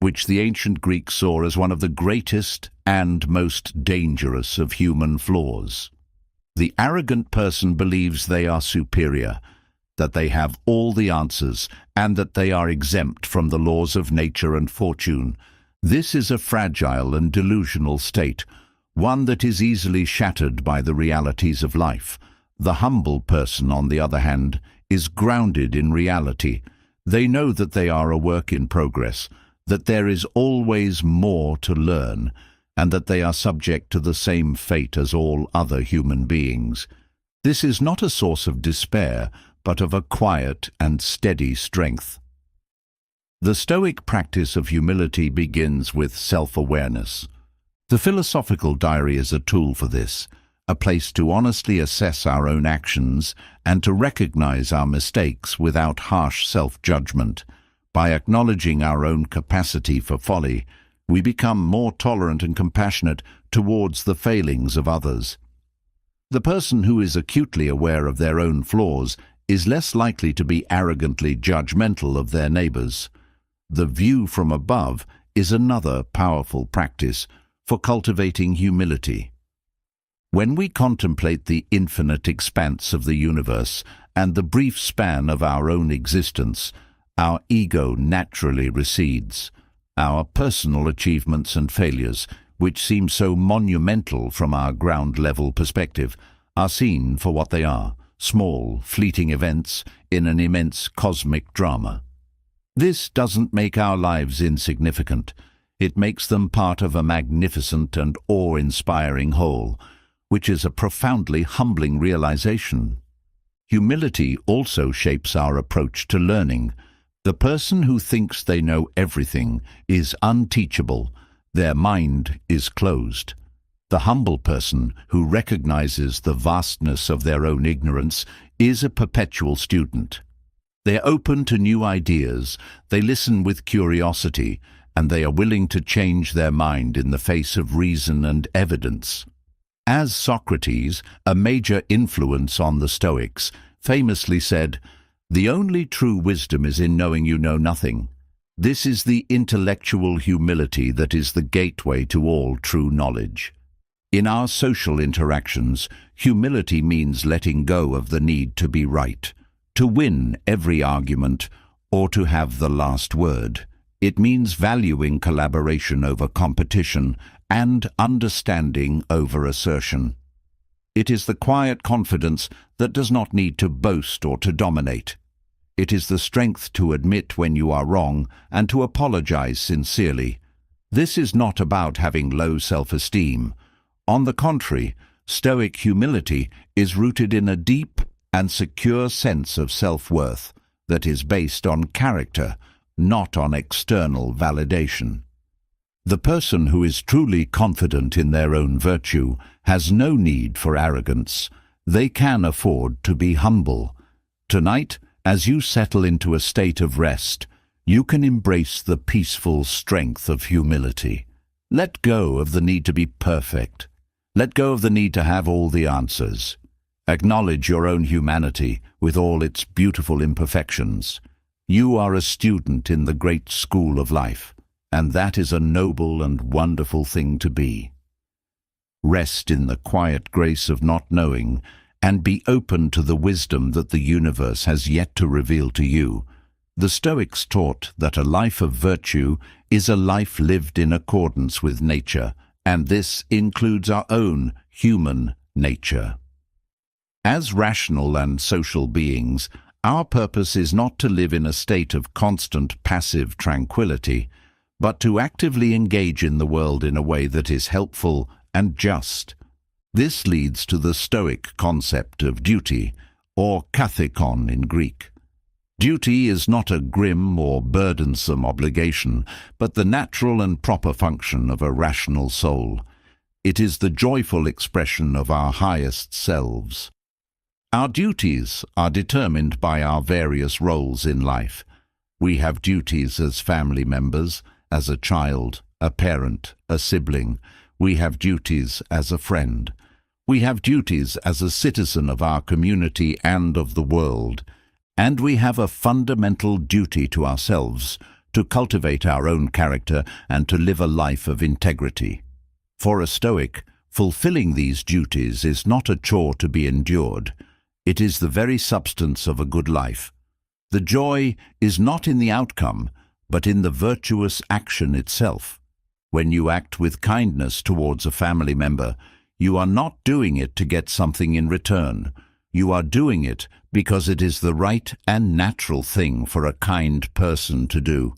which the ancient Greeks saw as one of the greatest and most dangerous of human flaws. The arrogant person believes they are superior, that they have all the answers, and that they are exempt from the laws of nature and fortune. This is a fragile and delusional state, one that is easily shattered by the realities of life. The humble person, on the other hand, is grounded in reality. They know that they are a work in progress, that there is always more to learn, and that they are subject to the same fate as all other human beings. This is not a source of despair, but of a quiet and steady strength. The Stoic practice of humility begins with self-awareness. The philosophical diary is a tool for this, a place to honestly assess our own actions and to recognize our mistakes without harsh self-judgment. By acknowledging our own capacity for folly, we become more tolerant and compassionate towards the failings of others. The person who is acutely aware of their own flaws is less likely to be arrogantly judgmental of their neighbors. The view from above is another powerful practice for cultivating humility. When we contemplate the infinite expanse of the universe and the brief span of our own existence, our ego naturally recedes. Our personal achievements and failures, which seem so monumental from our ground-level perspective, are seen for what they are, small, fleeting events in an immense cosmic drama. This doesn't make our lives insignificant. It makes them part of a magnificent and awe-inspiring whole, which is a profoundly humbling realization. Humility also shapes our approach to learning. The person who thinks they know everything is unteachable. Their mind is closed. The humble person who recognizes the vastness of their own ignorance is a perpetual student. They are open to new ideas, they listen with curiosity, and they are willing to change their mind in the face of reason and evidence. As Socrates, a major influence on the Stoics, famously said, "The only true wisdom is in knowing you know nothing." This is the intellectual humility that is the gateway to all true knowledge. In our social interactions, humility means letting go of the need to be right, to win every argument, or to have the last word. It means valuing collaboration over competition and understanding over assertion. It is the quiet confidence that does not need to boast or to dominate. It is the strength to admit when you are wrong and to apologize sincerely. This is not about having low self-esteem. On the contrary, Stoic humility is rooted in a deep and secure sense of self-worth that is based on character, not on external validation. The person who is truly confident in their own virtue has no need for arrogance. They can afford to be humble. Tonight, as you settle into a state of rest, you can embrace the peaceful strength of humility. Let go of the need to be perfect. Let go of the need to have all the answers. Acknowledge your own humanity with all its beautiful imperfections. You are a student in the great school of life, and that is a noble and wonderful thing to be. Rest in the quiet grace of not knowing, and be open to the wisdom that the universe has yet to reveal to you. The Stoics taught that a life of virtue is a life lived in accordance with nature, and this includes our own human nature. As rational and social beings, our purpose is not to live in a state of constant passive tranquility, but to actively engage in the world in a way that is helpful and just. This leads to the Stoic concept of duty, or kathekon in Greek. Duty is not a grim or burdensome obligation, but the natural and proper function of a rational soul. It is the joyful expression of our highest selves. Our duties are determined by our various roles in life. We have duties as family members, as a child, a parent, a sibling. We have duties as a friend. We have duties as a citizen of our community and of the world. And we have a fundamental duty to ourselves to cultivate our own character and to live a life of integrity. For a Stoic, fulfilling these duties is not a chore to be endured. It is the very substance of a good life. The joy is not in the outcome, but in the virtuous action itself. When you act with kindness towards a family member, you are not doing it to get something in return. You are doing it because it is the right and natural thing for a kind person to do.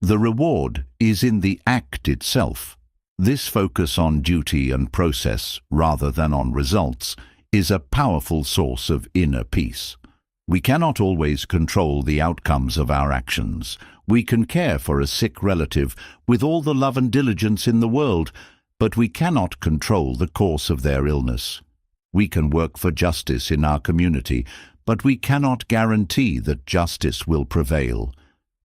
The reward is in the act itself. This focus on duty and process rather than on results is a powerful source of inner peace. We cannot always control the outcomes of our actions. We can care for a sick relative with all the love and diligence in the world, but we cannot control the course of their illness. We can work for justice in our community, but we cannot guarantee that justice will prevail.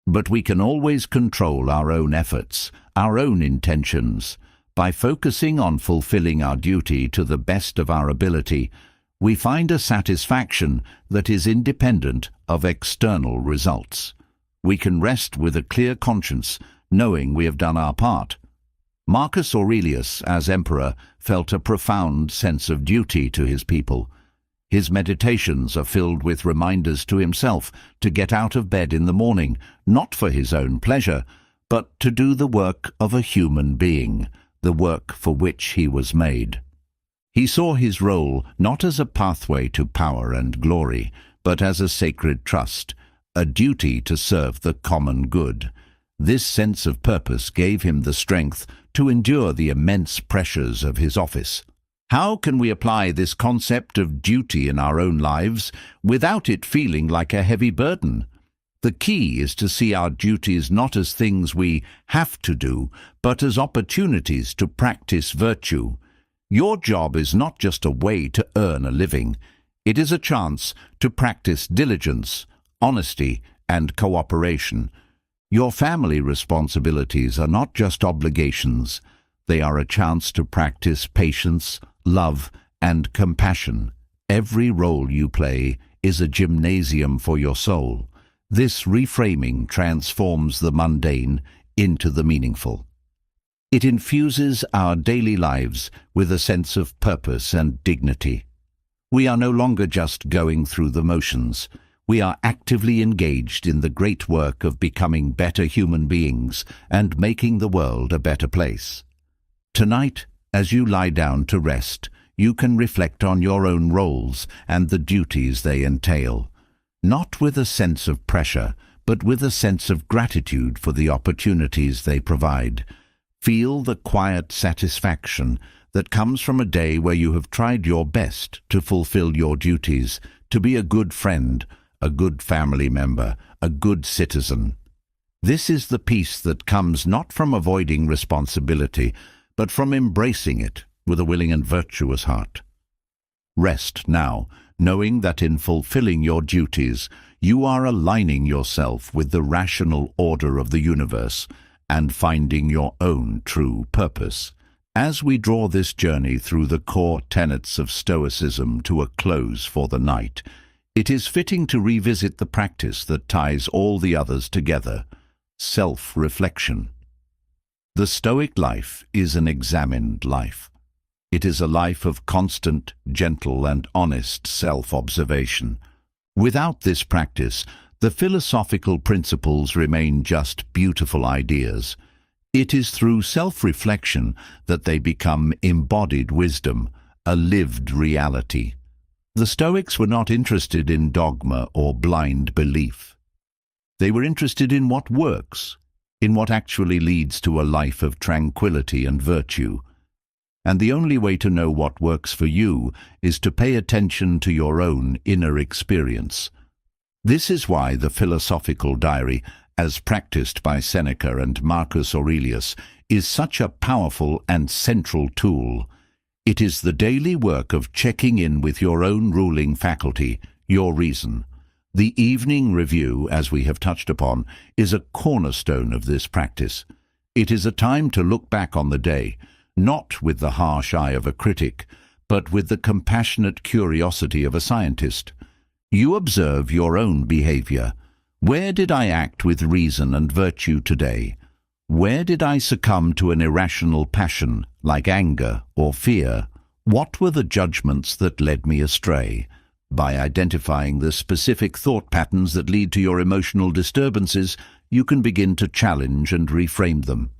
But we can always control our own efforts, our own intentions. By focusing on fulfilling our duty to the best of our ability, we find a satisfaction that is independent of external results. We can rest with a clear conscience, knowing we have done our part. Marcus Aurelius, as emperor, felt a profound sense of duty to his people. His meditations are filled with reminders to himself to get out of bed in the morning, not for his own pleasure, but to do the work of a human being, the work for which he was made. He saw his role not as a pathway to power and glory, but as a sacred trust, a duty to serve the common good. This sense of purpose gave him the strength to endure the immense pressures of his office. How can we apply this concept of duty in our own lives without it feeling like a heavy burden? The key is to see our duties not as things we have to do, but as opportunities to practice virtue. Your job is not just a way to earn a living. It is a chance to practice diligence, honesty, and cooperation. Your family responsibilities are not just obligations. They are a chance to practice patience, love, and compassion. Every role you play is a gymnasium for your soul. This reframing transforms the mundane into the meaningful. It infuses our daily lives with a sense of purpose and dignity. We are no longer just going through the motions. We are actively engaged in the great work of becoming better human beings and making the world a better place. Tonight, as you lie down to rest, you can reflect on your own roles and the duties they entail, not with a sense of pressure, but with a sense of gratitude for the opportunities they provide. Feel the quiet satisfaction that comes from a day where you have tried your best to fulfill your duties, to be a good friend, a good family member, a good citizen. This is the peace that comes not from avoiding responsibility, but from embracing it with a willing and virtuous heart. Rest now, knowing that in fulfilling your duties, you are aligning yourself with the rational order of the universe and finding your own true purpose. As we draw this journey through the core tenets of Stoicism to a close for the night, it is fitting to revisit the practice that ties all the others together: self-reflection. The Stoic life is an examined life. It is a life of constant, gentle, and honest self-observation. Without this practice, the philosophical principles remain just beautiful ideas. It is through self-reflection that they become embodied wisdom, a lived reality. The Stoics were not interested in dogma or blind belief. They were interested in what works, in what actually leads to a life of tranquility and virtue. And the only way to know what works for you is to pay attention to your own inner experience. This is why the philosophical diary, as practiced by Seneca and Marcus Aurelius, is such a powerful and central tool. It is the daily work of checking in with your own ruling faculty, your reason. The evening review, as we have touched upon, is a cornerstone of this practice. It is a time to look back on the day, not with the harsh eye of a critic, but with the compassionate curiosity of a scientist. You observe your own behavior. Where did I act with reason and virtue today? Where did I succumb to an irrational passion, like anger or fear? What were the judgments that led me astray? By identifying the specific thought patterns that lead to your emotional disturbances, you can begin to challenge and reframe them.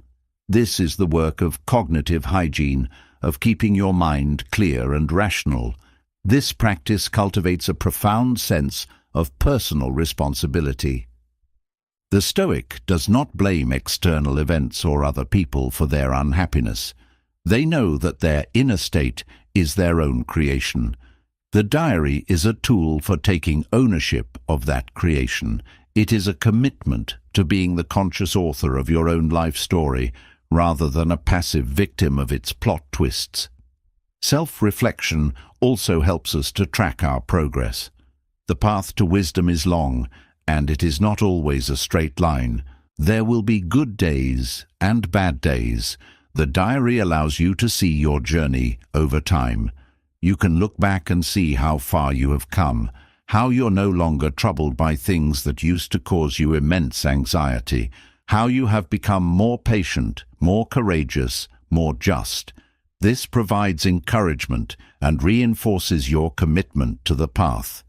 This is the work of cognitive hygiene, of keeping your mind clear and rational. This practice cultivates a profound sense of personal responsibility. The Stoic does not blame external events or other people for their unhappiness. They know that their inner state is their own creation. The diary is a tool for taking ownership of that creation. It is a commitment to being the conscious author of your own life story, rather than a passive victim of its plot twists. Self-reflection also helps us to track our progress. The path to wisdom is long, and it is not always a straight line. There will be good days and bad days. The diary allows you to see your journey over time. You can look back and see how far you have come, how you're no longer troubled by things that used to cause you immense anxiety, how you have become more patient, more courageous, more just. This provides encouragement and reinforces your commitment to the path.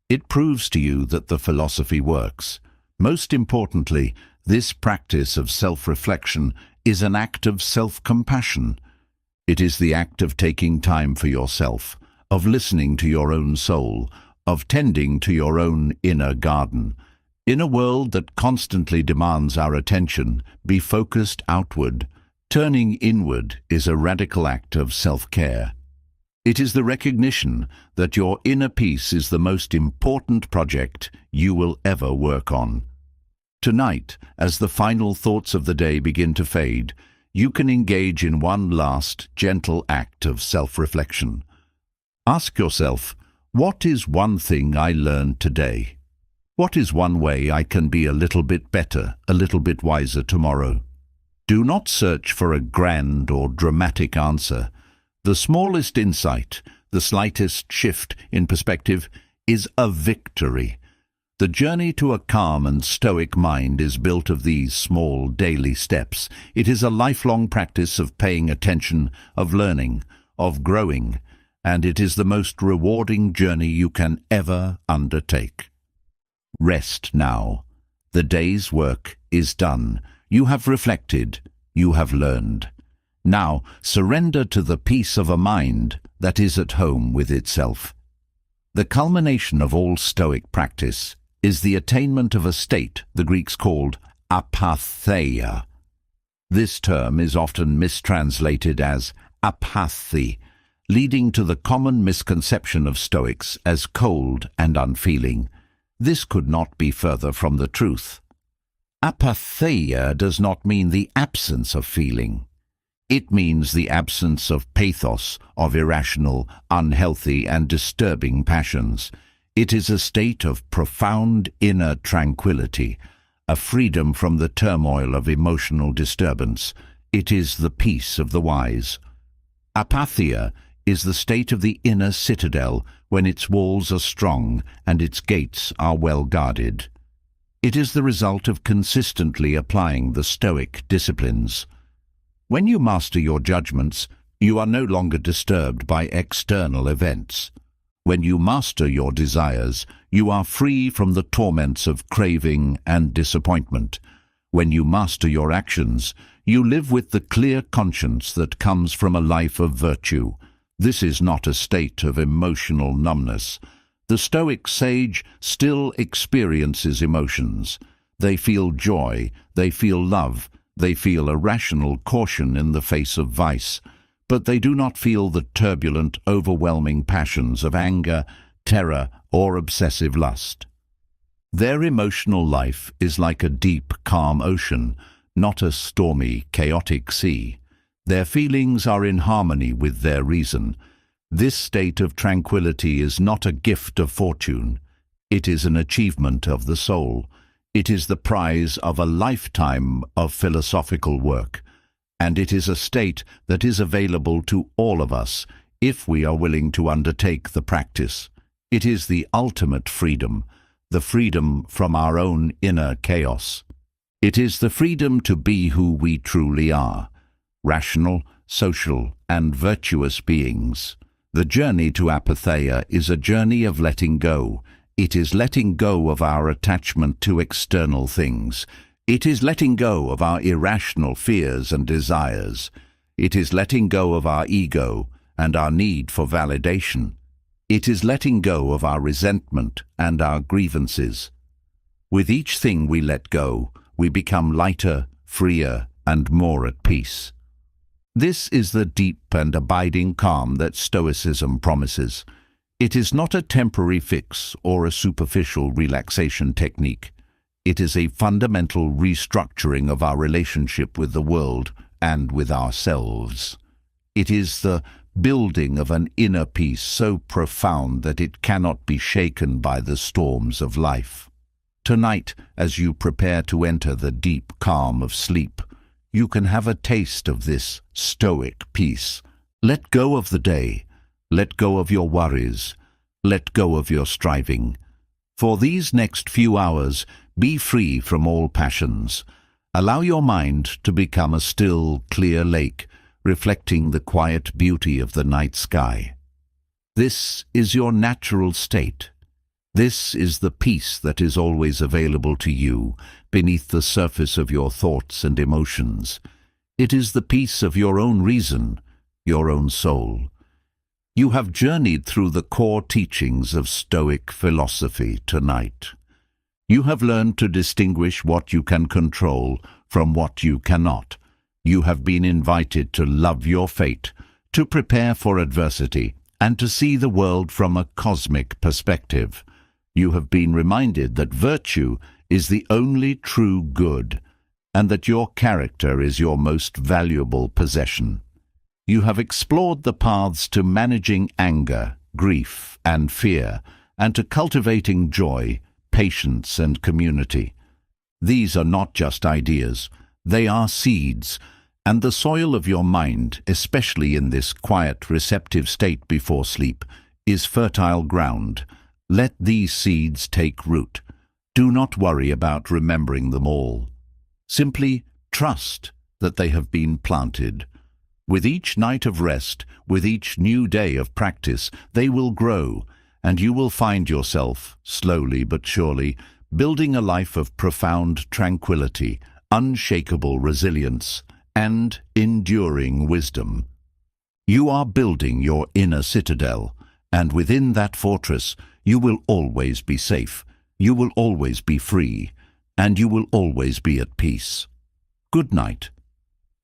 It proves to you that the philosophy works. Most importantly, this practice of self-reflection is an act of self-compassion. It is the act of taking time for yourself, of listening to your own soul, of tending to your own inner garden. In a world that constantly demands our attention, be focused outward. Turning inward is a radical act of self-care. It is the recognition that your inner peace is the most important project you will ever work on. Tonight, as the final thoughts of the day begin to fade, you can engage in one last, gentle act of self-reflection. Ask yourself, what is one thing I learned today? What is one way I can be a little bit better, a little bit wiser tomorrow? Do not search for a grand or dramatic answer. The smallest insight, the slightest shift in perspective, is a victory. The journey to a calm and stoic mind is built of these small daily steps. It is a lifelong practice of paying attention, of learning, of growing, and it is the most rewarding journey you can ever undertake. Rest now. The day's work is done. You have reflected, you have learned. Now surrender to the peace of a mind that is at home with itself. The culmination of all Stoic practice is the attainment of a state the Greeks called apatheia. This term is often mistranslated as apathy, leading to the common misconception of Stoics as cold and unfeeling. This could not be further from the truth. Apatheia does not mean the absence of feeling. It means the absence of pathos, of irrational, unhealthy and disturbing passions. It is a state of profound inner tranquility, a freedom from the turmoil of emotional disturbance. It is the peace of the wise. Apatheia is the state of the inner citadel when its walls are strong and its gates are well guarded. It is the result of consistently applying the Stoic disciplines. When you master your judgments, you are no longer disturbed by external events. When you master your desires, you are free from the torments of craving and disappointment. When you master your actions, you live with the clear conscience that comes from a life of virtue. This is not a state of emotional numbness. The Stoic sage still experiences emotions. They feel joy, they feel love, they feel a rational caution in the face of vice, but they do not feel the turbulent, overwhelming passions of anger, terror, or obsessive lust. Their emotional life is like a deep, calm ocean, not a stormy, chaotic sea. Their feelings are in harmony with their reason. This state of tranquility is not a gift of fortune. It is an achievement of the soul. It is the prize of a lifetime of philosophical work. And it is a state that is available to all of us if we are willing to undertake the practice. It is the ultimate freedom, the freedom from our own inner chaos. It is the freedom to be who we truly are, rational, social, and virtuous beings. The journey to apatheia is a journey of letting go. It is letting go of our attachment to external things. It is letting go of our irrational fears and desires. It is letting go of our ego and our need for validation. It is letting go of our resentment and our grievances. With each thing we let go, we become lighter, freer, and more at peace. This is the deep and abiding calm that Stoicism promises. It is not a temporary fix or a superficial relaxation technique. It is a fundamental restructuring of our relationship with the world and with ourselves. It is the building of an inner peace so profound that it cannot be shaken by the storms of life. Tonight, as you prepare to enter the deep calm of sleep, you can have a taste of this Stoic peace. Let go of the day. Let go of your worries. Let go of your striving. For these next few hours, be free from all passions. Allow your mind to become a still, clear lake, reflecting the quiet beauty of the night sky. This is your natural state. This is the peace that is always available to you beneath the surface of your thoughts and emotions. It is the peace of your own reason, your own soul. You have journeyed through the core teachings of Stoic philosophy tonight. You have learned to distinguish what you can control from what you cannot. You have been invited to love your fate, to prepare for adversity, and to see the world from a cosmic perspective. You have been reminded that virtue is the only true good, and that your character is your most valuable possession. You have explored the paths to managing anger, grief, and fear, and to cultivating joy, patience, and community. These are not just ideas, they are seeds, and the soil of your mind, especially in this quiet, receptive state before sleep, is fertile ground. Let these seeds take root. Do not worry about remembering them all. Simply trust that they have been planted. With each night of rest, with each new day of practice, they will grow, and you will find yourself, slowly but surely, building a life of profound tranquility, unshakable resilience, and enduring wisdom. You are building your inner citadel, and within that fortress you will always be safe, you will always be free, and you will always be at peace. Good night.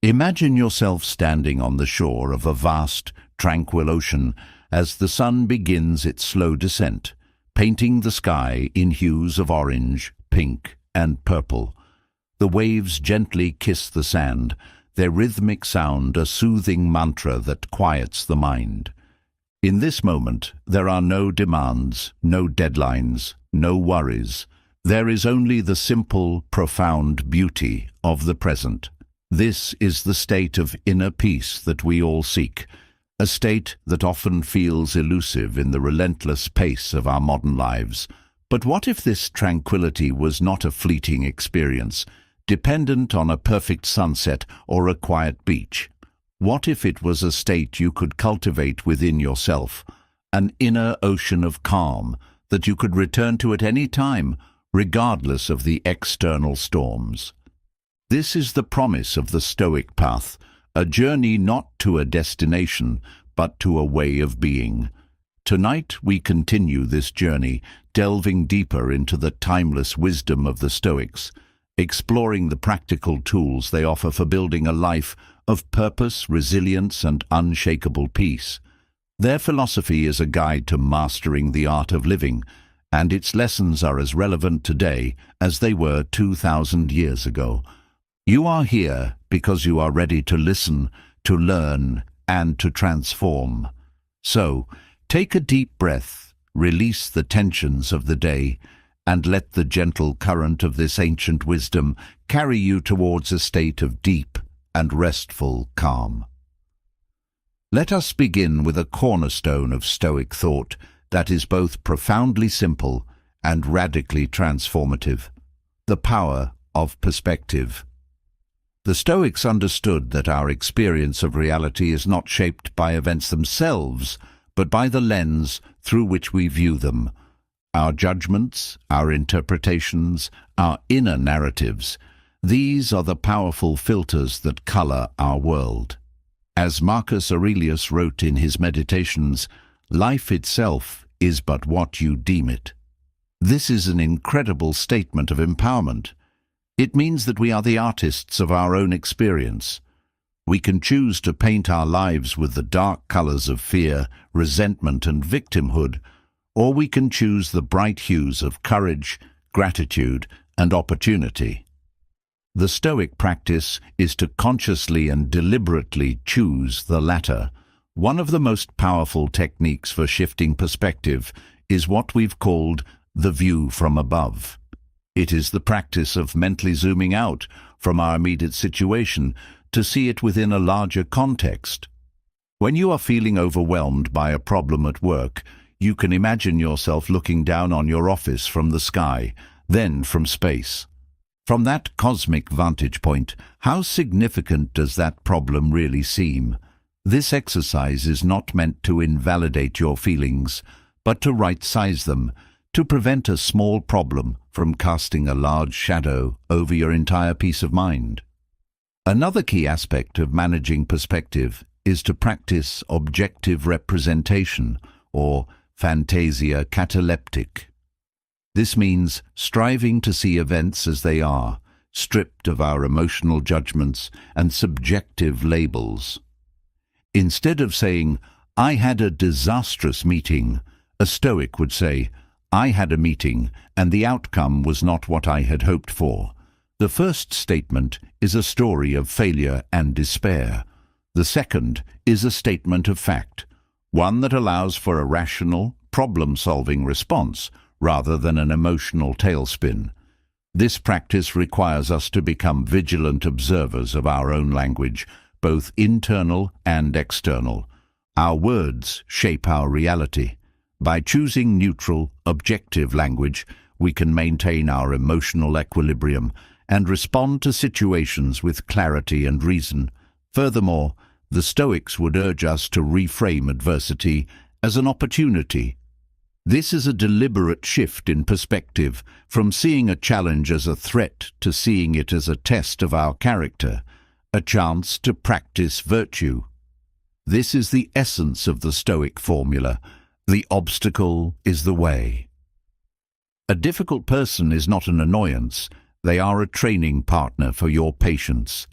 Imagine yourself standing on the shore of a vast, tranquil ocean as the sun begins its slow descent, painting the sky in hues of orange, pink, and purple. The waves gently kiss the sand, their rhythmic sound a soothing mantra that quiets the mind. In this moment, there are no demands, no deadlines, no worries. There is only the simple, profound beauty of the present. This is the state of inner peace that we all seek, a state that often feels elusive in the relentless pace of our modern lives. But what if this tranquility was not a fleeting experience, dependent on a perfect sunset or a quiet beach? What if it was a state you could cultivate within yourself, an inner ocean of calm that you could return to at any time, regardless of the external storms? This is the promise of the Stoic path, a journey not to a destination, but to a way of being. Tonight we continue this journey, delving deeper into the timeless wisdom of the Stoics, exploring the practical tools they offer for building a life of purpose, resilience, and unshakable peace. Their philosophy is a guide to mastering the art of living, and its lessons are as relevant today as they were 2,000 years ago. You are here because you are ready to listen, to learn, and to transform. So, take a deep breath, release the tensions of the day, and let the gentle current of this ancient wisdom carry you towards a state of deep and restful calm. Let us begin with a cornerstone of Stoic thought that is both profoundly simple and radically transformative: the power of perspective. The Stoics understood that our experience of reality is not shaped by events themselves, but by the lens through which we view them. Our judgments, our interpretations, our inner narratives, these are the powerful filters that color our world. As Marcus Aurelius wrote in his Meditations, life itself is but what you deem it. This is an incredible statement of empowerment. It means that we are the artists of our own experience. We can choose to paint our lives with the dark colors of fear, resentment, and victimhood, or we can choose the bright hues of courage, gratitude, and opportunity. The Stoic practice is to consciously and deliberately choose the latter. One of the most powerful techniques for shifting perspective is what we've called the view from above. It is the practice of mentally zooming out from our immediate situation to see it within a larger context. When you are feeling overwhelmed by a problem at work, you can imagine yourself looking down on your office from the sky, then from space. From that cosmic vantage point, how significant does that problem really seem? This exercise is not meant to invalidate your feelings, but to right-size them, to prevent a small problem from casting a large shadow over your entire peace of mind. Another key aspect of managing perspective is to practice objective representation, or fantasia cataleptic. This means striving to see events as they are, stripped of our emotional judgments and subjective labels. Instead of saying, "I had a disastrous meeting," a Stoic would say, "I had a meeting and the outcome was not what I had hoped for." The first statement is a story of failure and despair. The second is a statement of fact, one that allows for a rational, problem-solving response rather than an emotional tailspin. This practice requires us to become vigilant observers of our own language, both internal and external. Our words shape our reality. By choosing neutral, objective language, we can maintain our emotional equilibrium and respond to situations with clarity and reason. Furthermore, the Stoics would urge us to reframe adversity as an opportunity. This is a deliberate shift in perspective, from seeing a challenge as a threat to seeing it as a test of our character, a chance to practice virtue. This is the essence of the Stoic formula. The obstacle is the way. A difficult person is not an annoyance. They are a training partner for your patience.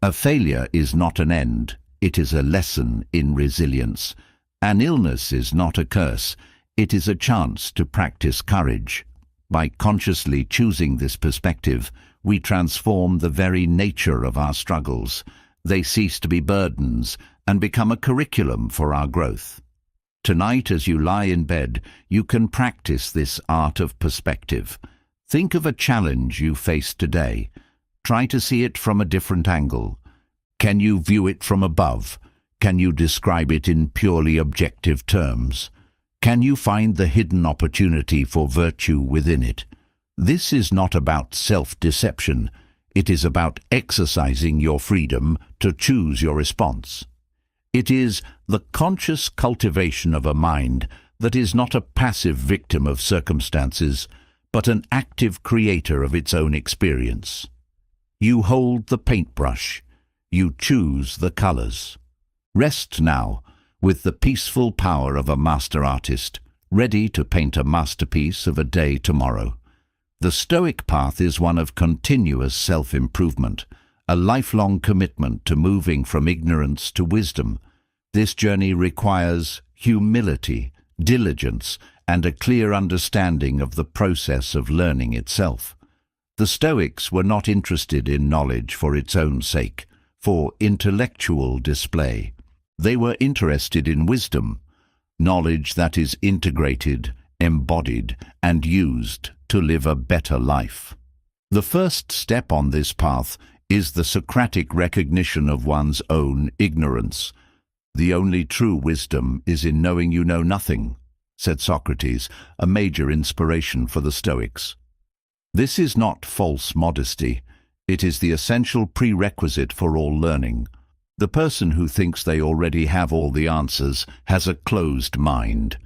A failure is not an end. It is a lesson in resilience. An illness is not a curse. It is a chance to practice courage. By consciously choosing this perspective, we transform the very nature of our struggles. They cease to be burdens and become a curriculum for our growth. Tonight, as you lie in bed, you can practice this art of perspective. Think of a challenge you face today. Try to see it from a different angle. Can you view it from above? Can you describe it in purely objective terms? Can you find the hidden opportunity for virtue within it? This is not about self-deception. It is about exercising your freedom to choose your response. It is the conscious cultivation of a mind that is not a passive victim of circumstances, but an active creator of its own experience. You hold the paintbrush. You choose the colors. Rest now, with the peaceful power of a master artist, ready to paint a masterpiece of a day tomorrow. The Stoic path is one of continuous self-improvement, a lifelong commitment to moving from ignorance to wisdom. This journey requires humility, diligence, and a clear understanding of the process of learning itself. The Stoics were not interested in knowledge for its own sake, for intellectual display. They were interested in wisdom, knowledge that is integrated, embodied, and used to live a better life. The first step on this path is the Socratic recognition of one's own ignorance. "The only true wisdom is in knowing you know nothing," said Socrates, a major inspiration for the Stoics. This is not false modesty. It is the essential prerequisite for all learning. The person who thinks they already have all the answers has a closed mind.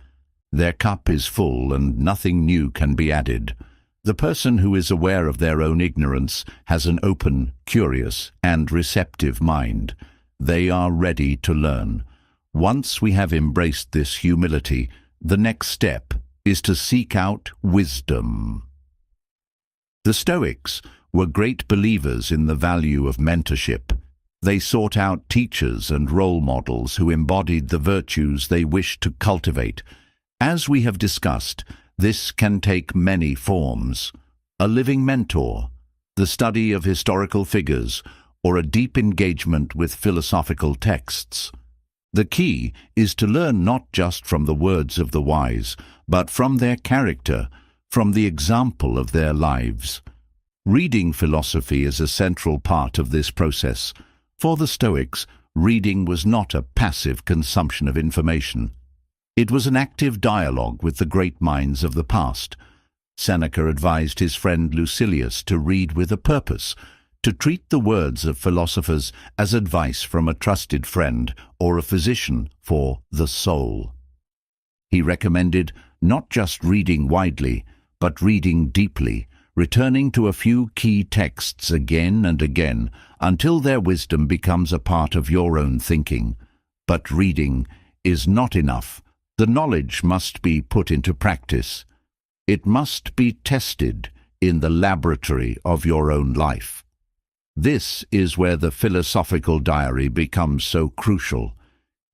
Their cup is full and nothing new can be added. The person who is aware of their own ignorance has an open, curious, and receptive mind. They are ready to learn. Once we have embraced this humility, the next step is to seek out wisdom. The Stoics were great believers in the value of mentorship. They sought out teachers and role models who embodied the virtues they wished to cultivate. As we have discussed, this can take many forms: a living mentor, the study of historical figures, or a deep engagement with philosophical texts. The key is to learn not just from the words of the wise, but from their character, from the example of their lives. Reading philosophy is a central part of this process. For the Stoics, reading was not a passive consumption of information. It was an active dialogue with the great minds of the past. Seneca advised his friend Lucilius to read with a purpose, to treat the words of philosophers as advice from a trusted friend or a physician for the soul. He recommended not just reading widely, but reading deeply, returning to a few key texts again and again until their wisdom becomes a part of your own thinking. But reading is not enough. The knowledge must be put into practice. It must be tested in the laboratory of your own life. This is where the philosophical diary becomes so crucial.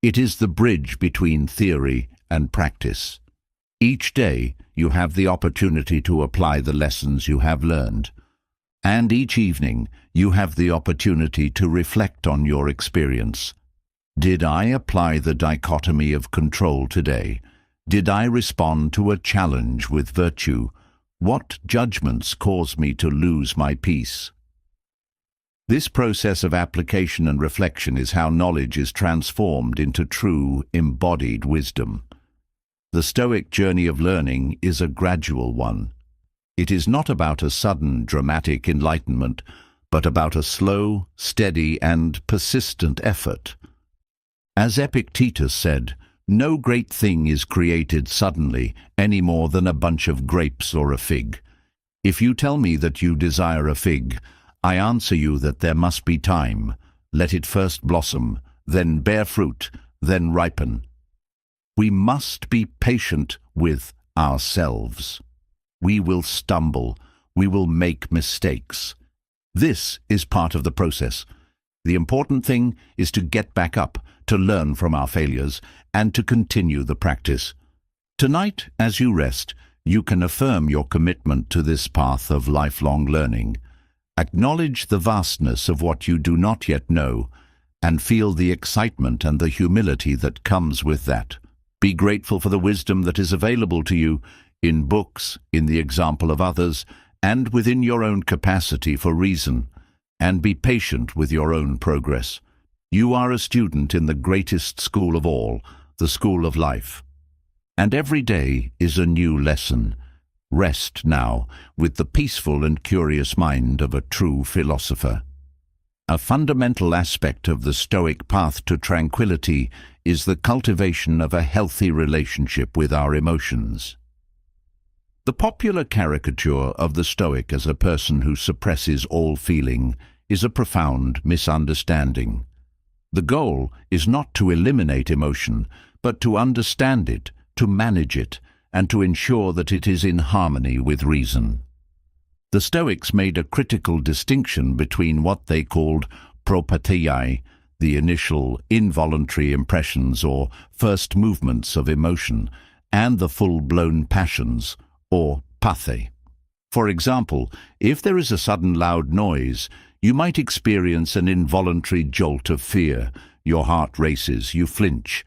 It is the bridge between theory and practice. Each day you have the opportunity to apply the lessons you have learned. And each evening you have the opportunity to reflect on your experience. Did I apply the dichotomy of control today? Did I respond to a challenge with virtue? What judgments caused me to lose my peace? This process of application and reflection is how knowledge is transformed into true, embodied wisdom. The Stoic journey of learning is a gradual one. It is not about a sudden, dramatic enlightenment, but about a slow, steady, and persistent effort. As Epictetus said, no great thing is created suddenly, any more than a bunch of grapes or a fig. If you tell me that you desire a fig, I answer you that there must be time. Let it first blossom, then bear fruit, then ripen. We must be patient with ourselves. We will stumble. We will make mistakes. This is part of the process. The important thing is to get back up, to learn from our failures, and to continue the practice. Tonight, as you rest, you can affirm your commitment to this path of lifelong learning. Acknowledge the vastness of what you do not yet know, and feel the excitement and the humility that comes with that. Be grateful for the wisdom that is available to you in books, in the example of others, and within your own capacity for reason, and be patient with your own progress. You are a student in the greatest school of all, the school of life. And every day is a new lesson. Rest now with the peaceful and curious mind of a true philosopher. A fundamental aspect of the Stoic path to tranquility is the cultivation of a healthy relationship with our emotions. The popular caricature of the Stoic as a person who suppresses all feeling is a profound misunderstanding. The goal is not to eliminate emotion, but to understand it, to manage it, and to ensure that it is in harmony with reason. The Stoics made a critical distinction between what they called propatheiai, the initial involuntary impressions or first movements of emotion, and the full-blown passions, or pathe. For example, if there is a sudden loud noise, you might experience an involuntary jolt of fear. Your heart races, you flinch.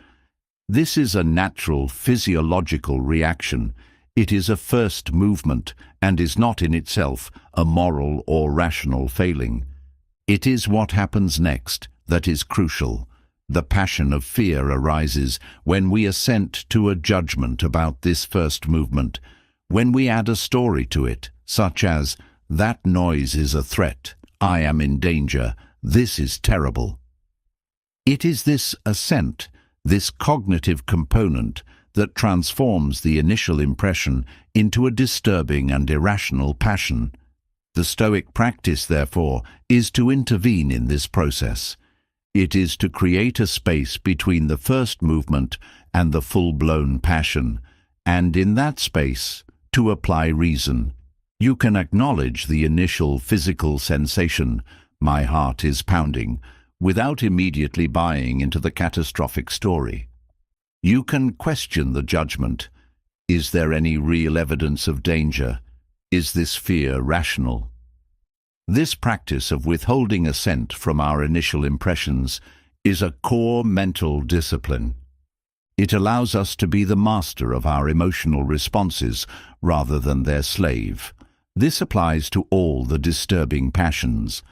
This is a natural physiological reaction. It is a first movement and is not in itself a moral or rational failing. It is what happens next that is crucial. The passion of fear arises when we assent to a judgment about this first movement, when we add a story to it, such as, "That noise is a threat. I am in danger. This is terrible." It is this assent, this cognitive component, that transforms the initial impression into a disturbing and irrational passion. The Stoic practice, therefore, is to intervene in this process. It is to create a space between the first movement and the full-blown passion, and in that space, to apply reason. You can acknowledge the initial physical sensation, "my heart is pounding," without immediately buying into the catastrophic story. You can question the judgment. Is there any real evidence of danger? Is this fear rational? This practice of withholding assent from our initial impressions is a core mental discipline. It allows us to be the master of our emotional responses rather than their slave. This applies to all the disturbing passions.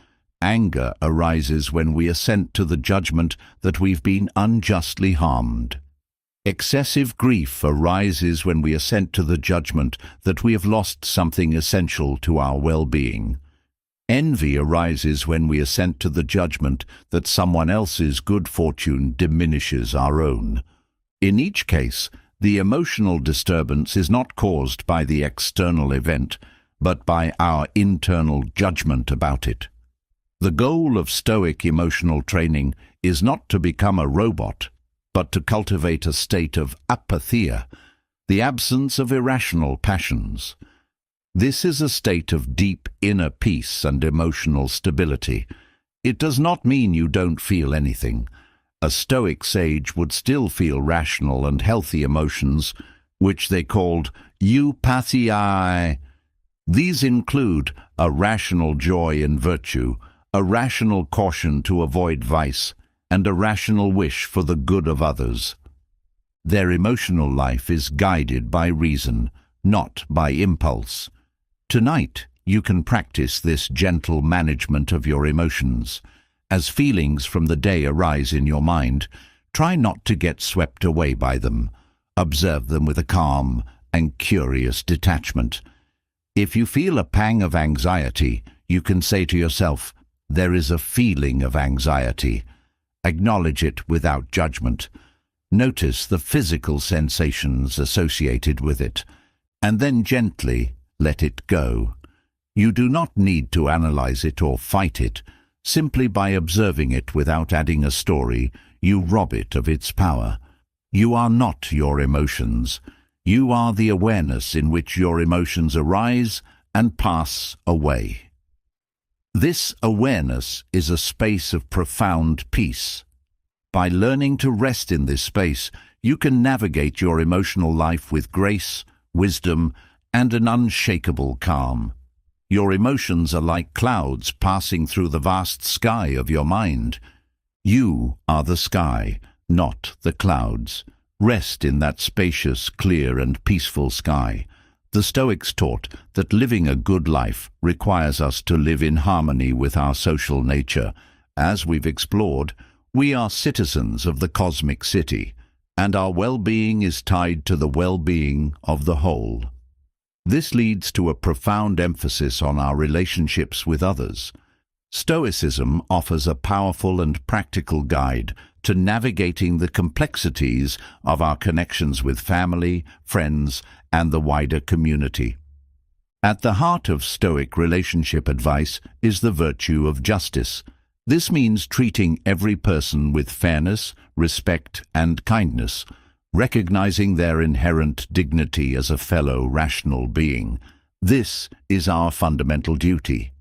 Anger arises when we assent to the judgment that we've been unjustly harmed. Excessive grief arises when we assent to the judgment that we have lost something essential to our well-being. Envy arises when we assent to the judgment that someone else's good fortune diminishes our own. In each case, the emotional disturbance is not caused by the external event, but by our internal judgment about it. The goal of Stoic emotional training is not to become a robot, but to cultivate a state of apatheia, the absence of irrational passions. This is a state of deep inner peace and emotional stability. It does not mean you don't feel anything. A Stoic sage would still feel rational and healthy emotions, which they called eupatheiae. These include a rational joy in virtue, a rational caution to avoid vice, and a rational wish for the good of others. Their emotional life is guided by reason, not by impulse. Tonight, you can practice this gentle management of your emotions. As feelings from the day arise in your mind, try not to get swept away by them. Observe them with a calm and curious detachment. If you feel a pang of anxiety, you can say to yourself, "There is a feeling of anxiety." Acknowledge it without judgment. Notice the physical sensations associated with it, and then gently let it go. You do not need to analyze it or fight it. Simply by observing it without adding a story, you rob it of its power. You are not your emotions. You are the awareness in which your emotions arise and pass away. This awareness is a space of profound peace. By learning to rest in this space, you can navigate your emotional life with grace, wisdom, and an unshakable calm. Your emotions are like clouds passing through the vast sky of your mind. You are the sky, not the clouds. Rest in that spacious, clear, and peaceful sky. The Stoics taught that living a good life requires us to live in harmony with our social nature. As we've explored, we are citizens of the cosmic city, and our well-being is tied to the well-being of the whole. This leads to a profound emphasis on our relationships with others. Stoicism offers a powerful and practical guide to navigating the complexities of our connections with family, friends, and the wider community. At the heart of Stoic relationship advice is the virtue of justice. This means treating every person with fairness, respect, and kindness, recognizing their inherent dignity as a fellow rational being. This is our fundamental duty.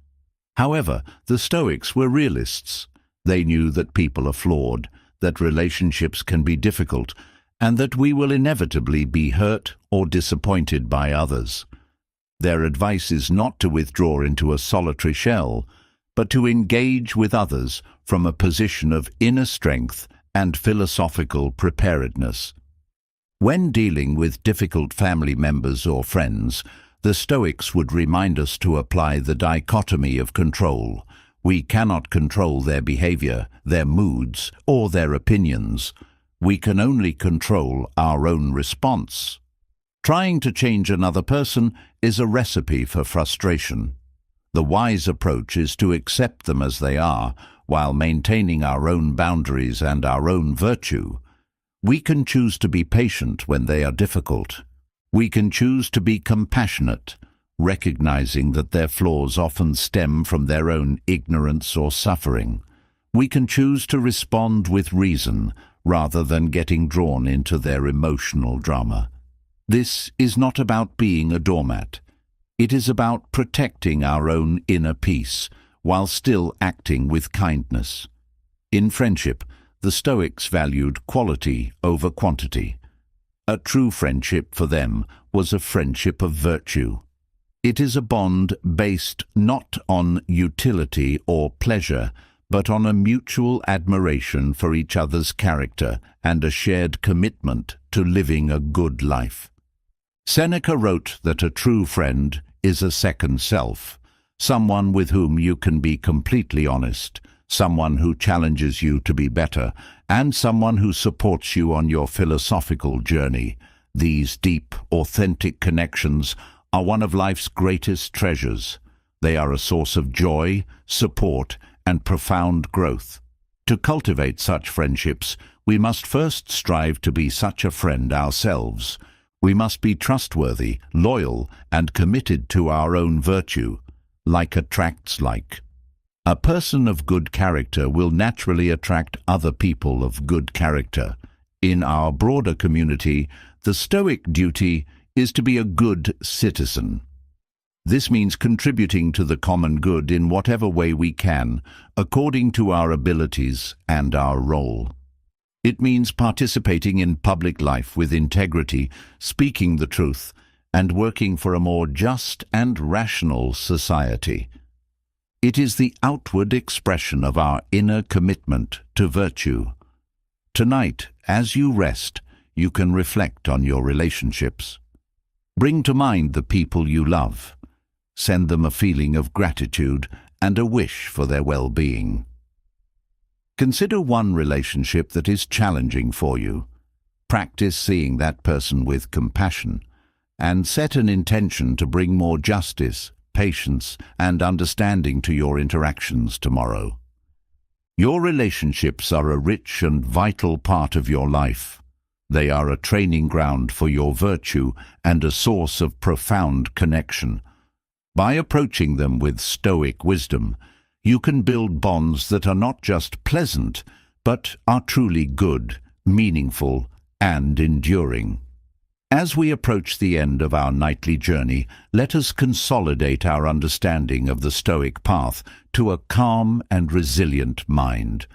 However, the Stoics were realists. They knew that people are flawed, that relationships can be difficult, and that we will inevitably be hurt or disappointed by others. Their advice is not to withdraw into a solitary shell, but to engage with others from a position of inner strength and philosophical preparedness. When dealing with difficult family members or friends, the Stoics would remind us to apply the dichotomy of control. We cannot control their behavior, their moods, or their opinions. We can only control our own response. Trying to change another person is a recipe for frustration. The wise approach is to accept them as they are, while maintaining our own boundaries and our own virtue. We can choose to be patient when they are difficult. We can choose to be compassionate, recognizing that their flaws often stem from their own ignorance or suffering. We can choose to respond with reason, rather than getting drawn into their emotional drama. This is not about being a doormat. It is about protecting our own inner peace, while still acting with kindness. In friendship, the Stoics valued quality over quantity. A true friendship for them was a friendship of virtue. It is a bond based not on utility or pleasure, but on a mutual admiration for each other's character and a shared commitment to living a good life. Seneca wrote that a true friend is a second self, someone with whom you can be completely honest, someone who challenges you to be better, and someone who supports you on your philosophical journey. These deep, authentic connections are one of life's greatest treasures. They are a source of joy, support, and profound growth. To cultivate such friendships, we must first strive to be such a friend ourselves. We must be trustworthy, loyal, and committed to our own virtue. Like attracts like. A person of good character will naturally attract other people of good character. In our broader community, the Stoic duty is to be a good citizen. This means contributing to the common good in whatever way we can, according to our abilities and our role. It means participating in public life with integrity, speaking the truth, and working for a more just and rational society. It is the outward expression of our inner commitment to virtue. Tonight, as you rest, you can reflect on your relationships. Bring to mind the people you love. Send them a feeling of gratitude and a wish for their well-being. Consider one relationship that is challenging for you. Practice seeing that person with compassion, and set an intention to bring more justice, patience, and understanding to your interactions tomorrow. Your relationships are a rich and vital part of your life. They are a training ground for your virtue and a source of profound connection. By approaching them with Stoic wisdom, you can build bonds that are not just pleasant, but are truly good, meaningful, and enduring. As we approach the end of our nightly journey, let us consolidate our understanding of the Stoic path to a calm and resilient mind.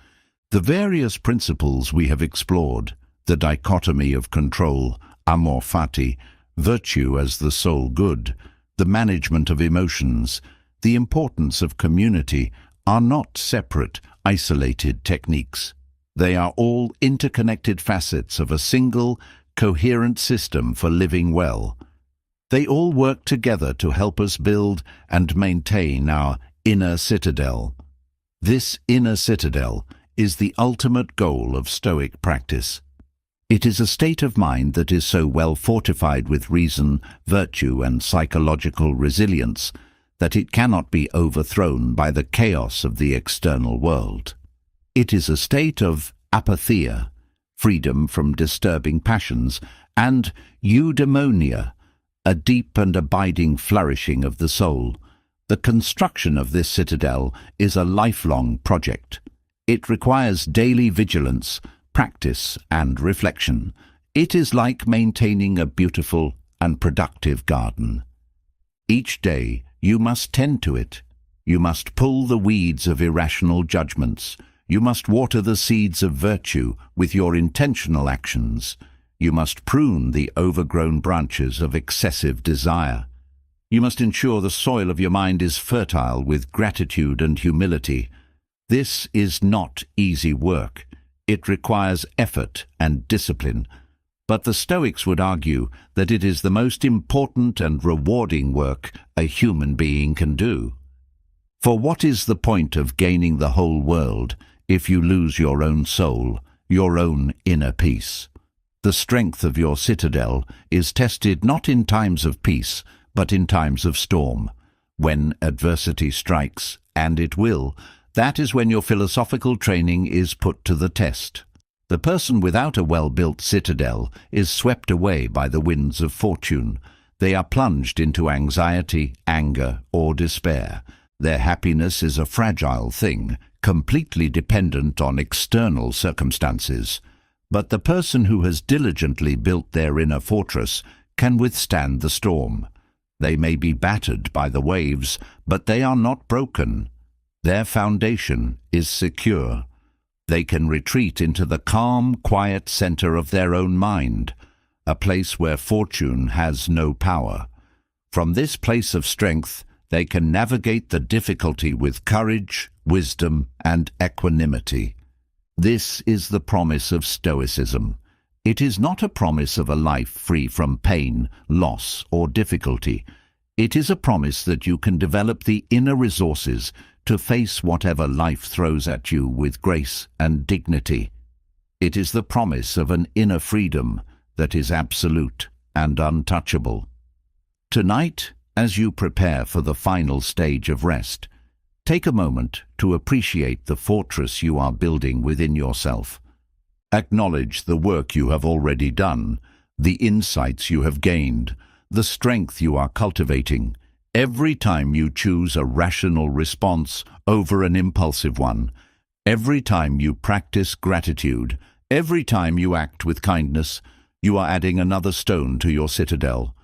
The various principles we have explored, the dichotomy of control, amor fati, virtue as the sole good, the management of emotions, the importance of community, are not separate, isolated techniques. They are all interconnected facets of a single, coherent system for living well. They all work together to help us build and maintain our inner citadel. This inner citadel is the ultimate goal of Stoic practice. It is a state of mind that is so well fortified with reason, virtue, and psychological resilience that it cannot be overthrown by the chaos of the external world. It is a state of apatheia, freedom from disturbing passions, and eudaimonia, a deep and abiding flourishing of the soul. The construction of this citadel is a lifelong project. It requires daily vigilance, practice, and reflection. It is like maintaining a beautiful and productive garden. Each day you must tend to it. You must pull the weeds of irrational judgments. You must water the seeds of virtue with your intentional actions. You must prune the overgrown branches of excessive desire. You must ensure the soil of your mind is fertile with gratitude and humility. This is not easy work. It requires effort and discipline. But the Stoics would argue that it is the most important and rewarding work a human being can do. For what is the point of gaining the whole world if you lose your own soul, your own inner peace? The strength of your citadel is tested not in times of peace, but in times of storm. When adversity strikes, and it will, that is when your philosophical training is put to the test. The person without a well-built citadel is swept away by the winds of fortune. They are plunged into anxiety, anger, or despair. Their happiness is a fragile thing, completely dependent on external circumstances. But the person who has diligently built their inner fortress can withstand the storm. They may be battered by the waves, but they are not broken. Their foundation is secure. They can retreat into the calm, quiet center of their own mind, a place where fortune has no power. From this place of strength, they can navigate the difficulty with courage, wisdom, and equanimity. This is the promise of Stoicism. It is not a promise of a life free from pain, loss, or difficulty. It is a promise that you can develop the inner resources to face whatever life throws at you with grace and dignity. It is the promise of an inner freedom that is absolute and untouchable. Tonight, as you prepare for the final stage of rest, take a moment to appreciate the fortress you are building within yourself. Acknowledge the work you have already done, the insights you have gained, the strength you are cultivating. Every time you choose a rational response over an impulsive one, every time you practice gratitude, every time you act with kindness, you are adding another stone to your citadel.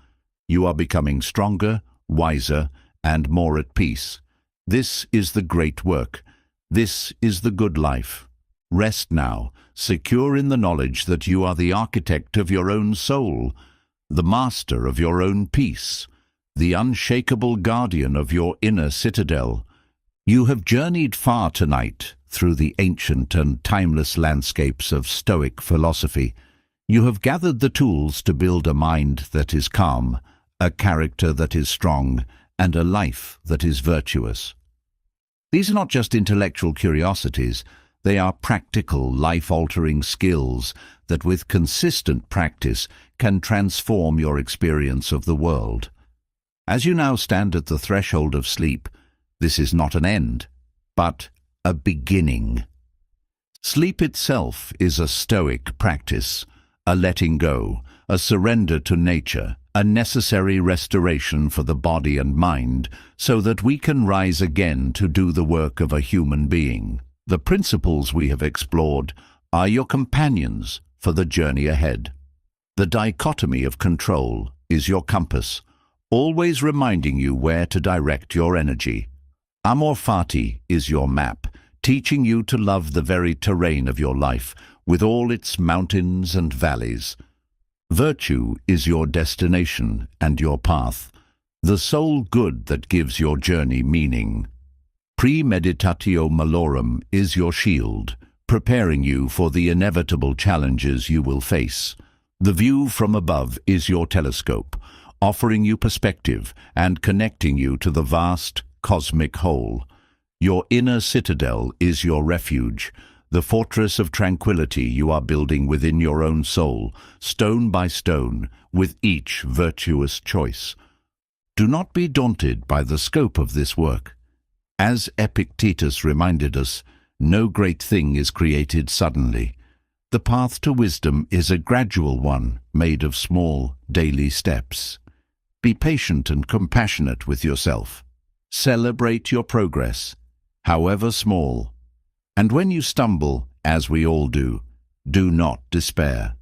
You are becoming stronger, wiser, and more at peace. This is the great work. This is the good life. Rest now, secure in the knowledge that you are the architect of your own soul, the master of your own peace, the unshakable guardian of your inner citadel. You have journeyed far tonight through the ancient and timeless landscapes of Stoic philosophy. You have gathered the tools to build a mind that is calm, a character that is strong, and a life that is virtuous. These are not just intellectual curiosities. They are practical, life-altering skills that with consistent practice can transform your experience of the world. As you now stand at the threshold of sleep, this is not an end, but a beginning. Sleep itself is a Stoic practice, a letting go, a surrender to nature, a necessary restoration for the body and mind so that we can rise again to do the work of a human being. The principles we have explored are your companions for the journey ahead. The dichotomy of control is your compass, always reminding you where to direct your energy. Amor fati is your map, teaching you to love the very terrain of your life, with all its mountains and valleys. Virtue is your destination and your path, the sole good that gives your journey meaning. Premeditatio malorum is your shield, preparing you for the inevitable challenges you will face. The view from above is your telescope, offering you perspective and connecting you to the vast cosmic whole. Your inner citadel is your refuge, the fortress of tranquility you are building within your own soul, stone by stone, with each virtuous choice. Do not be daunted by the scope of this work. As Epictetus reminded us, no great thing is created suddenly. The path to wisdom is a gradual one, made of small, daily steps. Be patient and compassionate with yourself. Celebrate your progress, however small. And when you stumble, as we all do not despair.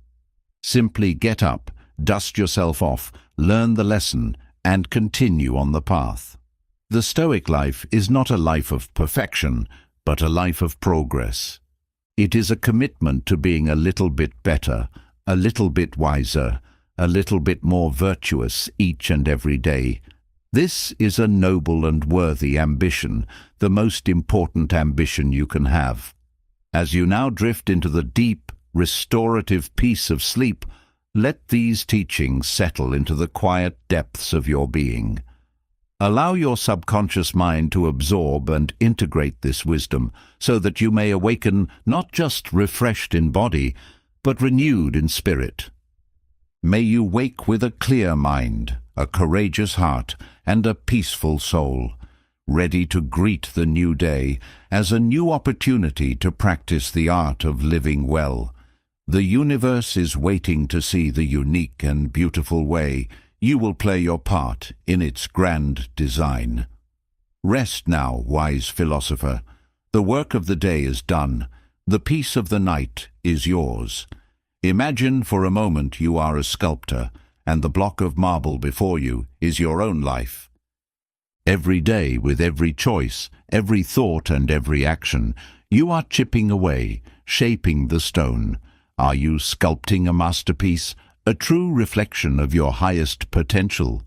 Simply get up, dust yourself off, learn the lesson, and continue on the path. The Stoic life is not a life of perfection, but a life of progress. It is a commitment to being a little bit better, a little bit wiser, a little bit more virtuous each and every day. This is a noble and worthy ambition, the most important ambition you can have. As you now drift into the deep, restorative peace of sleep, let these teachings settle into the quiet depths of your being. Allow your subconscious mind to absorb and integrate this wisdom so that you may awaken not just refreshed in body, but renewed in spirit. May you wake with a clear mind, a courageous heart, and a peaceful soul, ready to greet the new day as a new opportunity to practice the art of living well. The universe is waiting to see the unique and beautiful way you will play your part in its grand design. Rest now, wise philosopher. The work of the day is done. The peace of the night is yours. Imagine for a moment you are a sculptor, and the block of marble before you is your own life. Every day, with every choice, every thought and every action, you are chipping away, shaping the stone. Are you sculpting a masterpiece, a true reflection of your highest potential?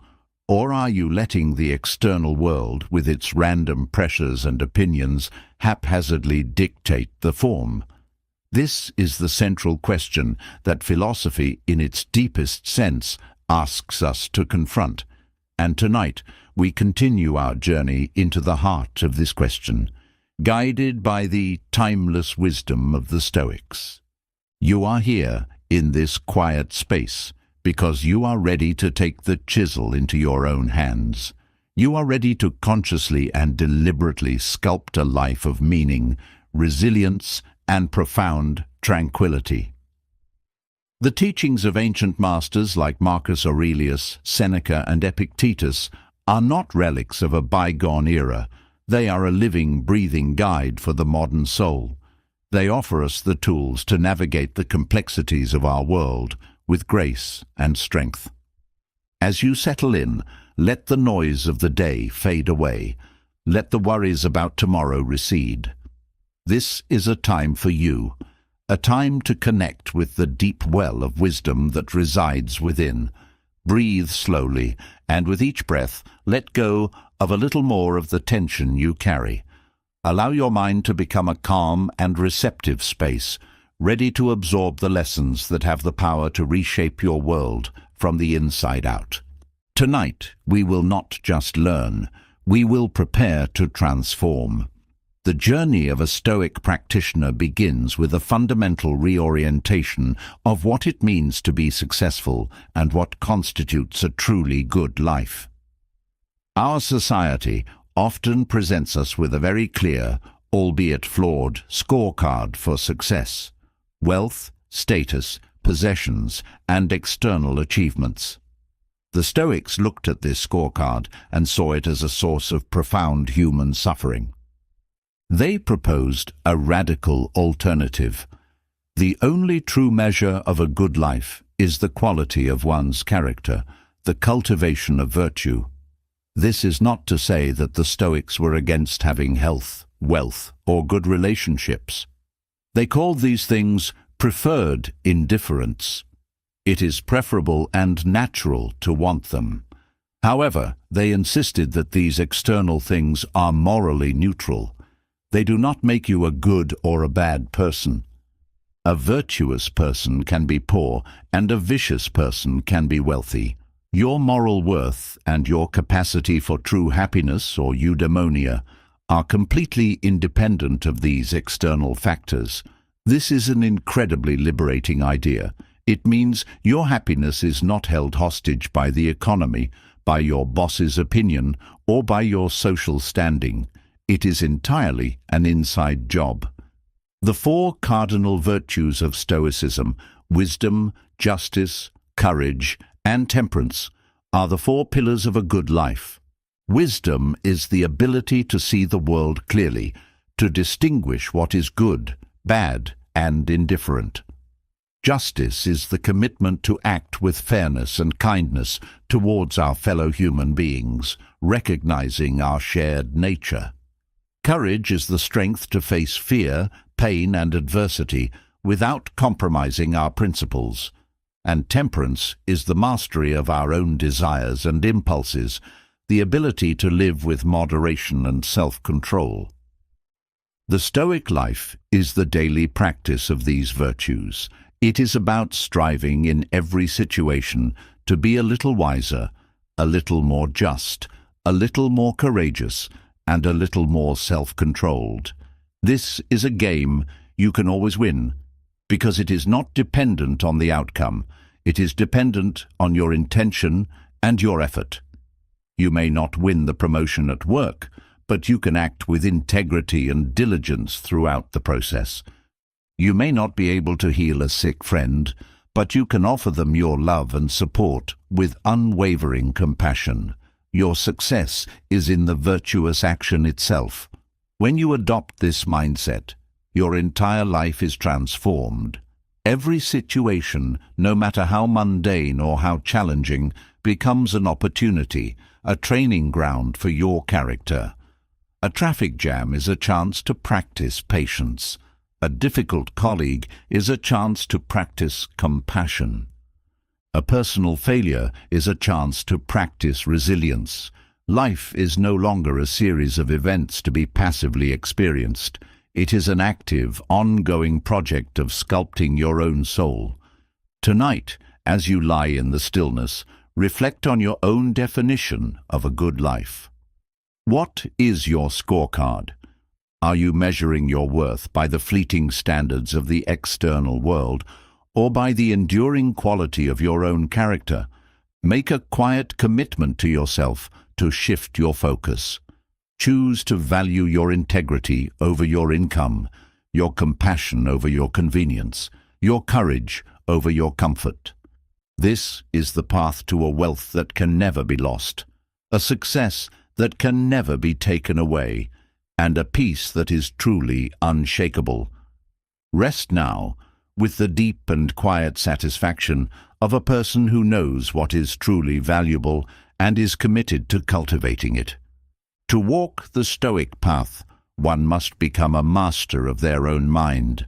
Or are you letting the external world, with its random pressures and opinions, haphazardly dictate the form? This is the central question that philosophy, in its deepest sense, asks us to confront. And tonight, we continue our journey into the heart of this question, guided by the timeless wisdom of the Stoics. You are here, in this quiet space, because you are ready to take the chisel into your own hands. You are ready to consciously and deliberately sculpt a life of meaning, resilience, and profound tranquility. The teachings of ancient masters like Marcus Aurelius, Seneca, and Epictetus are not relics of a bygone era. They are a living, breathing guide for the modern soul. They offer us the tools to navigate the complexities of our world with grace and strength. As you settle in, let the noise of the day fade away. Let the worries about tomorrow recede. This is a time for you, a time to connect with the deep well of wisdom that resides within. Breathe slowly, and with each breath, let go of a little more of the tension you carry. Allow your mind to become a calm and receptive space, ready to absorb the lessons that have the power to reshape your world from the inside out. Tonight, we will not just learn, we will prepare to transform. The journey of a Stoic practitioner begins with a fundamental reorientation of what it means to be successful and what constitutes a truly good life. Our society often presents us with a very clear, albeit flawed, scorecard for success: wealth, status, possessions, and external achievements. The Stoics looked at this scorecard and saw it as a source of profound human suffering. They proposed a radical alternative. The only true measure of a good life is the quality of one's character, the cultivation of virtue. This is not to say that the Stoics were against having health, wealth, or good relationships. They called these things preferred indifference. It is preferable and natural to want them. However, they insisted that these external things are morally neutral. They do not make you a good or a bad person. A virtuous person can be poor, and a vicious person can be wealthy. Your moral worth and your capacity for true happiness or eudaimonia are completely independent of these external factors. This is an incredibly liberating idea. It means your happiness is not held hostage by the economy, by your boss's opinion, or by your social standing. It is entirely an inside job. The four cardinal virtues of Stoicism, wisdom, justice, courage, and temperance, are the four pillars of a good life. Wisdom is the ability to see the world clearly, to distinguish what is good, bad, and indifferent. Justice is the commitment to act with fairness and kindness towards our fellow human beings, recognizing our shared nature. Courage is the strength to face fear, pain, and adversity without compromising our principles. And temperance is the mastery of our own desires and impulses, the ability to live with moderation and self-control. The Stoic life is the daily practice of these virtues. It is about striving in every situation to be a little wiser, a little more just, a little more courageous, and a little more self-controlled. This is a game you can always win, because it is not dependent on the outcome. It is dependent on your intention and your effort. You may not win the promotion at work, but you can act with integrity and diligence throughout the process. You may not be able to heal a sick friend, but you can offer them your love and support with unwavering compassion. Your success is in the virtuous action itself. When you adopt this mindset, your entire life is transformed. Every situation, no matter how mundane or how challenging, becomes an opportunity, a training ground for your character. A traffic jam is a chance to practice patience. A difficult colleague is a chance to practice compassion. A personal failure is a chance to practice resilience. Life is no longer a series of events to be passively experienced. It is an active, ongoing project of sculpting your own soul. Tonight, as you lie in the stillness, reflect on your own definition of a good life. What is your scorecard? Are you measuring your worth by the fleeting standards of the external world, or by the enduring quality of your own character? Make a quiet commitment to yourself to shift your focus. Choose to value your integrity over your income, your compassion over your convenience, your courage over your comfort. This is the path to a wealth that can never be lost, a success that can never be taken away, and a peace that is truly unshakable. Rest now with the deep and quiet satisfaction of a person who knows what is truly valuable and is committed to cultivating it. To walk the Stoic path, one must become a master of their own mind.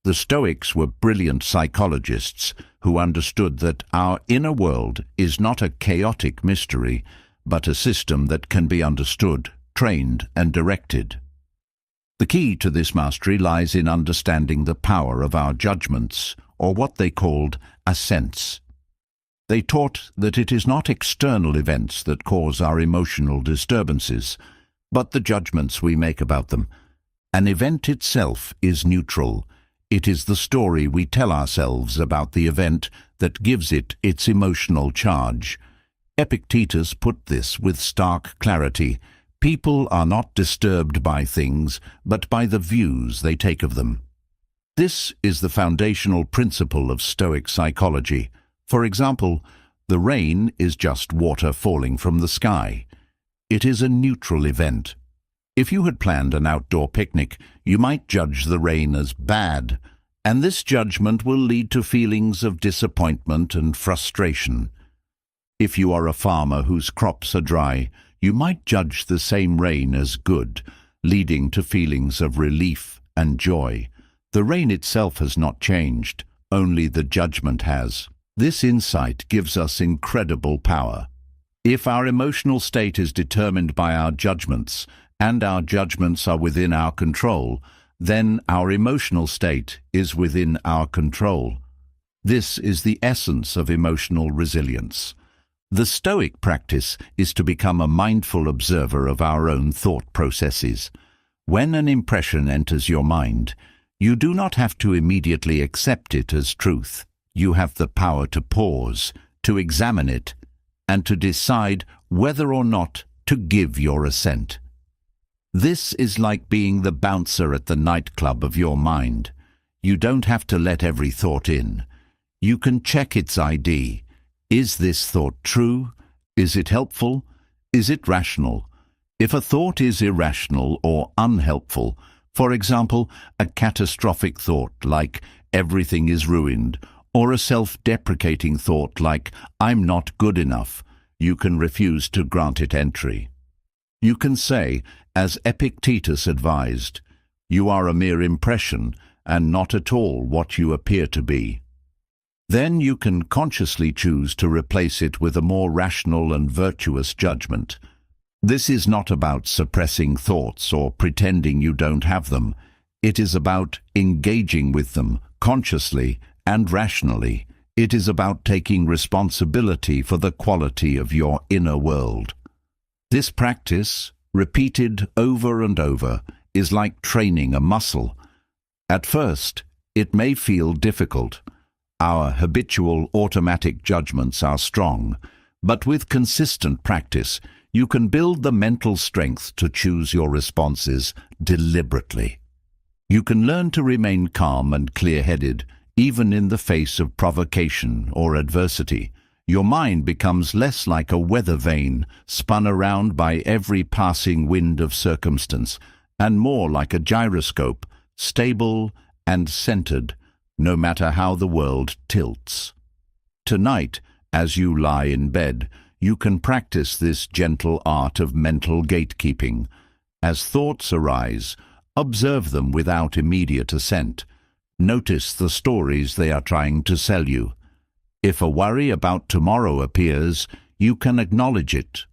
The Stoics were brilliant psychologists who understood that our inner world is not a chaotic mystery, but a system that can be understood, trained, and directed. The key to this mastery lies in understanding the power of our judgments, or what they called assents. They taught that it is not external events that cause our emotional disturbances, but the judgments we make about them. An event itself is neutral. It is the story we tell ourselves about the event that gives it its emotional charge. Epictetus put this with stark clarity. People are not disturbed by things, but by the views they take of them. This is the foundational principle of Stoic psychology. For example, the rain is just water falling from the sky. It is a neutral event. If you had planned an outdoor picnic, you might judge the rain as bad, and this judgment will lead to feelings of disappointment and frustration. If you are a farmer whose crops are dry, you might judge the same rain as good, leading to feelings of relief and joy. The rain itself has not changed, only the judgment has. This insight gives us incredible power. If our emotional state is determined by our judgments, and our judgments are within our control, then our emotional state is within our control. This is the essence of emotional resilience. The Stoic practice is to become a mindful observer of our own thought processes. When an impression enters your mind, you do not have to immediately accept it as truth. You have the power to pause, to examine it, and to decide whether or not to give your assent. This is like being the bouncer at the nightclub of your mind. You don't have to let every thought in. You can check its ID. Is this thought true? Is it helpful? Is it rational? If a thought is irrational or unhelpful, for example, a catastrophic thought like everything is ruined, or a self-deprecating thought like I'm not good enough, you can refuse to grant it entry. You can say, as Epictetus advised, you are a mere impression and not at all what you appear to be. Then you can consciously choose to replace it with a more rational and virtuous judgment. This is not about suppressing thoughts or pretending you don't have them. It is about engaging with them consciously and rationally. It is about taking responsibility for the quality of your inner world. This practice, repeated over and over, is like training a muscle. At first, it may feel difficult. Our habitual automatic judgments are strong, but with consistent practice, you can build the mental strength to choose your responses deliberately. You can learn to remain calm and clear-headed, even in the face of provocation or adversity. Your mind becomes less like a weather vane spun around by every passing wind of circumstance, and more like a gyroscope, stable and centered, no matter how the world tilts. Tonight, as you lie in bed, you can practice this gentle art of mental gatekeeping. As thoughts arise, observe them without immediate assent. Notice the stories they are trying to sell you. If a worry about tomorrow appears, you can acknowledge it.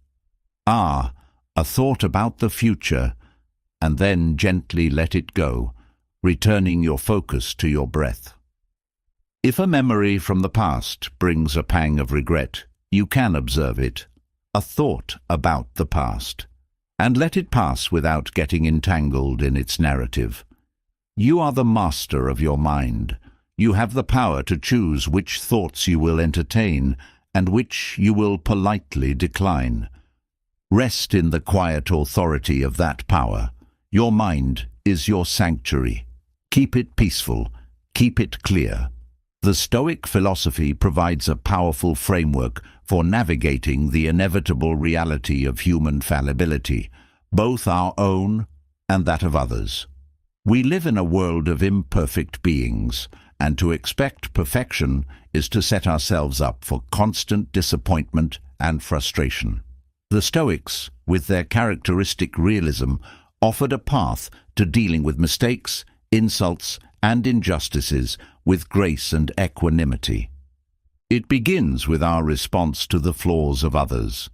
A thought about the future, and then gently let it go, returning your focus to your breath. If a memory from the past brings a pang of regret, you can observe it, a thought about the past, and let it pass without getting entangled in its narrative. You are the master of your mind. You have the power to choose which thoughts you will entertain and which you will politely decline. Rest in the quiet authority of that power. Your mind is your sanctuary. Keep it peaceful. Keep it clear. The Stoic philosophy provides a powerful framework for navigating the inevitable reality of human fallibility, both our own and that of others. We live in a world of imperfect beings, and to expect perfection is to set ourselves up for constant disappointment and frustration. The Stoics, with their characteristic realism, offered a path to dealing with mistakes, insults, and injustices with grace and equanimity. It begins with our response to the flaws of others.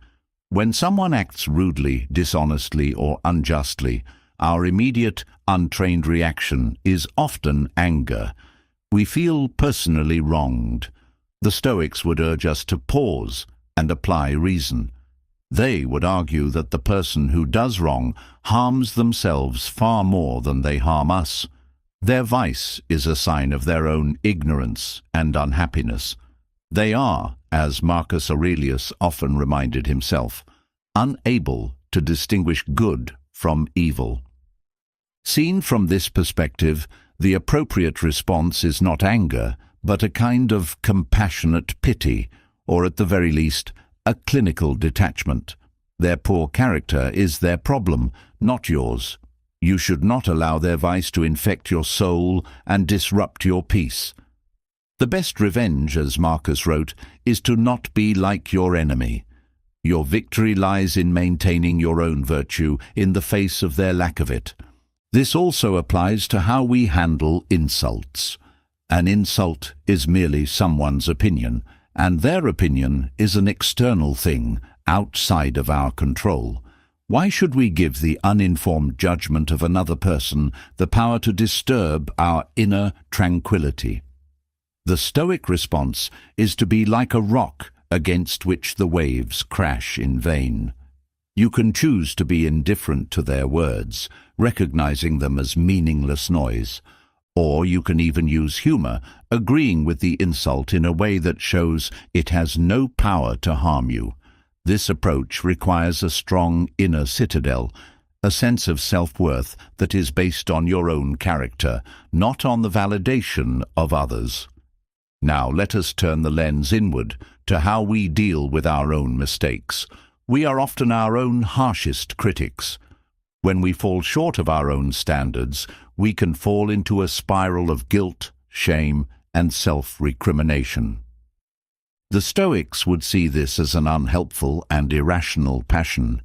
When someone acts rudely, dishonestly, or unjustly, our immediate, untrained reaction is often anger. We feel personally wronged. The Stoics would urge us to pause and apply reason. They would argue that the person who does wrong harms themselves far more than they harm us. Their vice is a sign of their own ignorance and unhappiness. They are, as Marcus Aurelius often reminded himself, unable to distinguish good from evil. Seen from this perspective, the appropriate response is not anger, but a kind of compassionate pity, or at the very least, a clinical detachment. Their poor character is their problem, not yours. You should not allow their vice to infect your soul and disrupt your peace. The best revenge, as Marcus wrote, is to not be like your enemy. Your victory lies in maintaining your own virtue in the face of their lack of it. This also applies to how we handle insults. An insult is merely someone's opinion, and their opinion is an external thing outside of our control. Why should we give the uninformed judgment of another person the power to disturb our inner tranquility? The Stoic response is to be like a rock against which the waves crash in vain. You can choose to be indifferent to their words, recognizing them as meaningless noise, or you can even use humor, agreeing with the insult in a way that shows it has no power to harm you. This approach requires a strong inner citadel, a sense of self-worth that is based on your own character, not on the validation of others. Now let us turn the lens inward to how we deal with our own mistakes. We are often our own harshest critics. When we fall short of our own standards, we can fall into a spiral of guilt, shame, and self-recrimination. The Stoics would see this as an unhelpful and irrational passion.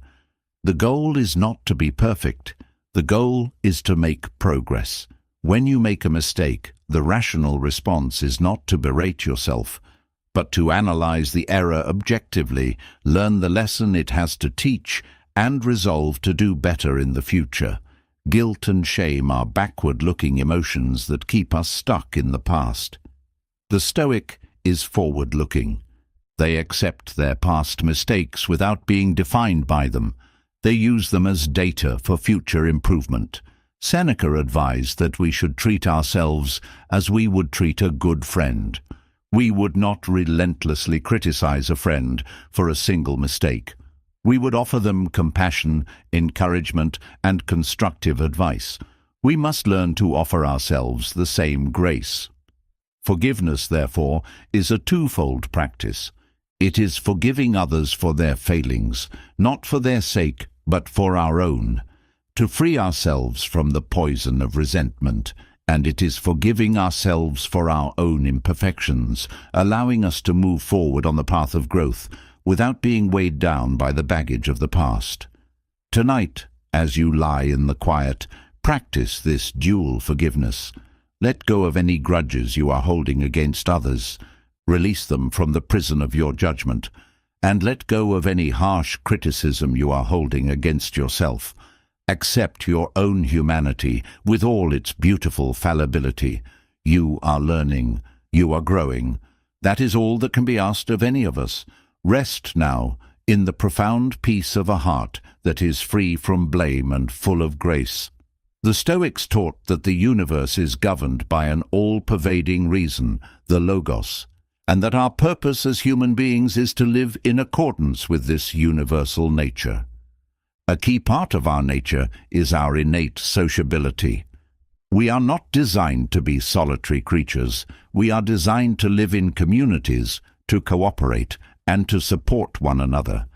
The goal is not to be perfect. The goal is to make progress. When you make a mistake, the rational response is not to berate yourself, but to analyze the error objectively, learn the lesson it has to teach, and resolve to do better in the future. Guilt and shame are backward-looking emotions that keep us stuck in the past. The Stoic is forward-looking. They accept their past mistakes without being defined by them. They use them as data for future improvement. Seneca advised that we should treat ourselves as we would treat a good friend. We would not relentlessly criticize a friend for a single mistake. We would offer them compassion, encouragement, and constructive advice. We must learn to offer ourselves the same grace. Forgiveness, therefore, is a twofold practice. It is forgiving others for their failings, not for their sake, but for our own, to free ourselves from the poison of resentment, and it is forgiving ourselves for our own imperfections, allowing us to move forward on the path of growth without being weighed down by the baggage of the past. Tonight, as you lie in the quiet, practice this dual forgiveness. Let go of any grudges you are holding against others. Release them from the prison of your judgment, and let go of any harsh criticism you are holding against yourself. Accept your own humanity with all its beautiful fallibility. You are learning. You are growing. That is all that can be asked of any of us. Rest now in the profound peace of a heart that is free from blame and full of grace. The Stoics taught that the universe is governed by an all-pervading reason, the Logos, and that our purpose as human beings is to live in accordance with this universal nature. A key part of our nature is our innate sociability. We are not designed to be solitary creatures. We are designed to live in communities, to cooperate, and to support one another.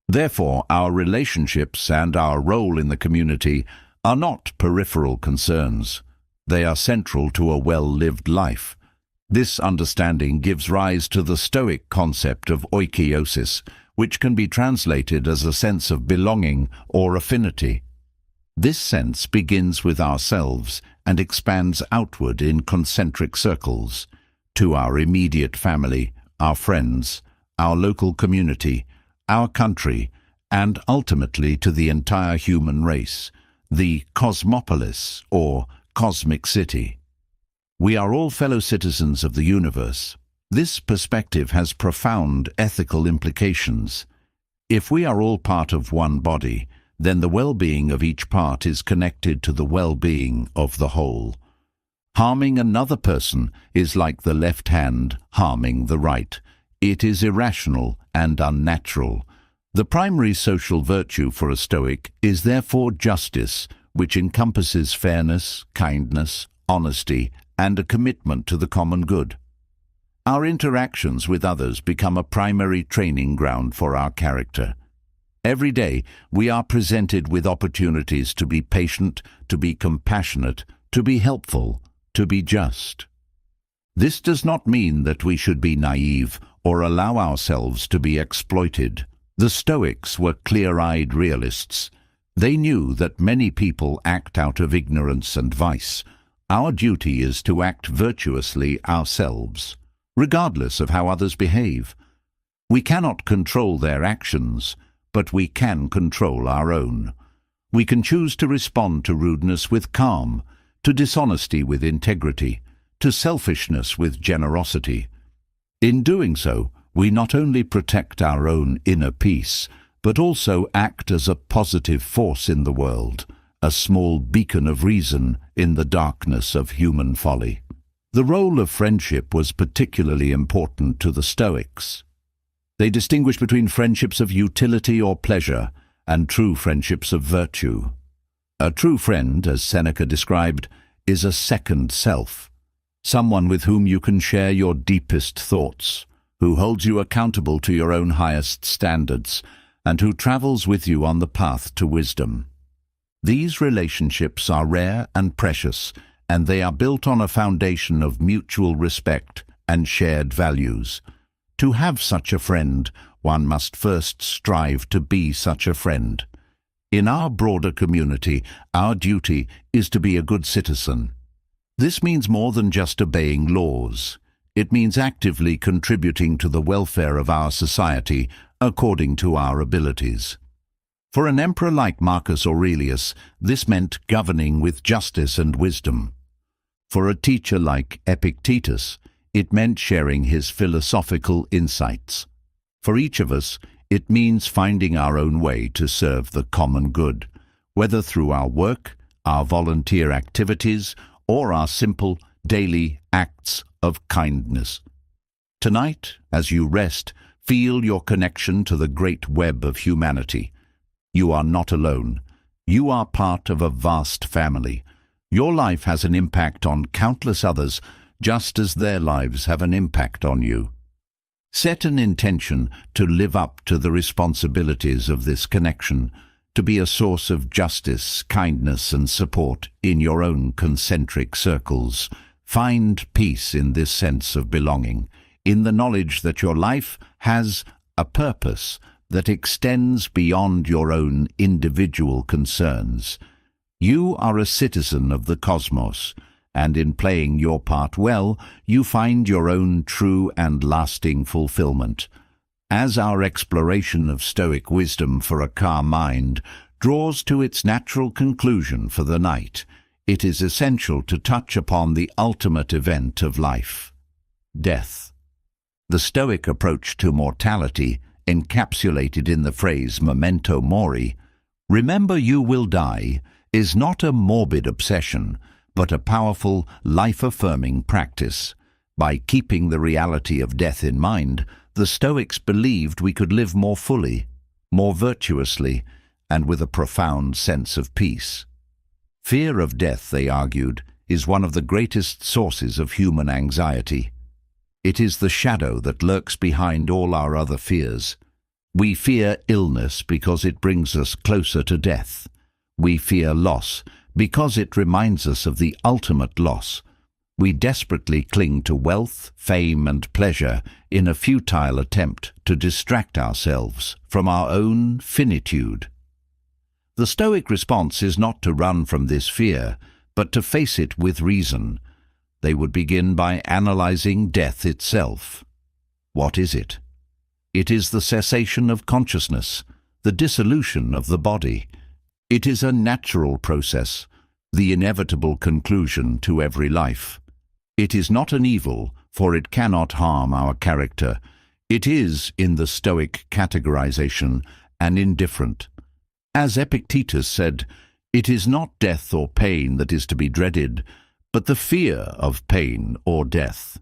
Therefore, our relationships and our role in the community are not peripheral concerns. They are central to a well-lived life. This understanding gives rise to the Stoic concept of oikeiosis, which can be translated as a sense of belonging or affinity. This sense begins with ourselves and expands outward in concentric circles, to our immediate family, our friends, our local community, our country, and ultimately to the entire human race, the cosmopolis or cosmic city. We are all fellow citizens of the universe. This perspective has profound ethical implications. If we are all part of one body, then the well-being of each part is connected to the well-being of the whole. Harming another person is like the left hand harming the right. It is irrational and unnatural. The primary social virtue for a Stoic is therefore justice, which encompasses fairness, kindness, honesty, and a commitment to the common good. Our interactions with others become a primary training ground for our character. Every day, we are presented with opportunities to be patient, to be compassionate, to be helpful, to be just. This does not mean that we should be naive or allow ourselves to be exploited. The Stoics were clear-eyed realists. They knew that many people act out of ignorance and vice. Our duty is to act virtuously ourselves, regardless of how others behave. We cannot control their actions, but we can control our own. We can choose to respond to rudeness with calm, to dishonesty with integrity, to selfishness with generosity. In doing so, we not only protect our own inner peace, but also act as a positive force in the world, a small beacon of reason in the darkness of human folly. The role of friendship was particularly important to the Stoics. They distinguished between friendships of utility or pleasure and true friendships of virtue. A true friend, as Seneca described, is a second self, someone with whom you can share your deepest thoughts, who holds you accountable to your own highest standards, and who travels with you on the path to wisdom. These relationships are rare and precious, and they are built on a foundation of mutual respect and shared values. To have such a friend, one must first strive to be such a friend. In our broader community, our duty is to be a good citizen. This means more than just obeying laws. It means actively contributing to the welfare of our society according to our abilities. For an emperor like Marcus Aurelius, this meant governing with justice and wisdom. For a teacher like Epictetus, it meant sharing his philosophical insights. For each of us, it means finding our own way to serve the common good, whether through our work, our volunteer activities, or our simple, daily acts of kindness. Tonight, as you rest, feel your connection to the great web of humanity. You are not alone. You are part of a vast family. Your life has an impact on countless others, just as their lives have an impact on you. Set an intention to live up to the responsibilities of this connection, to be a source of justice, kindness, and support in your own concentric circles. Find peace in this sense of belonging, in the knowledge that your life has a purpose that extends beyond your own individual concerns. You are a citizen of the cosmos, and in playing your part well, you find your own true and lasting fulfillment. As our exploration of Stoic wisdom for a calm mind draws to its natural conclusion for the night, it is essential to touch upon the ultimate event of life: death. The Stoic approach to mortality, encapsulated in the phrase memento mori, remember you will die, is not a morbid obsession, but a powerful, life-affirming practice. By keeping the reality of death in mind, the Stoics believed we could live more fully, more virtuously, and with a profound sense of peace. Fear of death, they argued, is one of the greatest sources of human anxiety. It is the shadow that lurks behind all our other fears. We fear illness because it brings us closer to death. We fear loss because it reminds us of the ultimate loss. We desperately cling to wealth, fame, and pleasure in a futile attempt to distract ourselves from our own finitude. The Stoic response is not to run from this fear, but to face it with reason. They would begin by analyzing death itself. What is it? It is the cessation of consciousness, the dissolution of the body. It is a natural process, the inevitable conclusion to every life. It is not an evil, for it cannot harm our character. It is, in the Stoic categorization, an indifferent. As Epictetus said, it is not death or pain that is to be dreaded, but the fear of pain or death.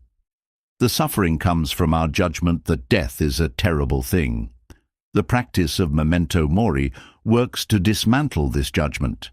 The suffering comes from our judgment that death is a terrible thing. The practice of memento mori works to dismantle this judgment.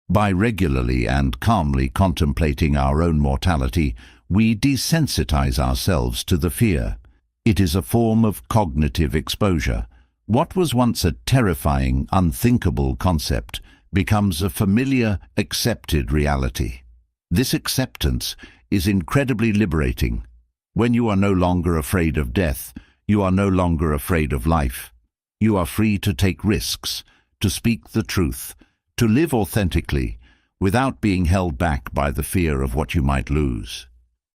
By regularly and calmly contemplating our own mortality, we desensitize ourselves to the fear. It is a form of cognitive exposure. What was once a terrifying, unthinkable concept becomes a familiar, accepted reality. This acceptance is incredibly liberating. When you are no longer afraid of death, you are no longer afraid of life. You are free to take risks, to speak the truth, to live authentically, without being held back by the fear of what you might lose.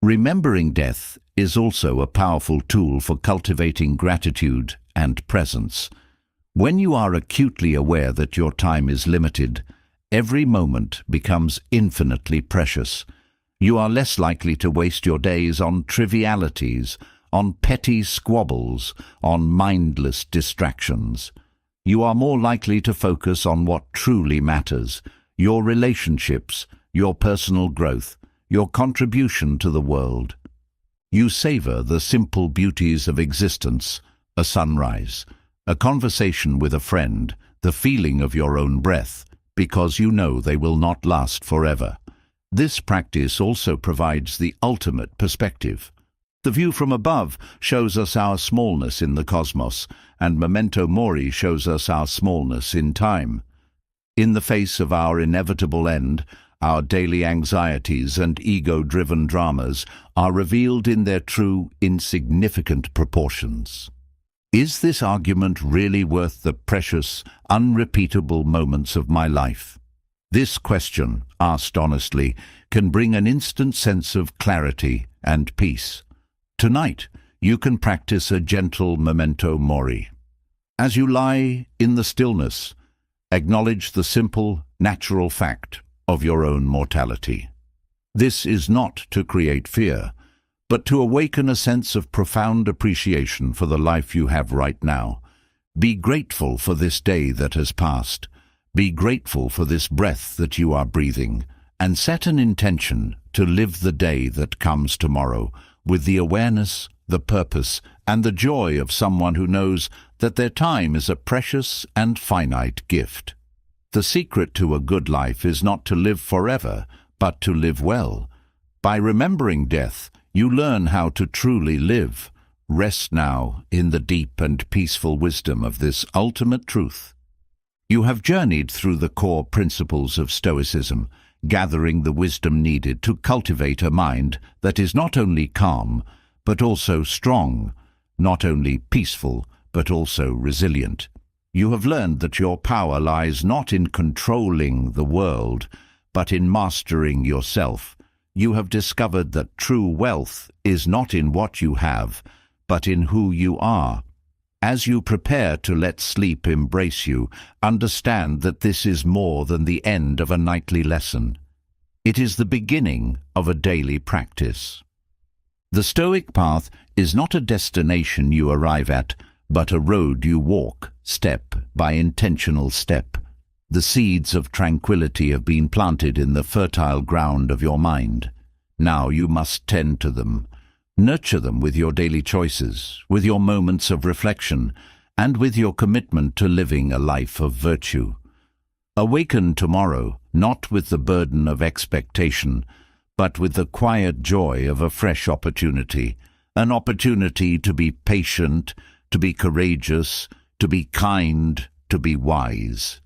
Remembering death is also a powerful tool for cultivating gratitude and presence. When you are acutely aware that your time is limited, every moment becomes infinitely precious. You are less likely to waste your days on trivialities, on petty squabbles, on mindless distractions. You are more likely to focus on what truly matters: your relationships, your personal growth, your contribution to the world. You savor the simple beauties of existence: a sunrise, a conversation with a friend, the feeling of your own breath, because you know they will not last forever. This practice also provides the ultimate perspective. The view from above shows us our smallness in the cosmos, and memento mori shows us our smallness in time. In the face of our inevitable end, our daily anxieties and ego-driven dramas are revealed in their true, insignificant proportions. Is this argument really worth the precious, unrepeatable moments of my life? This question, asked honestly, can bring an instant sense of clarity and peace. Tonight, you can practice a gentle memento mori. As you lie in the stillness, acknowledge the simple, natural fact of your own mortality. This is not to create fear, but to awaken a sense of profound appreciation for the life you have right now. Be grateful for this day that has passed. Be grateful for this breath that you are breathing, and set an intention to live the day that comes tomorrow with the awareness, the purpose, and the joy of someone who knows that their time is a precious and finite gift. The secret to a good life is not to live forever, but to live well. By remembering death, you learn how to truly live. Rest now in the deep and peaceful wisdom of this ultimate truth. You have journeyed through the core principles of Stoicism, gathering the wisdom needed to cultivate a mind that is not only calm, but also strong, not only peaceful, but also resilient. You have learned that your power lies not in controlling the world, but in mastering yourself. you have discovered that true wealth is not in what you have, but in who you are. As you prepare to let sleep embrace you, understand that this is more than the end of a nightly lesson. It is the beginning of a daily practice. The Stoic path is not a destination you arrive at, but a road you walk, step by intentional step. The seeds of tranquility have been planted in the fertile ground of your mind. Now you must tend to them. Nurture them with your daily choices, with your moments of reflection, and with your commitment to living a life of virtue. Awaken tomorrow, not with the burden of expectation, but with the quiet joy of a fresh opportunity, an opportunity to be patient, to be courageous, to be kind, to be wise.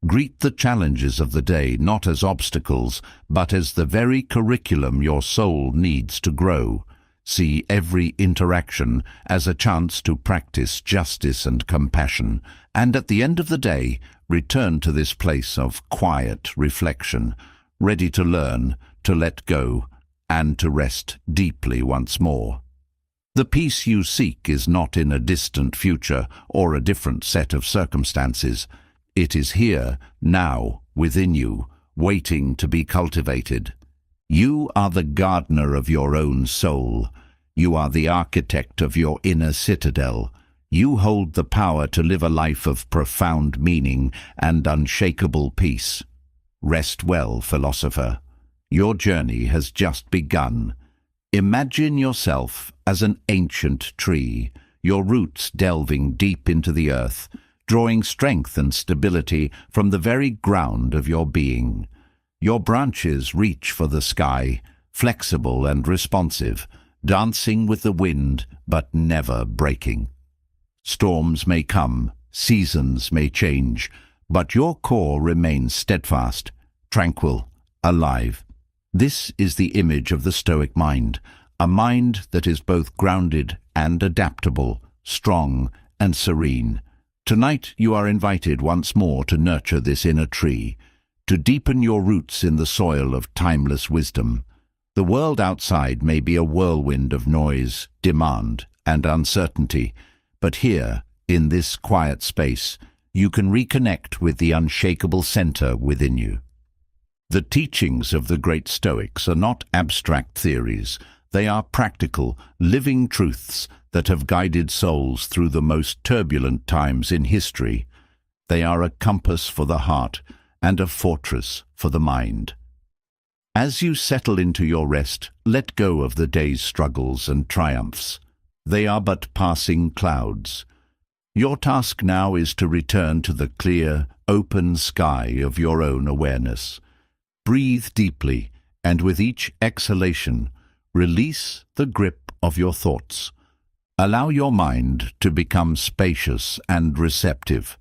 Greet the challenges of the day not as obstacles, but as the very curriculum your soul needs to grow. See every interaction as a chance to practice justice and compassion, and at the end of the day, return to this place of quiet reflection, ready to learn, to let go, and to rest deeply once more. The peace you seek is not in a distant future or a different set of circumstances. It is here, now, within you, waiting to be cultivated. You are the gardener of your own soul. You are the architect of your inner citadel. You hold the power to live a life of profound meaning and unshakable peace. Rest well, philosopher. Your journey has just begun. Imagine yourself as an ancient tree, your roots delving deep into the earth, drawing strength and stability from the very ground of your being. Your branches reach for the sky, flexible and responsive, dancing with the wind but never breaking. Storms may come, seasons may change, but your core remains steadfast, tranquil, alive. This is the image of the Stoic mind, a mind that is both grounded and adaptable, strong and serene. Tonight you are invited once more to nurture this inner tree, to deepen your roots in the soil of timeless wisdom. The world outside may be a whirlwind of noise, demand, and uncertainty, but here, in this quiet space, you can reconnect with the unshakable center within you. The teachings of the great Stoics are not abstract theories. They are practical, living truths that have guided souls through the most turbulent times in history. They are a compass for the heart and a fortress for the mind. As you settle into your rest, let go of the day's struggles and triumphs. They are but passing clouds. Your task now is to return to the clear, open sky of your own awareness. Breathe deeply, and with each exhalation, release the grip of your thoughts. Allow your mind to become spacious and receptive.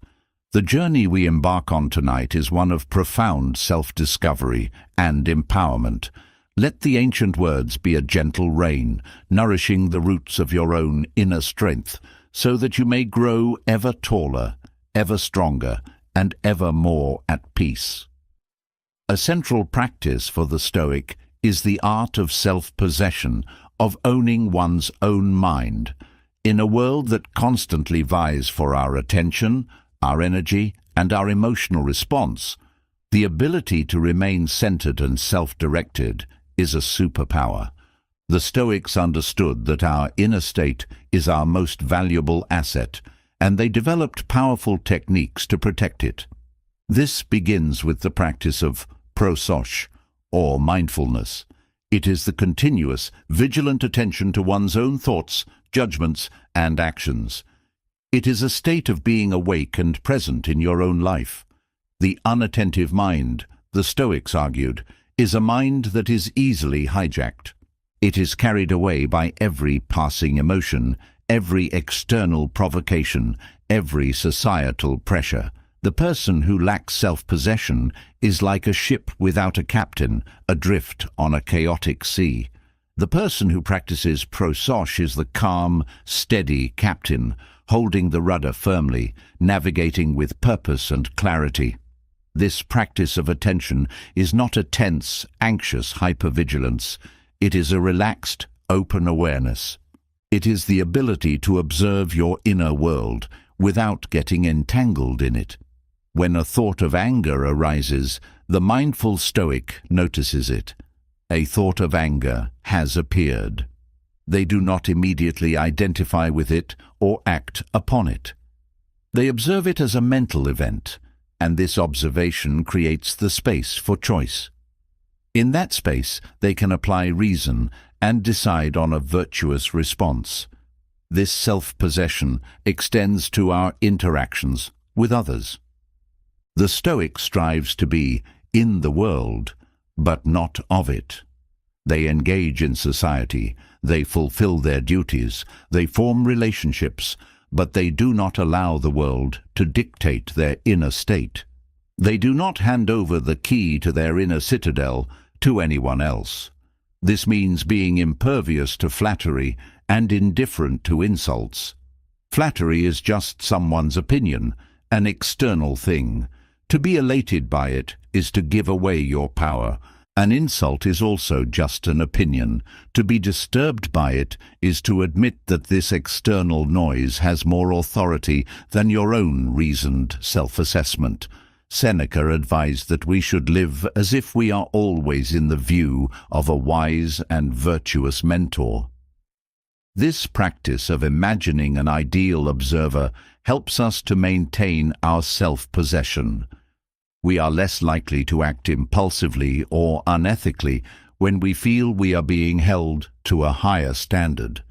The journey we embark on tonight is one of profound self-discovery and empowerment. Let the ancient words be a gentle rain, nourishing the roots of your own inner strength, so that you may grow ever taller, ever stronger, and ever more at peace. A central practice for the Stoic is the art of self-possession, of owning one's own mind. In a world that constantly vies for our attention, our energy, and our emotional response, the ability to remain centered and self-directed is a superpower. The Stoics understood that our inner state is our most valuable asset, and they developed powerful techniques to protect it. This begins with the practice of prososh, or mindfulness. It is the continuous, vigilant attention to one's own thoughts, judgments, and actions. It is a state of being awake and present in your own life. The unattentive mind, the Stoics argued, is a mind that is easily hijacked. It is carried away by every passing emotion, every external provocation, every societal pressure. The person who lacks self-possession is like a ship without a captain, adrift on a chaotic sea. The person who practices prososh is the calm, steady captain, holding the rudder firmly, navigating with purpose and clarity. This practice of attention is not a tense, anxious hypervigilance. It is a relaxed, open awareness. It is the ability to observe your inner world without getting entangled in it. When a thought of anger arises, the mindful Stoic notices it. A thought of anger has appeared. They do not immediately identify with it or act upon it. They observe it as a mental event, and this observation creates the space for choice. In that space, they can apply reason and decide on a virtuous response. This self-possession extends to our interactions with others. The Stoic strives to be in the world, but not of it. They engage in society, they fulfill their duties, they form relationships, but they do not allow the world to dictate their inner state. They do not hand over the key to their inner citadel to anyone else. This means being impervious to flattery and indifferent to insults. Flattery is just someone's opinion, an external thing. To be elated by it is to give away your power. An insult is also just an opinion. To be disturbed by it is to admit that this external noise has more authority than your own reasoned self-assessment. Seneca advised that we should live as if we are always in the view of a wise and virtuous mentor. This practice of imagining an ideal observer helps us to maintain our self-possession. We are less likely to act impulsively or unethically when we feel we are being held to a higher standard.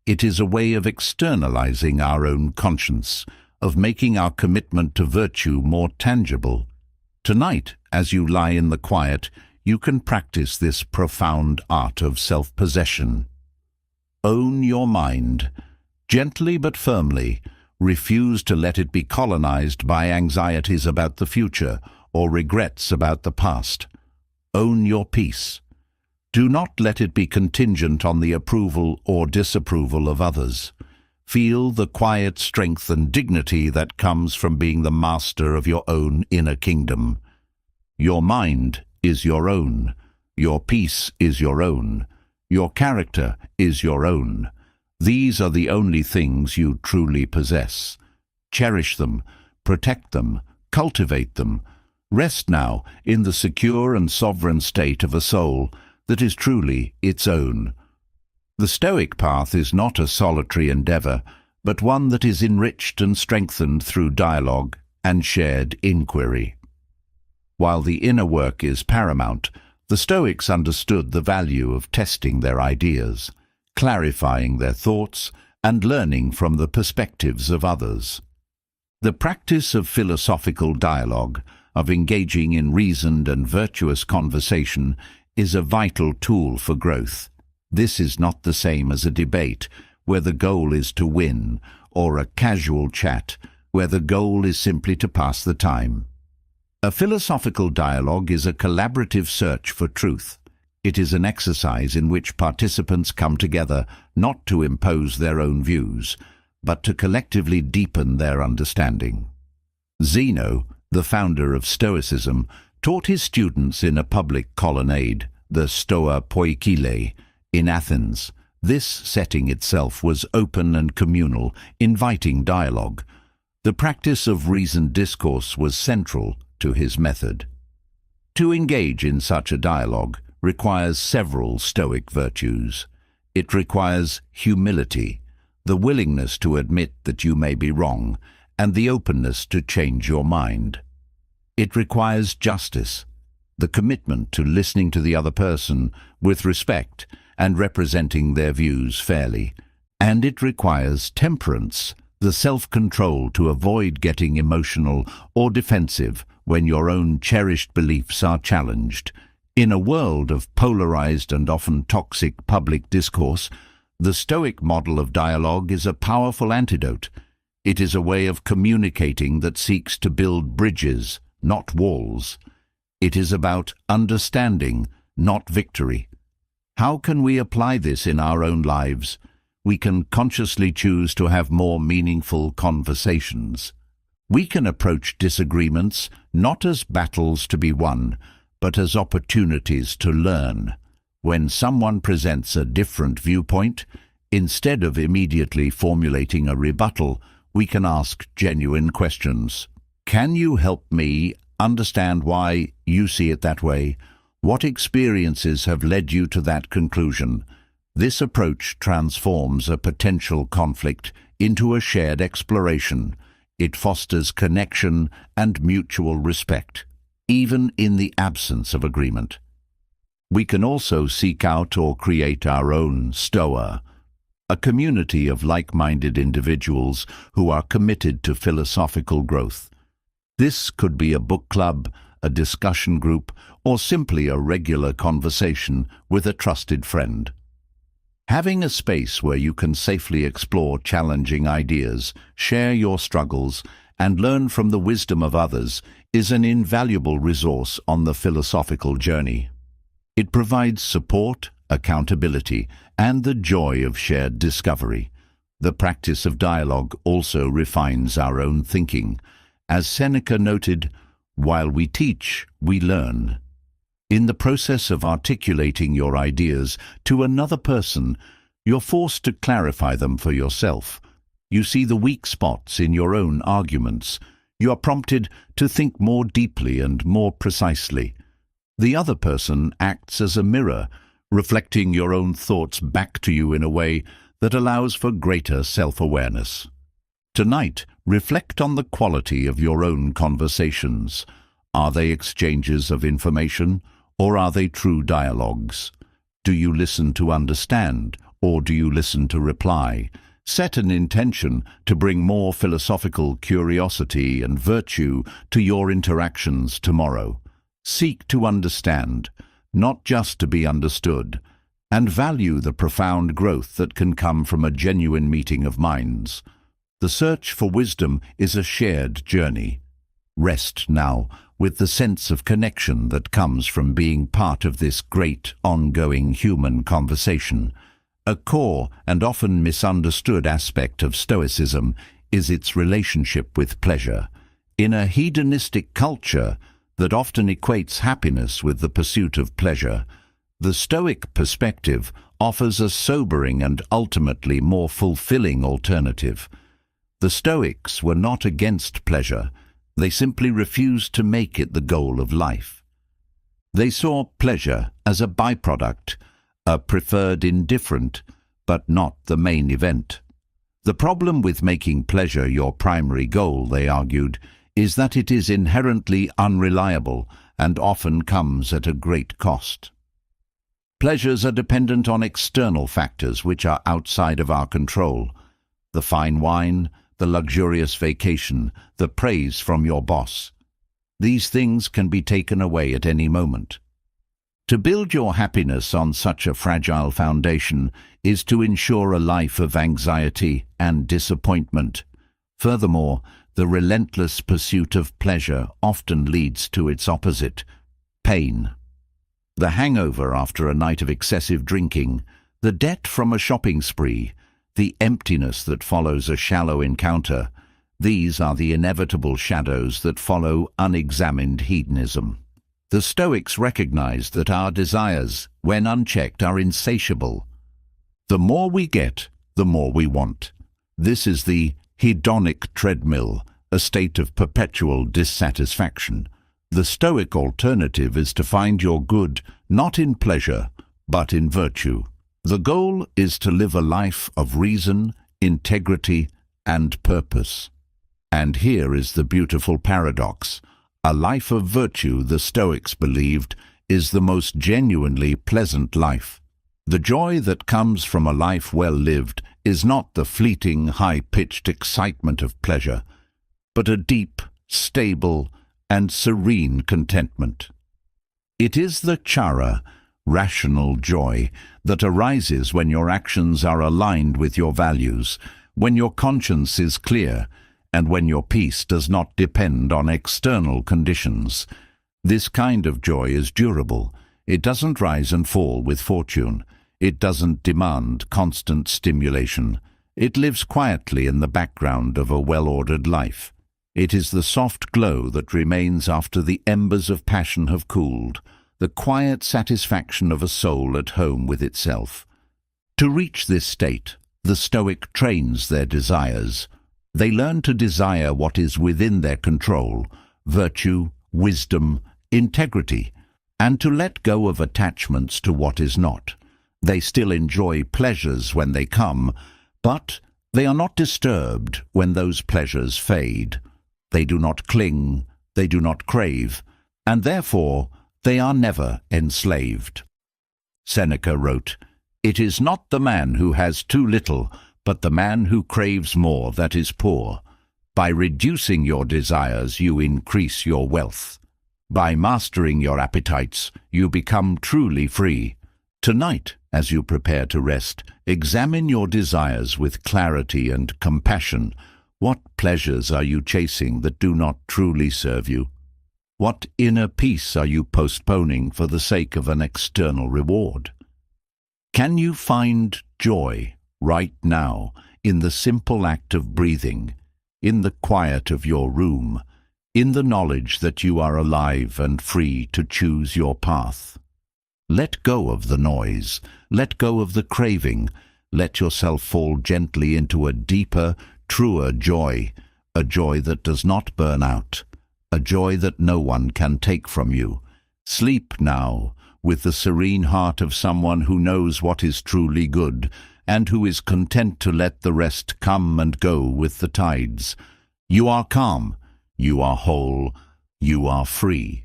It is a way of externalizing our own conscience, of making our commitment to virtue more tangible. Tonight, as you lie in the quiet, you can practice this profound art of self-possession. Own your mind. Gently but firmly, refuse to let it be colonized by anxieties about the future or regrets about the past. Own your peace. Do not let it be contingent on the approval or disapproval of others. Feel the quiet strength and dignity that comes from being the master of your own inner kingdom. Your mind is your own. Your peace is your own. Your character is your own. These are the only things you truly possess. Cherish them, protect them, cultivate them. Rest now in the secure and sovereign state of a soul that is truly its own. The Stoic path is not a solitary endeavor, but one that is enriched and strengthened through dialogue and shared inquiry. While the inner work is paramount, the Stoics understood the value of testing their ideas, clarifying their thoughts, and learning from the perspectives of others. The practice of philosophical dialogue, of engaging in reasoned and virtuous conversation, is a vital tool for growth. This is not the same as a debate, where the goal is to win, or a casual chat, where the goal is simply to pass the time. A philosophical dialogue is a collaborative search for truth. It is an exercise in which participants come together not to impose their own views, but to collectively deepen their understanding. Zeno, the founder of Stoicism, taught his students in a public colonnade, the Stoa Poikile, in Athens. This setting itself was open and communal, inviting dialogue. The practice of reasoned discourse was central to his method. To engage in such a dialogue requires several Stoic virtues. It requires humility, the willingness to admit that you may be wrong, and the openness to change your mind. It requires justice, the commitment to listening to the other person with respect and representing their views fairly. And it requires temperance, the self-control to avoid getting emotional or defensive when your own cherished beliefs are challenged. In a world of polarized and often toxic public discourse, the Stoic model of dialogue is a powerful antidote. It is a way of communicating that seeks to build bridges, not walls. It is about understanding, not victory. How can we apply this in our own lives? We can consciously choose to have more meaningful conversations. We can approach disagreements not as battles to be won, but as opportunities to learn. When someone presents a different viewpoint, instead of immediately formulating a rebuttal, we can ask genuine questions. Can you help me understand why you see it that way? What experiences have led you to that conclusion? This approach transforms a potential conflict into a shared exploration. It fosters connection and mutual respect, even in the absence of agreement. We can also seek out or create our own Stoa, a community of like-minded individuals who are committed to philosophical growth. This could be a book club, a discussion group, or simply a regular conversation with a trusted friend. Having a space where you can safely explore challenging ideas, share your struggles, and learn from the wisdom of others is an invaluable resource on the philosophical journey. It provides support, accountability, and the joy of shared discovery. The practice of dialogue also refines our own thinking. As Seneca noted, "While we teach, we learn." In the process of articulating your ideas to another person, you're forced to clarify them for yourself. You see the weak spots in your own arguments. You are prompted to think more deeply and more precisely. The other person acts as a mirror, reflecting your own thoughts back to you in a way that allows for greater self-awareness. Tonight, reflect on the quality of your own conversations. Are they exchanges of information, or are they true dialogues? Do you listen to understand, or do you listen to reply? Set an intention to bring more philosophical curiosity and virtue to your interactions tomorrow. Seek to understand, not just to be understood, and value the profound growth that can come from a genuine meeting of minds. The search for wisdom is a shared journey. Rest now with the sense of connection that comes from being part of this great, ongoing human conversation. A core and often misunderstood aspect of Stoicism is its relationship with pleasure. In a hedonistic culture that often equates happiness with the pursuit of pleasure, the Stoic perspective offers a sobering and ultimately more fulfilling alternative. The Stoics were not against pleasure. They simply refused to make it the goal of life. They saw pleasure as a byproduct, a preferred indifferent, but not the main event. The problem with making pleasure your primary goal, they argued, is that it is inherently unreliable and often comes at a great cost. Pleasures are dependent on external factors which are outside of our control. The fine wine, the luxurious vacation, the praise from your boss. These things can be taken away at any moment. To build your happiness on such a fragile foundation is to ensure a life of anxiety and disappointment. Furthermore, the relentless pursuit of pleasure often leads to its opposite, pain. The hangover after a night of excessive drinking, the debt from a shopping spree, the emptiness that follows a shallow encounter, these are the inevitable shadows that follow unexamined hedonism. The Stoics recognized that our desires, when unchecked, are insatiable. The more we get, the more we want. This is the hedonic treadmill, a state of perpetual dissatisfaction. The Stoic alternative is to find your good not in pleasure, but in virtue. The goal is to live a life of reason, integrity, and purpose. And here is the beautiful paradox. A life of virtue, the Stoics believed, is the most genuinely pleasant life. The joy that comes from a life well lived is not the fleeting, high-pitched excitement of pleasure, but a deep, stable, and serene contentment. It is the chara, rational joy, that arises when your actions are aligned with your values, when your conscience is clear, and when your peace does not depend on external conditions. This kind of joy is durable. It doesn't rise and fall with fortune. It doesn't demand constant stimulation. It lives quietly in the background of a well-ordered life. It is the soft glow that remains after the embers of passion have cooled, the quiet satisfaction of a soul at home with itself. To reach this state, the Stoic trains their desires. They learn to desire what is within their control, virtue, wisdom, integrity, and to let go of attachments to what is not. They still enjoy pleasures when they come, but they are not disturbed when those pleasures fade. They do not cling, they do not crave, and therefore they are never enslaved. Seneca wrote, "It is not the man who has too little, but the man who craves more that is poor. By reducing your desires, you increase your wealth. By mastering your appetites, you become truly free." Tonight, as you prepare to rest, examine your desires with clarity and compassion. What pleasures are you chasing that do not truly serve you? What inner peace are you postponing for the sake of an external reward? Can you find joy right now in the simple act of breathing, in the quiet of your room, in the knowledge that you are alive and free to choose your path? Let go of the noise, let go of the craving, let yourself fall gently into a deeper, truer joy, a joy that does not burn out, a joy that no one can take from you. Sleep now with the serene heart of someone who knows what is truly good, and who is content to let the rest come and go with the tides. You are calm, you are whole, you are free.